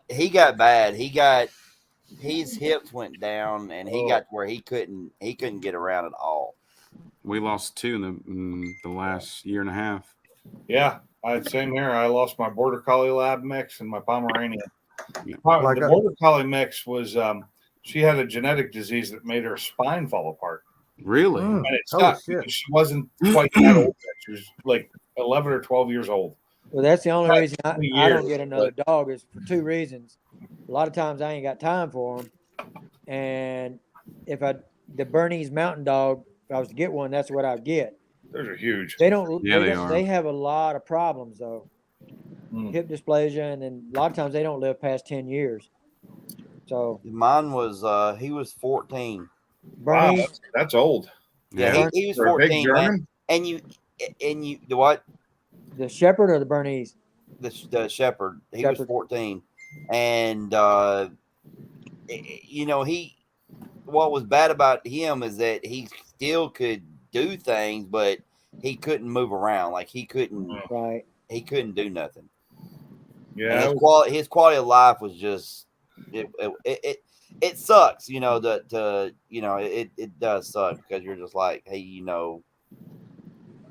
bad. His hips went down, and he got to where he couldn't get around at all. We lost two in the last year and a half. Yeah, same here. I lost my Border Collie lab mix and my Pomeranian. Like The a- Border Collie mix was she had a genetic disease that made her spine fall apart, Really? Mm. and it Holy sucked shit. because she wasn't quite that old yet. She was like 11 or 12 years old. Well, that's the only Right, reason I 20 don't years, get another dog is for two reasons. A lot of times I ain't got time for them, and the Bernese Mountain Dog, if I was to get one, that's what I'd get. Those are huge. They don't. Yeah, they don't- are. They have a lot of problems though, Mm. hip dysplasia, and then a lot of times they don't live past 10 years. So Mine was he was 14. Wow, Bernese, that's old. Yeah, he was For a big 14. Man. German. And you the what? the Shepherd or the Bernese? The shepherd. He was Shepherd. 14, and what was bad about him is that he still could do things, but he couldn't move around. Like he couldn't Right. do nothing. And Yeah, his quality of life was just it sucks, it does suck because you're just like, hey,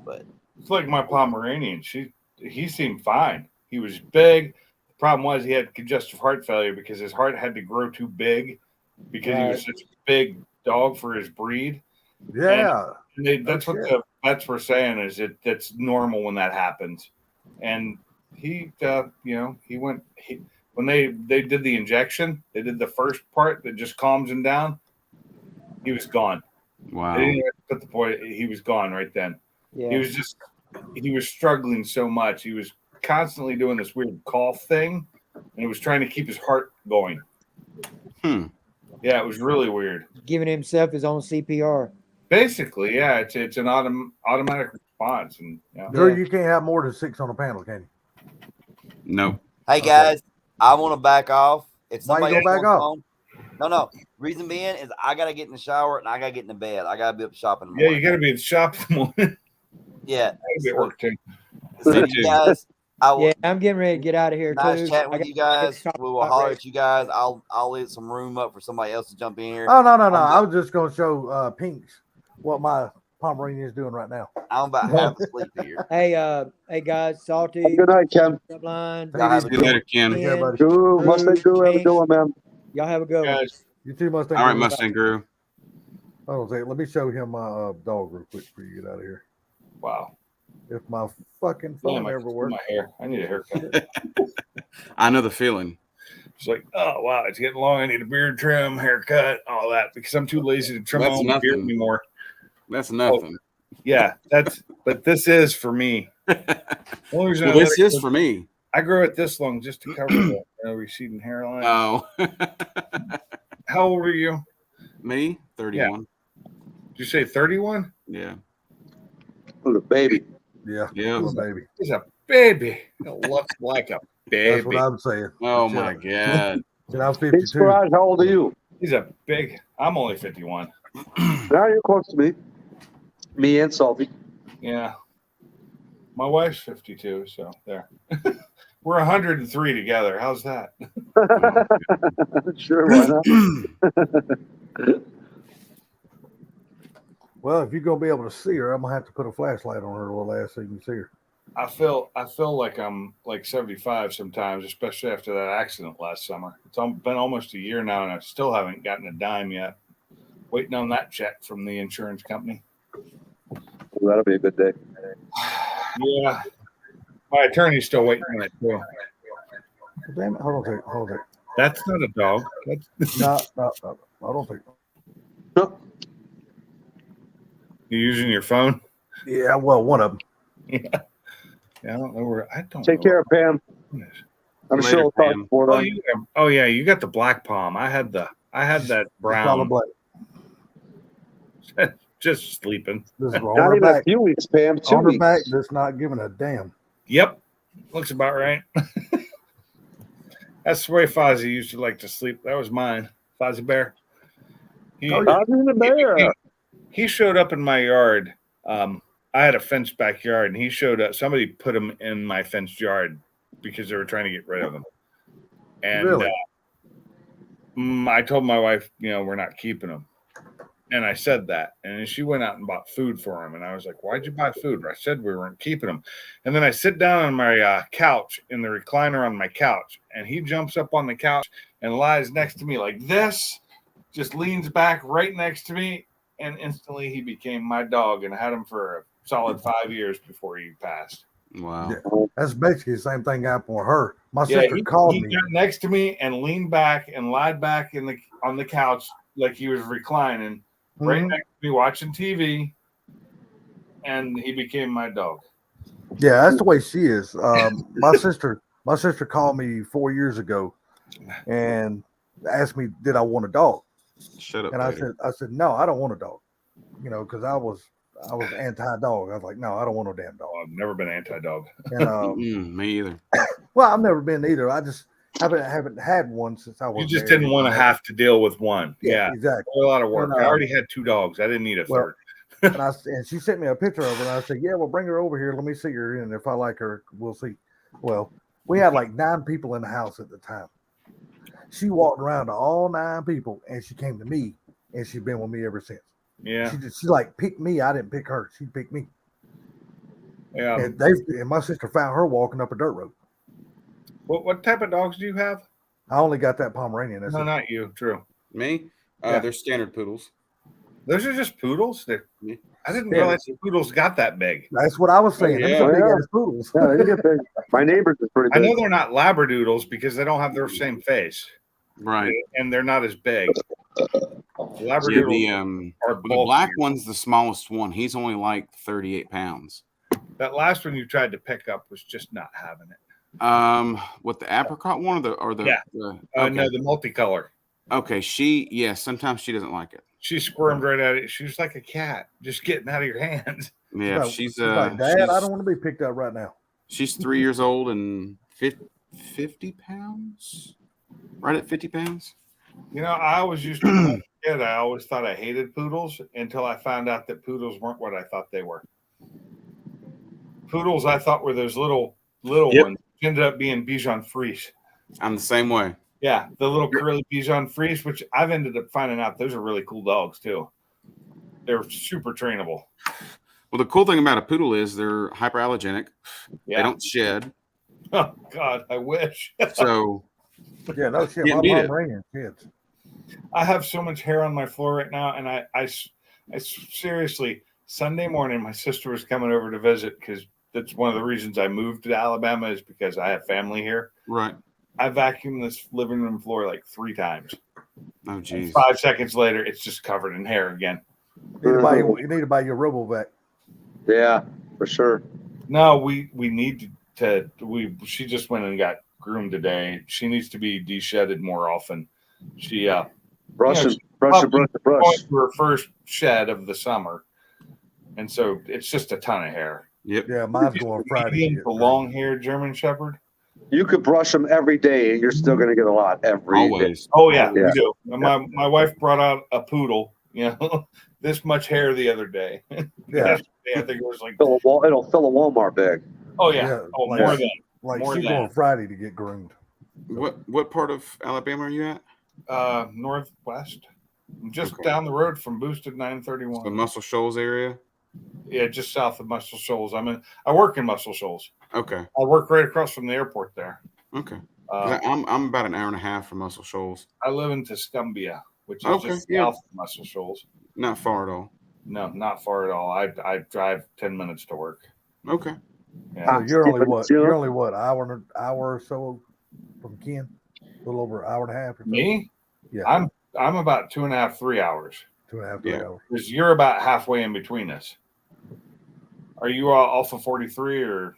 but it's like my Pomeranian. He seemed fine. He was big. The problem was he had congestive heart failure because his heart had to grow too big because he was such a big dog for his breed. Yeah. And that's Oh, what shit. the vets were saying is that's normal when that happens. And he, when they did the injection, they did the first part that just calms him down. He was gone. Wow. They didn't even put the point. He was gone right then. Yeah. He was struggling so much. He was constantly doing this weird cough thing, and he was trying to keep his heart going. Yeah, it was really weird. Giving himself his own CPR. Basically, yeah, it's an automatic response, and yeah. Drew, you can't have more than 6 on a panel, can you? Nope. Hey guys, I want to back off. If Why somebody you go else back wants on, no. Reason being is I gotta get in the shower and I gotta get in the bed. I gotta be up shopping. Yeah, you gotta be at the shop in the morning. Yeah, be at work too. So you guys, yeah, I'm getting ready to get out of here nice too. chatting with you guys. We will holler at you guys. I'll leave some room up for somebody else to jump in here. Oh no. I was just gonna show Pinks what my Pomeranian is doing right now. I'm about half asleep here. Hey guys, Salty. Good night, Ken. Line, Y'all have a good later, Ken. Guru, Mustang Guru, have a good one, man. Y'all have a good one. You too, Mustang. All right, Mustang Guru. Hold on a second. Let me show him my dog real quick before you get out of here. Wow. If my fucking phone ever works. My hair. I need a haircut. I know the feeling. It's like, oh wow, it's getting long. I need a beard trim, haircut, all that because I'm too lazy to trim my own beard anymore. That's nothing. Yeah, but this is for me. This is for me. I grew it this long just to cover the receding hairline. Oh. How old were you? Me? 31. Yeah. Did you say 31? Yeah. Little baby. Yeah. Yeah. Baby. He's a baby. It looks like a baby. That's what I'm saying. Oh my God. I'm 52. How old are you? He's a big. I'm only 51. Now you're close to me. Me and Salty. Yeah. My wife's 52, so there. We're 103 together. How's that? Sure, why not? Well, if you're gonna be able to see her, I'm gonna have to put a flashlight on her a little ass so you can see her. I feel like I'm like 75 sometimes, especially after that accident last summer. It's been almost a year now, and I still haven't gotten a dime yet. Waiting on that check from the insurance company. Well, that'll be a good day. Yeah. My attorney's still waiting on it too. Damn it! Hold on. That's not a dog. That's no. I don't think. No. You using your phone? Yeah, well, one of them. Yeah. I don't know where. I don't. Take care of Pam. I'm sure we'll talk before then. Oh yeah, you got the black palm. I had that brown. Just sleeping. Not even a few weeks, Pam. 2 on her weeks. back, just not giving a damn. Yep, looks about right. That's the way Fozzie used to like to sleep. That was mine, Fozzie Bear. Fozzie the Bear. He showed up in my yard. I had a fenced backyard, and he showed up. Somebody put him in my fenced yard because they were trying to get rid of him. And really? I told my wife, we're not keeping him. And I said that. And she went out and bought food for him. And I was like, why'd you buy food? I said we weren't keeping him. And then I sit down on my couch, in the recliner on my couch, and he jumps up on the couch and lies next to me like this, just leans back right next to me. And instantly he became my dog, and I had him for a solid 5 years before he passed. Wow. Yeah, that's basically the same thing happened with her. My sister called me. He got next to me and leaned back and lied back on the couch like he was reclining right next to me watching TV, and he became my dog. Yeah, that's the way she is. My sister called me 4 years ago and asked me, did I want a dog? Shut up. And I said, no, I don't want a dog. Because I was anti-dog. I was like, no, I don't want no damn dog. I've never been anti-dog. And, me either. Well, I've never been either. I just haven't had one since I was. You just didn't want to have to deal with one. Yeah, exactly. A lot of work. I already had 2 dogs. I didn't need a third. and she sent me a picture of her, and I said, yeah, well, bring her over here. Let me see her, and if I like her, we'll see. Well, we had like 9 people in the house at the time. She walked around to all 9 people, and she came to me, and she's been with me ever since. Yeah. She like picked me. I didn't pick her. She picked me. Yeah. And my sister found her walking up a dirt road. What type of dogs do you have? I only got that Pomeranian. No, not you. True. Me? Yeah. They're standard poodles. Those are just poodles. I didn't realize the poodles got that big. That's what I was saying. Yeah. Those are big ass poodles. Yeah, they get big. My neighbors is pretty big. I know they're not labradoodles because they don't have their same face. Right. And they're not as big. Labradoodles the black one's the smallest one. He's only like 38 pounds. That last one you tried to pick up was just not having it. What, the apricot one or the no, the multicolor. Okay, sometimes she doesn't like it. She squirmed right at it. She was like a cat, just getting out of your hands. Yeah, she's like, Dad, I don't want to be picked up right now. She's 3 years old and 50 pounds. Right at 50 pounds. You know, I always used to, when I was a kid, I always thought I hated poodles until I found out that poodles weren't what I thought they were. Poodles, I thought, were those little ones. Ended up being Bichon Frise. I'm the same way. Yeah, the little curly Bichon Frise, which I've ended up finding out those are really cool dogs too. They're super trainable. Well, the cool thing about a poodle is they're hyperallergenic. Yeah. They don't shed. Oh God, I wish. So yeah, no shit. My mom ran kids. I have so much hair on my floor right now, and I seriously, Sunday morning, my sister was coming over to visit because that's one of the reasons I moved to Alabama is because I have family here. Right. I vacuumed this living room floor like 3 times. Oh, geez. 5 seconds later, it's just covered in hair again. You need to buy your RoboVac. Yeah, for sure. No, we need to. She just went and got groomed today. She needs to be de-shedded more often. She brush to her first shed of the summer, and so it's just a ton of hair. Yep. Yeah, mine's going Friday. The long-haired German Shepherd. You could brush them every day, and you're still going to get a lot every day. Oh yeah, we do. My wife brought out a poodle. You know, this much hair the other day. Yeah, I think it was like it'll fill a Walmart bag. Oh yeah, like, more than she's going Friday to get groomed. What part of Alabama are you at? Northwest. I'm just down the road from Boosted 931. The Muscle Shoals area. Yeah, just south of Muscle Shoals. I work in Muscle Shoals. Okay. I work right across from the airport there. Okay. I'm about an hour and a half from Muscle Shoals. I live in Tuscumbia, which is just south of Muscle Shoals. Not far at all. No, not far at all. I drive 10 minutes to work. Okay. Yeah. So you're only what hour or so from Ken? A little over an hour and a half. Or so? Me? Yeah. I'm about 2.5, 3 hours. 2.5, 3 hours. Because you're about halfway in between us. Are you off of 43 or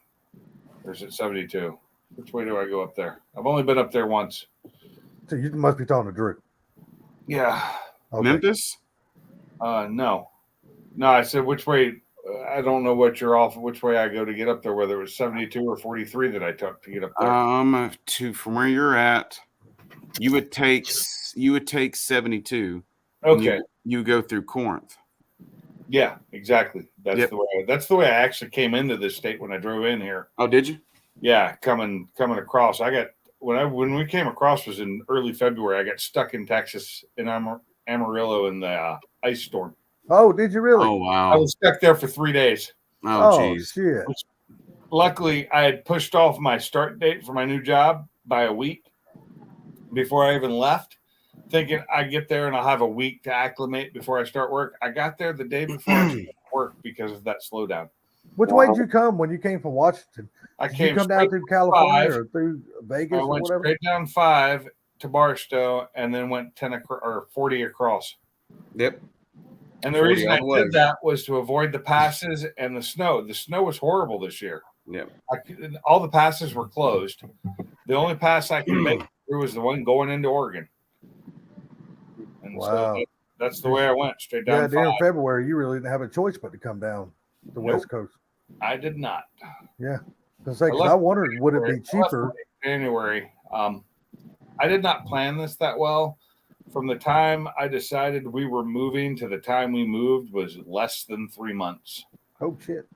is it 72? Which way do I go up there? I've only been up there once. So you must be talking to Drew. Yeah. Okay. Memphis? No, I said which way. I don't know what you're off. Which way I go to get up there? Whether it was 72 or 43 that I took to get up there. From where you're at, you would take 72. Okay. You go through Corinth. Yeah, exactly. That's the way I actually came into this state when I drove in here. Oh, did you? Yeah, coming across. I got when we came across was in early February. I got stuck in Texas in Amarillo in the ice storm. Oh, did you really? Oh, wow. I was stuck there for 3 days. Oh, geez. Shit. Luckily, I had pushed off my start date for my new job by a week before I even left, thinking I'd get there and I'll have a week to acclimate before I start work. I got there the day before I started work because of that slowdown. Which way did you come when you came from Washington? Did you come down through California or through Vegas I went or whatever? straight down 5 to Barstow and then went 40 across. Yep. And the reason I did that was to avoid the passes and the snow. The snow was horrible this year. Yep. All the passes were closed. The only pass I could make through was the one going into Oregon. And so that's the way I went, straight down. Yeah, during February, you really didn't have a choice but to come down the West Coast. I did not. Yeah. Because I wondered, would it be cheaper? January. I did not plan this that well. From the time I decided we were moving to the time we moved was less than 3 months. Oh, shit.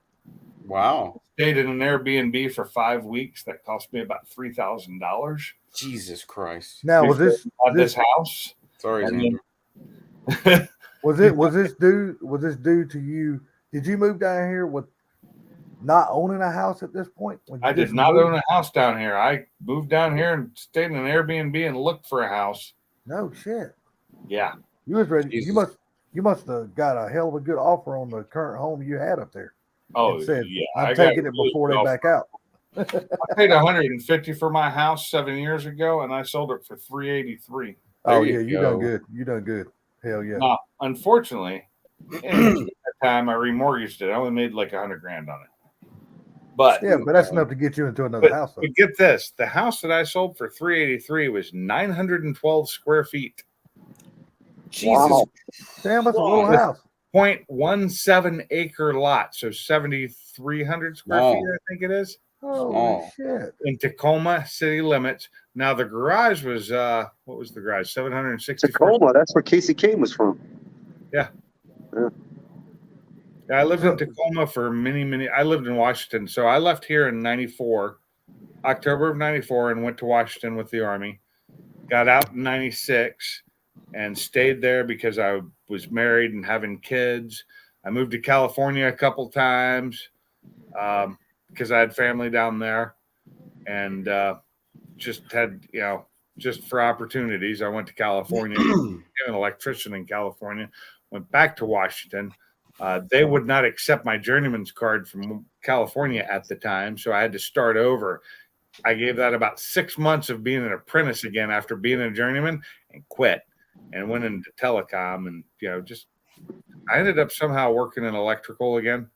Wow. Stayed in an Airbnb for 5 weeks. That cost me about $3,000. Jesus Christ. Now, was this house? Sorry, Xander. was this due to you? Did you move down here with not owning a house at this point? I did not own a house down here. I moved down here and stayed in an Airbnb and looked for a house. No shit. Yeah. You was ready. Jesus. You must have got a hell of a good offer on the current home you had up there. Oh, said, yeah. I'm taking it before they back out. I paid $150 for my house 7 years ago, and I sold it for $383. Oh yeah, you done good. You done good. Hell yeah. Now, unfortunately, at that time I remortgaged it. I only made like $100,000 on it. But yeah, but that's enough to get you into another house. But get this: the house that I sold for $383 was 912 square feet. Jesus. Wow. Damn, that's a little house. 0.17 acre lot, so 7,300 square feet, I think it is. Holy shit. In Tacoma city limits. Now the garage was what was the garage? 764. Tacoma, that's where Casey Kane was from. Yeah. Yeah. Yeah, I lived in Tacoma for many. I lived in Washington, so I left here in '94, October of '94, and went to Washington with the Army. Got out in '96 and stayed there because I was married and having kids. I moved to California a couple times because I had family down there, and just had, just for opportunities. I went to California, became an electrician in California, went back to Washington. They would not accept my journeyman's card from California at the time, so I had to start over. I gave that about 6 months of being an apprentice again after being a journeyman and quit and went into telecom. And, I ended up somehow working in electrical again,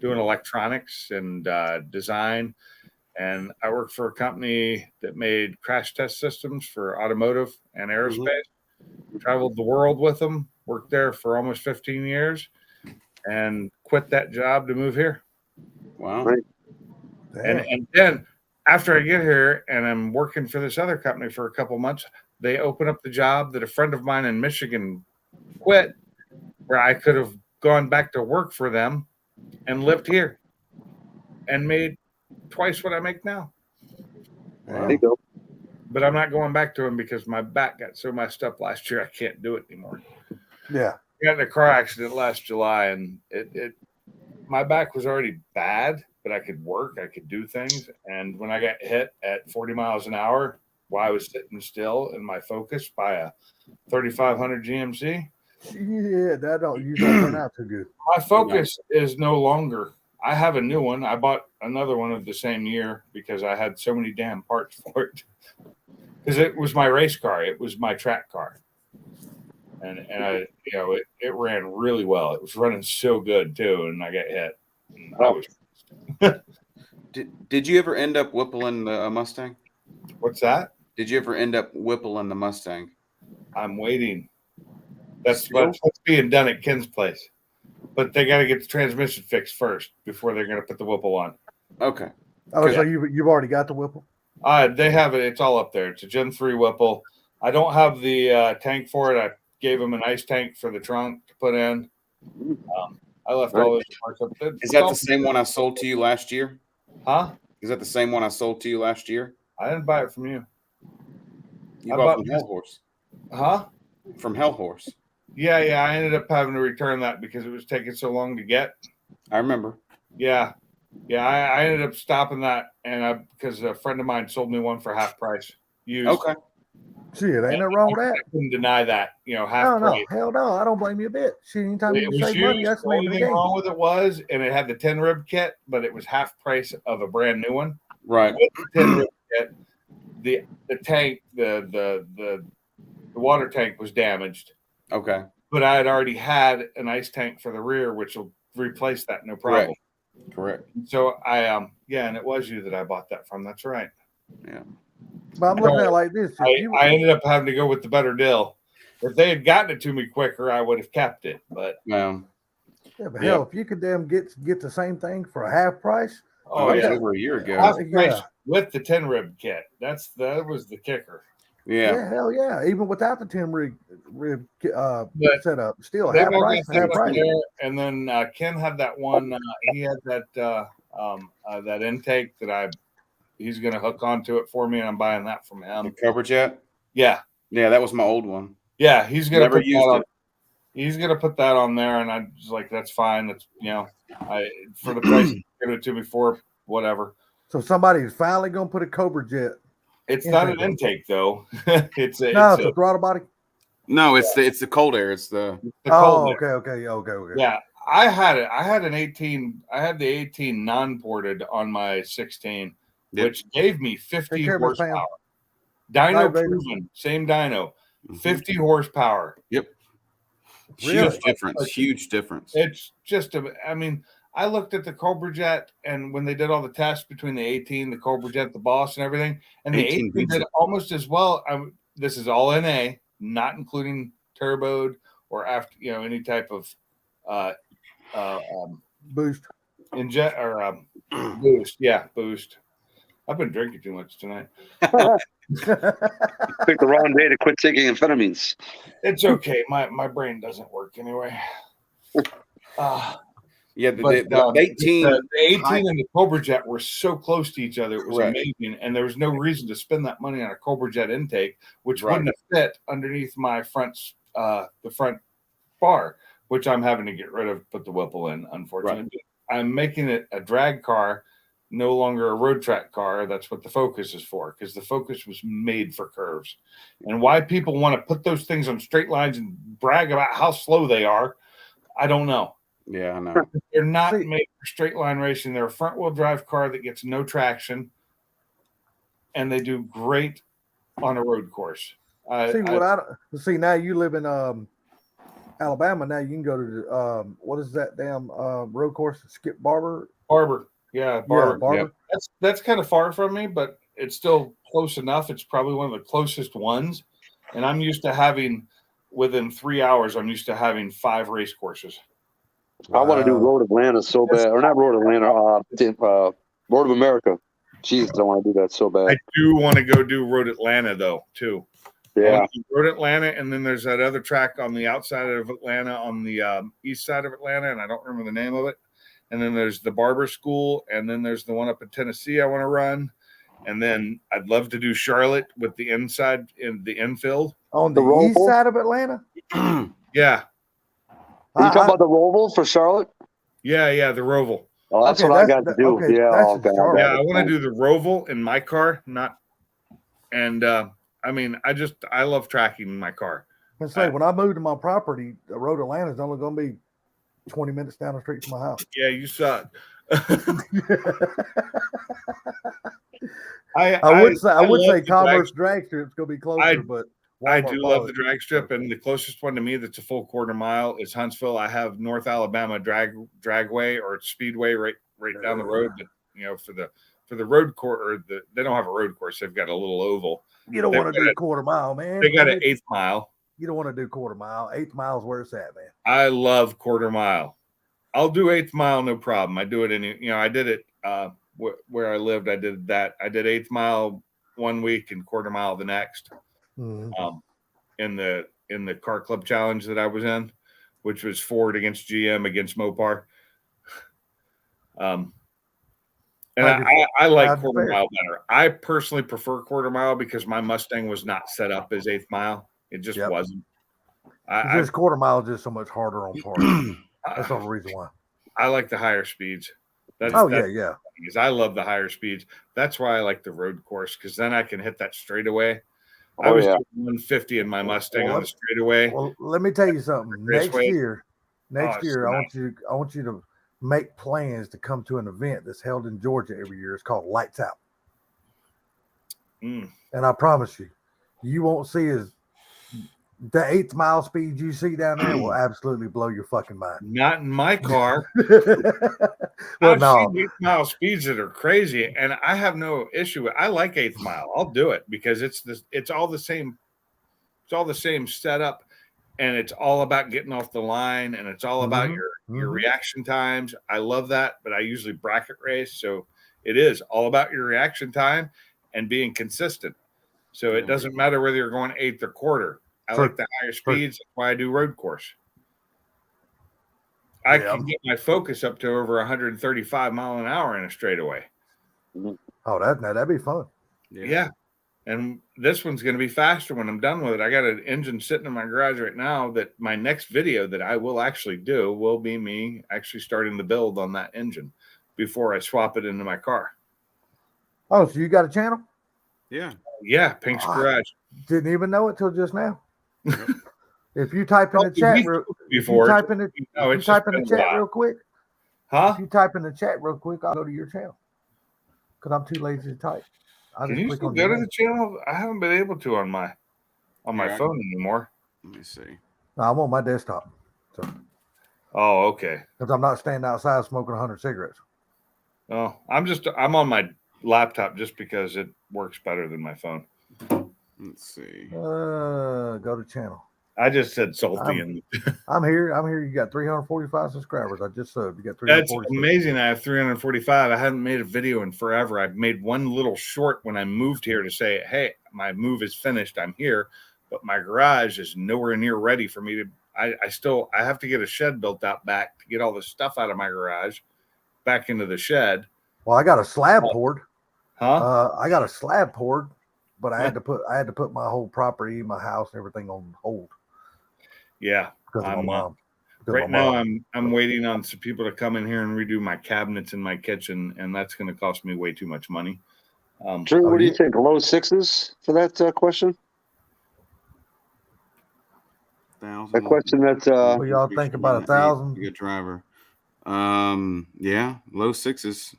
doing electronics and design. And I worked for a company that made crash test systems for automotive and aerospace. Traveled the world with them, worked there for almost 15 years, and quit that job to move here. Wow. Right. And then after I get here and I'm working for this other company for a couple months, they open up the job that a friend of mine in Michigan quit, where I could have gone back to work for them and lived here and made twice what I make now. There you go. But I'm not going back to them because my back got so messed up last year I can't do it anymore. Yeah. I got in a car accident last July, and my back was already bad, but I could work, I could do things. And when I got hit at 40 miles an hour while I was sitting still in my Focus by a 3500 GMC. Yeah, that don't turn out too good. My Focus is no longer. I have a new one. I bought another one of the same year because I had so many damn parts for it. Because it was my race car. It was my track car. And I, it ran really well. It was running so good too. And I got hit. And I was. Did you ever end up whippling the Mustang? What's that? Did you ever end up whippling the Mustang? I'm waiting. That's what's being done at Ken's place. But they got to get the transmission fixed first before they're going to put the Whipple on. Okay. Oh, so you've already got the Whipple? They have it. It's all up there. It's a Gen 3 Whipple. I don't have the tank for it. I gave them an ice tank for the trunk to put in. I left all those parts up there. Is that the same one I sold to you last year? Huh? Is that the same one I sold to you last year? I didn't buy it from you. You bought from Hell Horse. Huh? From Hell Horse. Yeah. I ended up having to return that because it was taking so long to get. I remember. Yeah. I ended up stopping that, and because a friend of mine sold me one for half price. Used. Okay. Shit, ain't nothing wrong with that. I couldn't deny that. Half price. No, hell no. I don't blame you a bit. Shit, anytime you can save money, that's the the name of only the thing game. wrong with it was, and it had the 10 rib kit, but it was half price of a brand new one. Right. With the 10 rib kit, the tank, the water tank was damaged. Okay. But I had already had an ice tank for the rear, which will replace that, no problem. Correct. So and it was you that I bought that from. That's right. Yeah. But I'm looking at it like this. I ended up having to go with the better deal. If they had gotten it to me quicker, I would have kept it. But hell, if you could damn get the same thing for a half price. Oh, yeah, over a year ago. Half price with the 10 rib kit. That was the kicker. Yeah, hell yeah. Even without the 10 rib setup, still half price. And then Ken had that one. He had that intake that he's going to hook onto it for me, and I'm buying that from him. The Cobra Jet? Yeah. Yeah, that was my old one. Yeah, he's going to never used it. He's going to put that on there, and I was like, that's fine. That's for the price you give it to me for, whatever. So somebody's finally going to put a Cobra Jet. It's not an intake though. it's a throttle body. No, it's the cold air. It's the cold air. Okay. Yeah, I had it. I had an 18. I had the 18 non-ported on my 16, which gave me 50 horsepower. Dyno proven, same dyno, 50 horsepower. Yep. Really? Huge difference. It's just I looked at the Cobra Jet, and when they did all the tests between the 18, the Cobra Jet, the Boss, and everything, and the 18 did almost as well. This is all NA, not including turboed or after, any type of Boost. inject or boost. Yeah, boost. I've been drinking too much tonight. Picked the wrong day to quit taking amphetamines. It's okay. My brain doesn't work anyway. Yeah, the 18, the 18 and the Cobra Jet were so close to each other. It was Correct. amazing, and there was no reason to spend that money on a Cobra Jet intake, which Right. wouldn't have fit underneath my the front bar, which I'm having to get rid of, put the Whipple in. Unfortunately, I'm making it a drag car, no longer a road track car. That's what the Focus is for, because the Focus was made for curves. And why people want to put those things on straight lines and brag about how slow they are, I don't know. Yeah, I know. They're not made for straight line racing. They're a front wheel drive car that gets no traction, and they do great on a road course. See, now you live in Alabama. Now you can go to the what is that damn road course? Skip Barber. Yeah, Barber. Yep. That's kind of far from me, but it's still close enough. It's probably one of the closest ones, and I'm used to having within 3 hours. I'm used to having 5 race courses. Wow. I want to do Road Atlanta so bad, or not Road Atlanta, Road of America. Jeez, I want to do that so bad. I do want to go do Road Atlanta though too. Yeah, Road Atlanta, and then there's that other track on the outside of Atlanta, on the east side of Atlanta, and I don't remember the name of it. And then there's the Barber School, and then there's the one up in Tennessee I want to run, and then I'd love to do Charlotte with the inside in the infield on the east side of Atlanta. Yeah. Are you talking about the Roval for Charlotte? Yeah, the Roval. Oh, that's what I got to do. Okay, yeah, I want to do the Roval in my car, I love tracking my car. Let's say when I moved to my property, the Road Atlanta is only going to be 20 minutes down the street from my house. Yeah, you suck. I would say Commerce drag strip's going to be closer, but I do love the drag strip, and the closest one to me that's a full quarter mile is Huntsville. I have North Alabama dragway or speedway right down the road. But, for the road course, they don't have a road course. They've got a little oval. You don't want to do quarter mile, man. They got an 8th mile. You don't want to do quarter mile. 8th mile is where it's at, man. I love quarter mile. I'll do 8th mile, no problem. I do it I did it where I lived. I did that. I did 8th mile one week and quarter mile the next. Mm-hmm. In the car club challenge that I was in, which was Ford against GM against Mopar. And I like quarter mile better. I personally prefer quarter mile because my Mustang was not set up as 8th mile. It just wasn't. Just quarter mile is just so much harder on parts. That's the only reason why. I like the higher speeds. Yeah. Because I love the higher speeds. That's why I like the road course, because then I can hit that straightaway. I was doing 150 in my Mustang on the straightaway. Well, let me tell you something. Next year, I want you to make plans to come to an event that's held in Georgia every year. It's called Lights Out. And I promise you won't see the 8th mile speed you see down there will absolutely blow your fucking mind. Not in my car. Well, I've seen 8th mile speeds that are crazy, and I have no issue with. I like 8th mile. I'll do it because it's all the same. It's all the same setup, and it's all about getting off the line, and it's all about your reaction times. I love that, but I usually bracket race, so it is all about your reaction time and being consistent. So it doesn't matter whether you're going 8th or quarter. I like the higher speeds. That's why I do road course. I can get my Focus up to over 135 mile an hour in a straightaway. Oh, that'd be fun. Yeah. And this one's going to be faster when I'm done with it. I got an engine sitting in my garage right now that my next video that I will actually do will be me actually starting the build on that engine before I swap it into my car. Oh, so you got a channel? Yeah, Pink's Garage. Didn't even know it till just now. If you type in the chat, real quick. Huh? If you type in the chat real quick, I'll go to your channel because I'm too lazy to type. Can you still go to the channel? I haven't been able to on my phone anymore. Let me see. No, I'm on my desktop. So. Oh, okay. Because I'm not standing outside smoking 100 cigarettes. Oh, I'm on my laptop just because it works better than my phone. Let's see. Go to channel. I just said salty. I'm here. You got 345 subscribers. I just subbed. You got 346. That's amazing. I have 345. I hadn't made a video in forever. I've made one little short when I moved here to say, hey, my move is finished. I'm here. But my garage is nowhere near ready for me to. I have to get a shed built out back to get all the stuff out of my garage back into the shed. Well, I got a slab poured. Huh? I got a slab poured, but I had to put my whole property, my house, and everything on hold. Yeah. Because of my mom. Right now, I'm waiting on some people to come in here and redo my cabinets in my kitchen, and that's going to cost me way too much money. Drew, what do you think? Low sixes for that question? That question that what y'all think about 1,000? Good driver. Yeah, low sixes.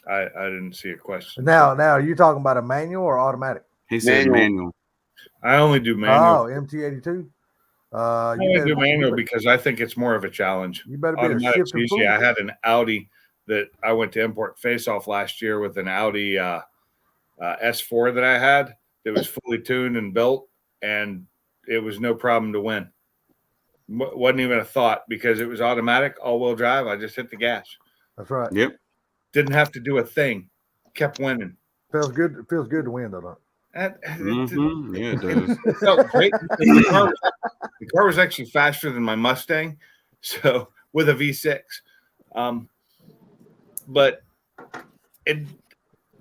I didn't see a question. Now, are you talking about a manual or automatic? He said manual. I only do manual. Oh, MT82. I only do manual because I think it's more of a challenge. You better be automatic easy. I had an Audi that I went to import face-off last year with an Audi S4 that I had that was fully tuned and built, and it was no problem to win. Wasn't even a thought because it was automatic, all-wheel drive. I just hit the gas. That's right. Yep. Didn't have to do a thing. Kept winning. Feels good. It feels good to win, though. Yeah, it does. It felt great. The car was actually faster than my Mustang, so with a V6. But it.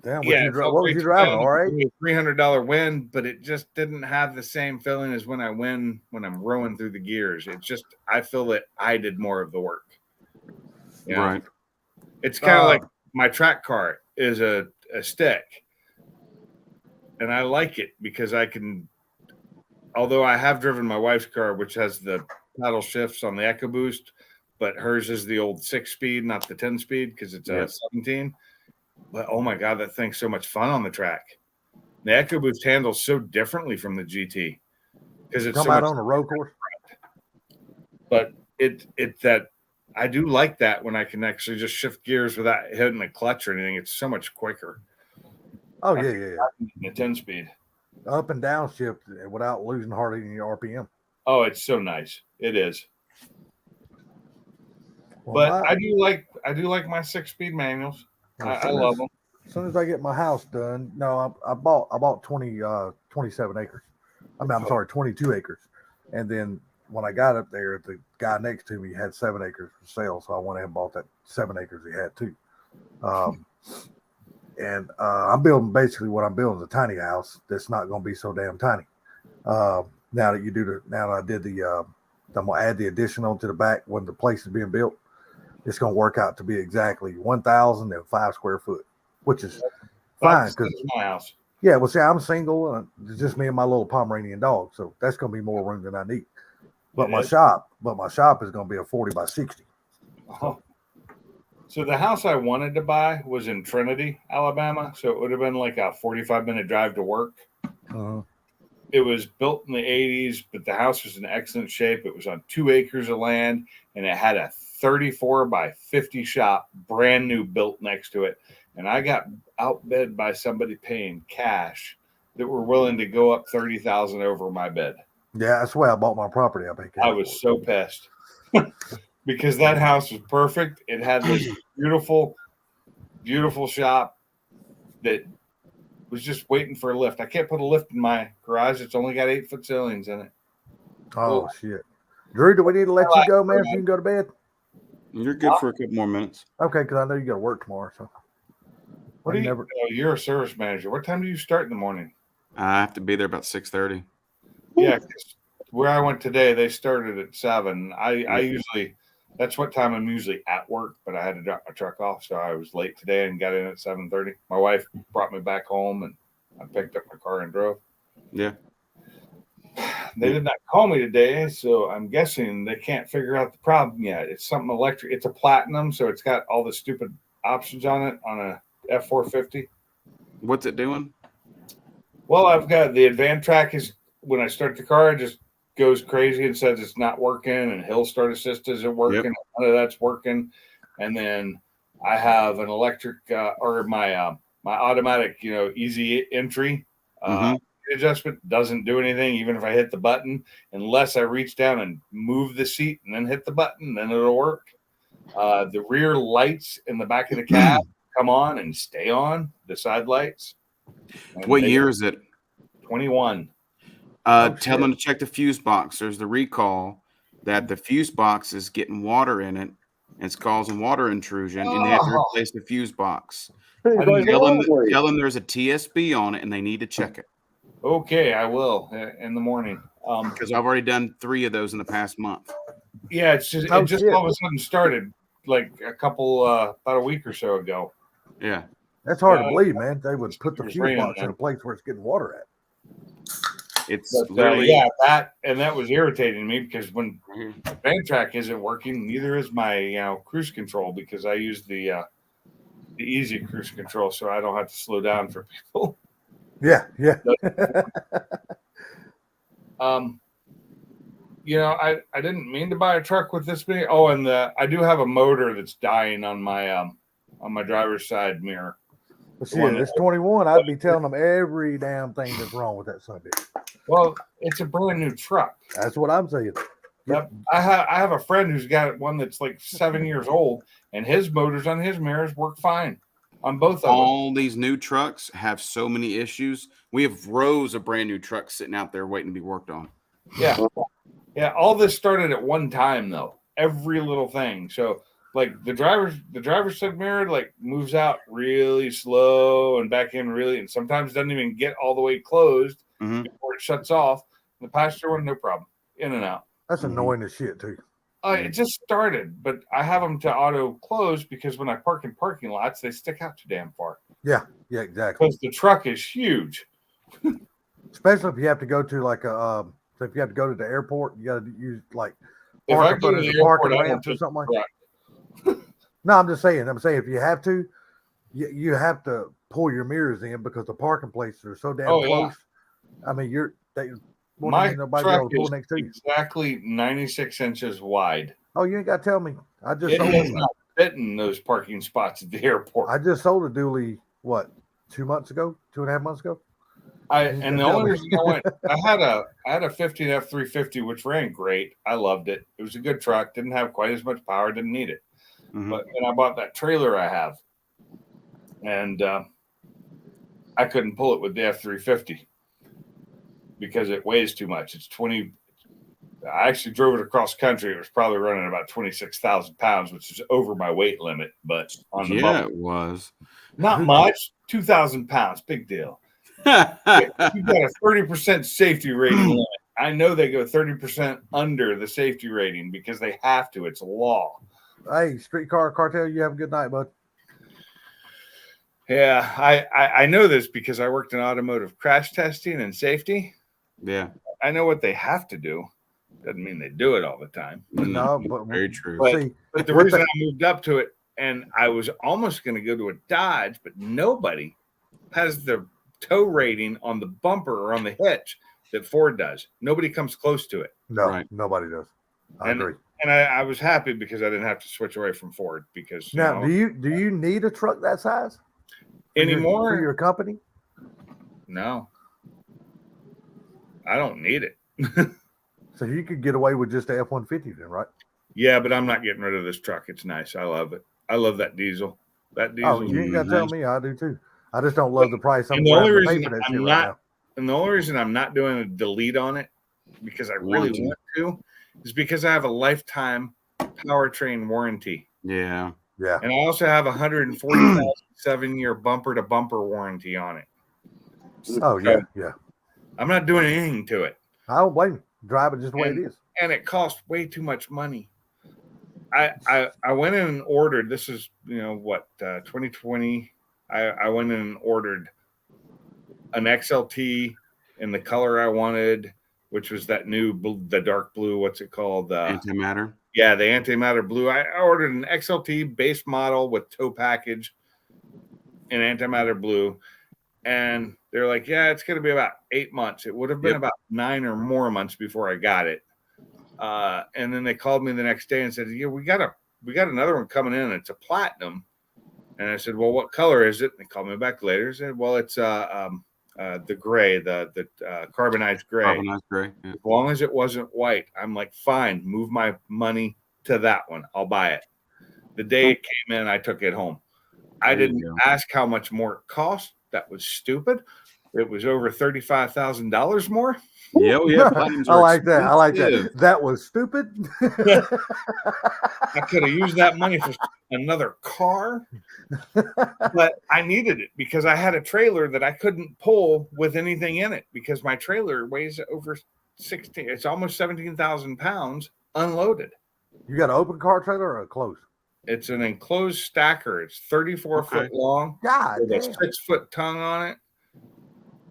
Damn, what was you driving? All right, $300 win, but it just didn't have the same feeling as when I win when I'm rowing through the gears. It just I feel that I did more of the work. You know? Right. It's kind of like my track car is a stick. And I like it because I can, although I have driven my wife's car, which has the paddle shifts on the EcoBoost, but hers is the old 6-speed, not the 10-speed, because it's a 17. But oh my God, that thing's so much fun on the track. The EcoBoost handles so differently from the GT because it's come out on a road course. But it that I do like that when I can actually just shift gears without hitting the clutch or anything. It's so much quicker. Oh yeah. The 10-speed. Up and down shift without losing hardly any RPM. Oh, it's so nice. It is. Well, but I do like my 6-speed manuals. I love them. As soon as I get my house done, I bought 27 acres. I'm sorry, 22 acres. And then when I got up there, the guy next to me had 7 acres for sale, so I went ahead and bought that 7 acres he had too. And I'm building basically what I'm building is a tiny house that's not going to be so damn tiny. Now that I did I'm going to add the addition onto the back when the place is being built. It's going to work out to be exactly 1,005 square foot, which is fine because my house. Yeah, well, see, I'm single and it's just me and my little Pomeranian dog, so that's going to be more room than I need. But my shop is going to be a 40 by 60. So the house I wanted to buy was in Trinity, Alabama. So it would have been like a 45-minute drive to work. It was built in the 80s, but the house was in excellent shape. It was on 2 acres of land, and it had a 34 by 50 shop, brand new, built next to it. And I got outbid by somebody paying cash that were willing to go up $30,000 over my bid. Yeah, that's the way I bought my property. I was so pissed because that house was perfect. It had this beautiful, beautiful shop that was just waiting for a lift. I can't put a lift in my garage. It's only got 8-foot ceilings in it. Oh, shit. Drew, do we need to let you go, man, so you can go to bed? You're good for a couple more minutes. Okay, because I know you got to work tomorrow. So, you're a service manager. What time do you start in the morning? I have to be there about 6:30. Yeah, where I went today, they started at 7. I usually, that's what time I'm usually at work, but I had to drop my truck off, so I was late today and got in at 7:30. My wife brought me back home, and I picked up my car and drove. Yeah. They did not call me today, so I'm guessing they can't figure out the problem yet. It's something electric. It's a platinum, so it's got all the stupid options on it on a F450. What's it doing? Well, I've got the advanced track is when I start the car, it just goes crazy and says it's not working, and hill start assist isn't working. Yep. None of that's working. And then I have an electric or my automatic, easy entry. adjustment doesn't do anything, even if I hit the button, unless I reach down and move the seat and then hit the button, then it'll work. The rear lights in the back of the cab come on and stay on, the side lights. What year is it? 21. Tell them to check the fuse box. There's the recall that the fuse box is getting water in it. And it's causing water intrusion, and they have to replace the fuse box. Tell them there's a TSB on it, and they need to check it. Okay, I will in the morning. Because I've already done 3 of those in the past month. Yeah, it just all of a sudden started like about a week or so ago. Yeah, that's hard to believe, man. They would put the fuse box in a place where it's getting water at. It's literally that was irritating me because when the bank track isn't working, neither is my cruise control, because I use the easy cruise control, so I don't have to slow down for people. Yeah. I didn't mean to buy a truck with this big. Oh, and I do have a motor that's dying on my driver's side mirror. But see, it's 21. I'd be telling them every damn thing that's wrong with that son of a bitch. Well, it's a brand new truck. That's what I'm saying. Yep. I have a friend who's got one that's like 7 years old, and his motors on his mirrors work fine on both of them. All these new trucks have so many issues. We have rows of brand new trucks sitting out there waiting to be worked on. Yeah. Yeah. All this started at one time, though. Every little thing. So, like the driver's side mirror like moves out really slow and back in really, and sometimes doesn't even get all the way closed before it shuts off. The passenger one, no problem, in and out. That's annoying as shit too. It just started, but I have them to auto close because when I park in parking lots, they stick out too damn far. Yeah, exactly. Because the truck is huge. Especially if you have to go to like so if you have to go to the airport, you got to use like if I go to the airport, ramps or something like that. No, I'm just saying. If you have to, you have to pull your mirrors in because the parking places are so damn close. Yeah. I mean, my truck is next to you. Exactly 96 inches wide. Oh, you ain't got to tell me. I just it does not fit in those parking spots at the airport. I just sold a dually 2.5 months ago. The only reason I had a 15 F350 which ran great. I loved it. It was a good truck. Didn't have quite as much power. Didn't need it. But then I bought that trailer I have, and I couldn't pull it with the F350 because it weighs too much. It's 20. I actually drove it across country. It was probably running about 26,000 pounds, which is over my weight limit. But on the bumper, it was not much. 2,000 pounds, big deal. You got a 30% safety rating limit. I know they go 30% under the safety rating because they have to. It's a law. Hey, Streetcar Cartel, you have a good night, bud. Yeah, I know this because I worked in automotive crash testing and safety. Yeah. I know what they have to do. Doesn't mean they do it all the time. No, but very true. But the reason I moved up to it, and I was almost going to go to a Dodge, but nobody has the tow rating on the bumper or on the hitch that Ford does. Nobody comes close to it. No, nobody does. I agree. And I was happy because I didn't have to switch away from Ford because now do you need a truck that size anymore for your company? No, I don't need it. So you could get away with just the F-150 then, right? Yeah, but I'm not getting rid of this truck. It's nice. I love it. I love that diesel. That diesel. Oh, you ain't got to tell me. I do too. I just don't love the price. And the only reason I'm not doing a delete on it because I really want to is because I have a lifetime powertrain warranty. Yeah. And I also have 140,000 7-year bumper to bumper warranty on it. Oh, yeah. I'm not doing anything to it. I don't blame you. Drive it just the way it is. And it costs way too much money. I went in and ordered, this is, 2020. I went in and ordered an XLT in the color I wanted, which was that the dark blue. What's it called? Antimatter. Yeah, the antimatter blue. I ordered an XLT base model with tow package in antimatter blue. And they're like, yeah, it's going to be about 8 months. It would have been about 9 or more months before I got it. And then they called me the next day and said, yeah, we got another one coming in. It's a platinum. And I said, well, what color is it? And they called me back later and said, well, it's the gray, the carbonized gray. Carbonized gray. Yeah. As long as it wasn't white, I'm like, fine, move my money to that one. I'll buy it. The day it came in, I took it home. I didn't ask how much more it cost. That was stupid. It was over $35,000 more. Yeah, yeah. I like that. I like that. That was stupid. I could have used that money for another car, but I needed it because I had a trailer that I couldn't pull with anything in it because my trailer weighs over 16. It's almost 17,000 pounds unloaded. You got an open car trailer or a closed? It's an enclosed stacker. It's 34 foot long with a 6 foot tongue on it.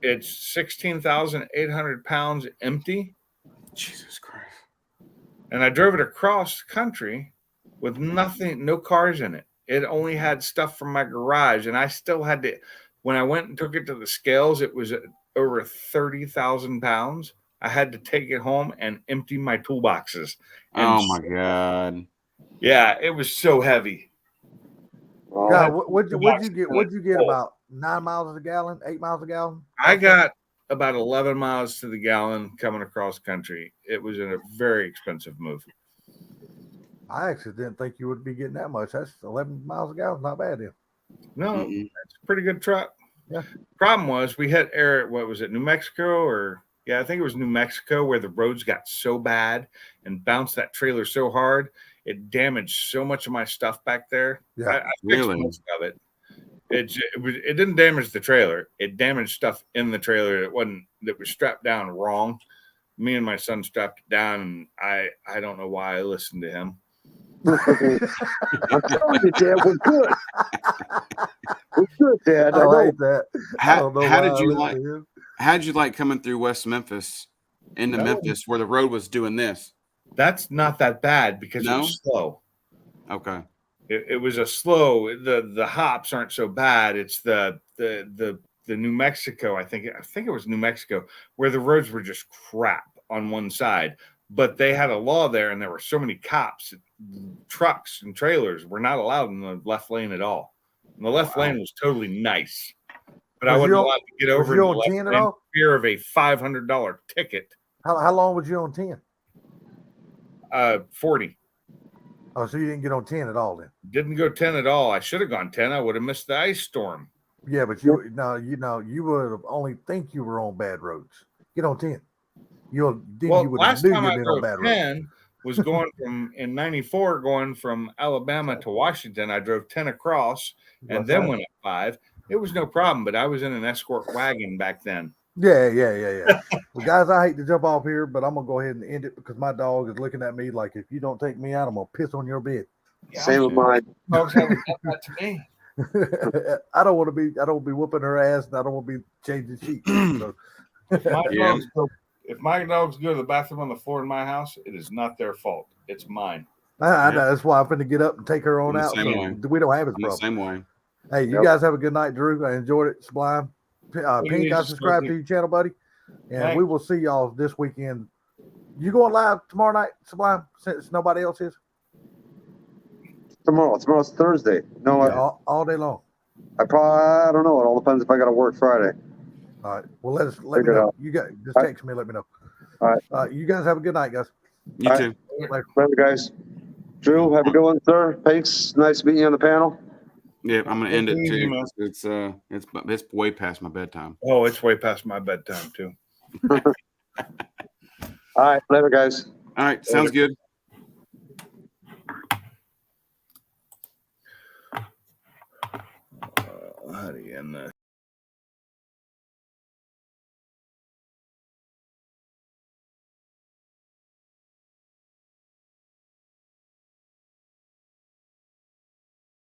It's 16,800 pounds empty. Jesus Christ. And I drove it across country with nothing, no cars in it. It only had stuff from my garage. And I still had to, when I went and took it to the scales, it was over 30,000 pounds. I had to take it home and empty my toolboxes. Oh my God. Yeah, it was so heavy. God, what'd you get about 9 miles a gallon, 8 miles a gallon? I got about 11 miles to the gallon coming across country. It was a very expensive move. I actually didn't think you would be getting that much. That's 11 miles a gallon. Not bad, then. No, it's a pretty good truck. Yeah. Problem was we hit what was it, New Mexico or I think it was New Mexico where the roads got so bad and bounced that trailer so hard. It damaged so much of my stuff back there. Yeah, I fixed most of it. It didn't damage the trailer. It damaged stuff in the trailer that was strapped down wrong. Me and my son strapped it down, and I don't know why I listened to him. I'm telling you, Dad, we're good. We're good, Dad. I like that. How did you like coming through West Memphis into Memphis where the road was doing this? That's not that bad because it was slow. Okay. It was a slow. The hops aren't so bad. It's the New Mexico. I think it was New Mexico where the roads were just crap on one side, but they had a law there, and there were so many cops, trucks, and trailers were not allowed in the left lane at all. And the left lane was totally nice, but I wasn't allowed to get over the left lane for fear of a $500 ticket. How long was you on 10? 40. Oh, so you didn't get on 10 at all then? Didn't go 10 at all. I should have gone 10. I would have missed the ice storm. Yeah, but you would have only think you were on bad roads. Get on 10. Last time I drove 10 was going in 94, going from Alabama to Washington. I drove 10 across and then went up 5. It was no problem, but I was in an escort wagon back then. Yeah. Well, guys, I hate to jump off here, but I'm going to go ahead and end it because my dog is looking at me like, if you don't take me out, I'm going to piss on your bed. Yeah, same with mine. Dogs haven't done that to me. I don't want to be whooping her ass, and I don't want to be changing sheets. So. If my dogs go to the bathroom on the floor in my house, it is not their fault. It's mine. I know. That's why I'm going to get up and take her on out. So we don't have this problem. Same way. Hey, you guys have a good night, Drew. I enjoyed it. Sublime. Pink, I subscribe to your channel, buddy. And we will see y'all this weekend. You going live tomorrow night, Sublime, since nobody else is? Tomorrow's Thursday. No, all day long. I don't know. It all depends if I got to work Friday. All right. Well, let me know. You guys just text me. Let me know. All right. You guys have a good night, guys. You too. Later, guys. Drew, have a good one, sir. Thanks. Nice meeting you on the panel. Yeah, I'm gonna end it too. It's way past my bedtime. Oh, it's way past my bedtime too. All right, later, guys. All right, sounds good. How do you end this?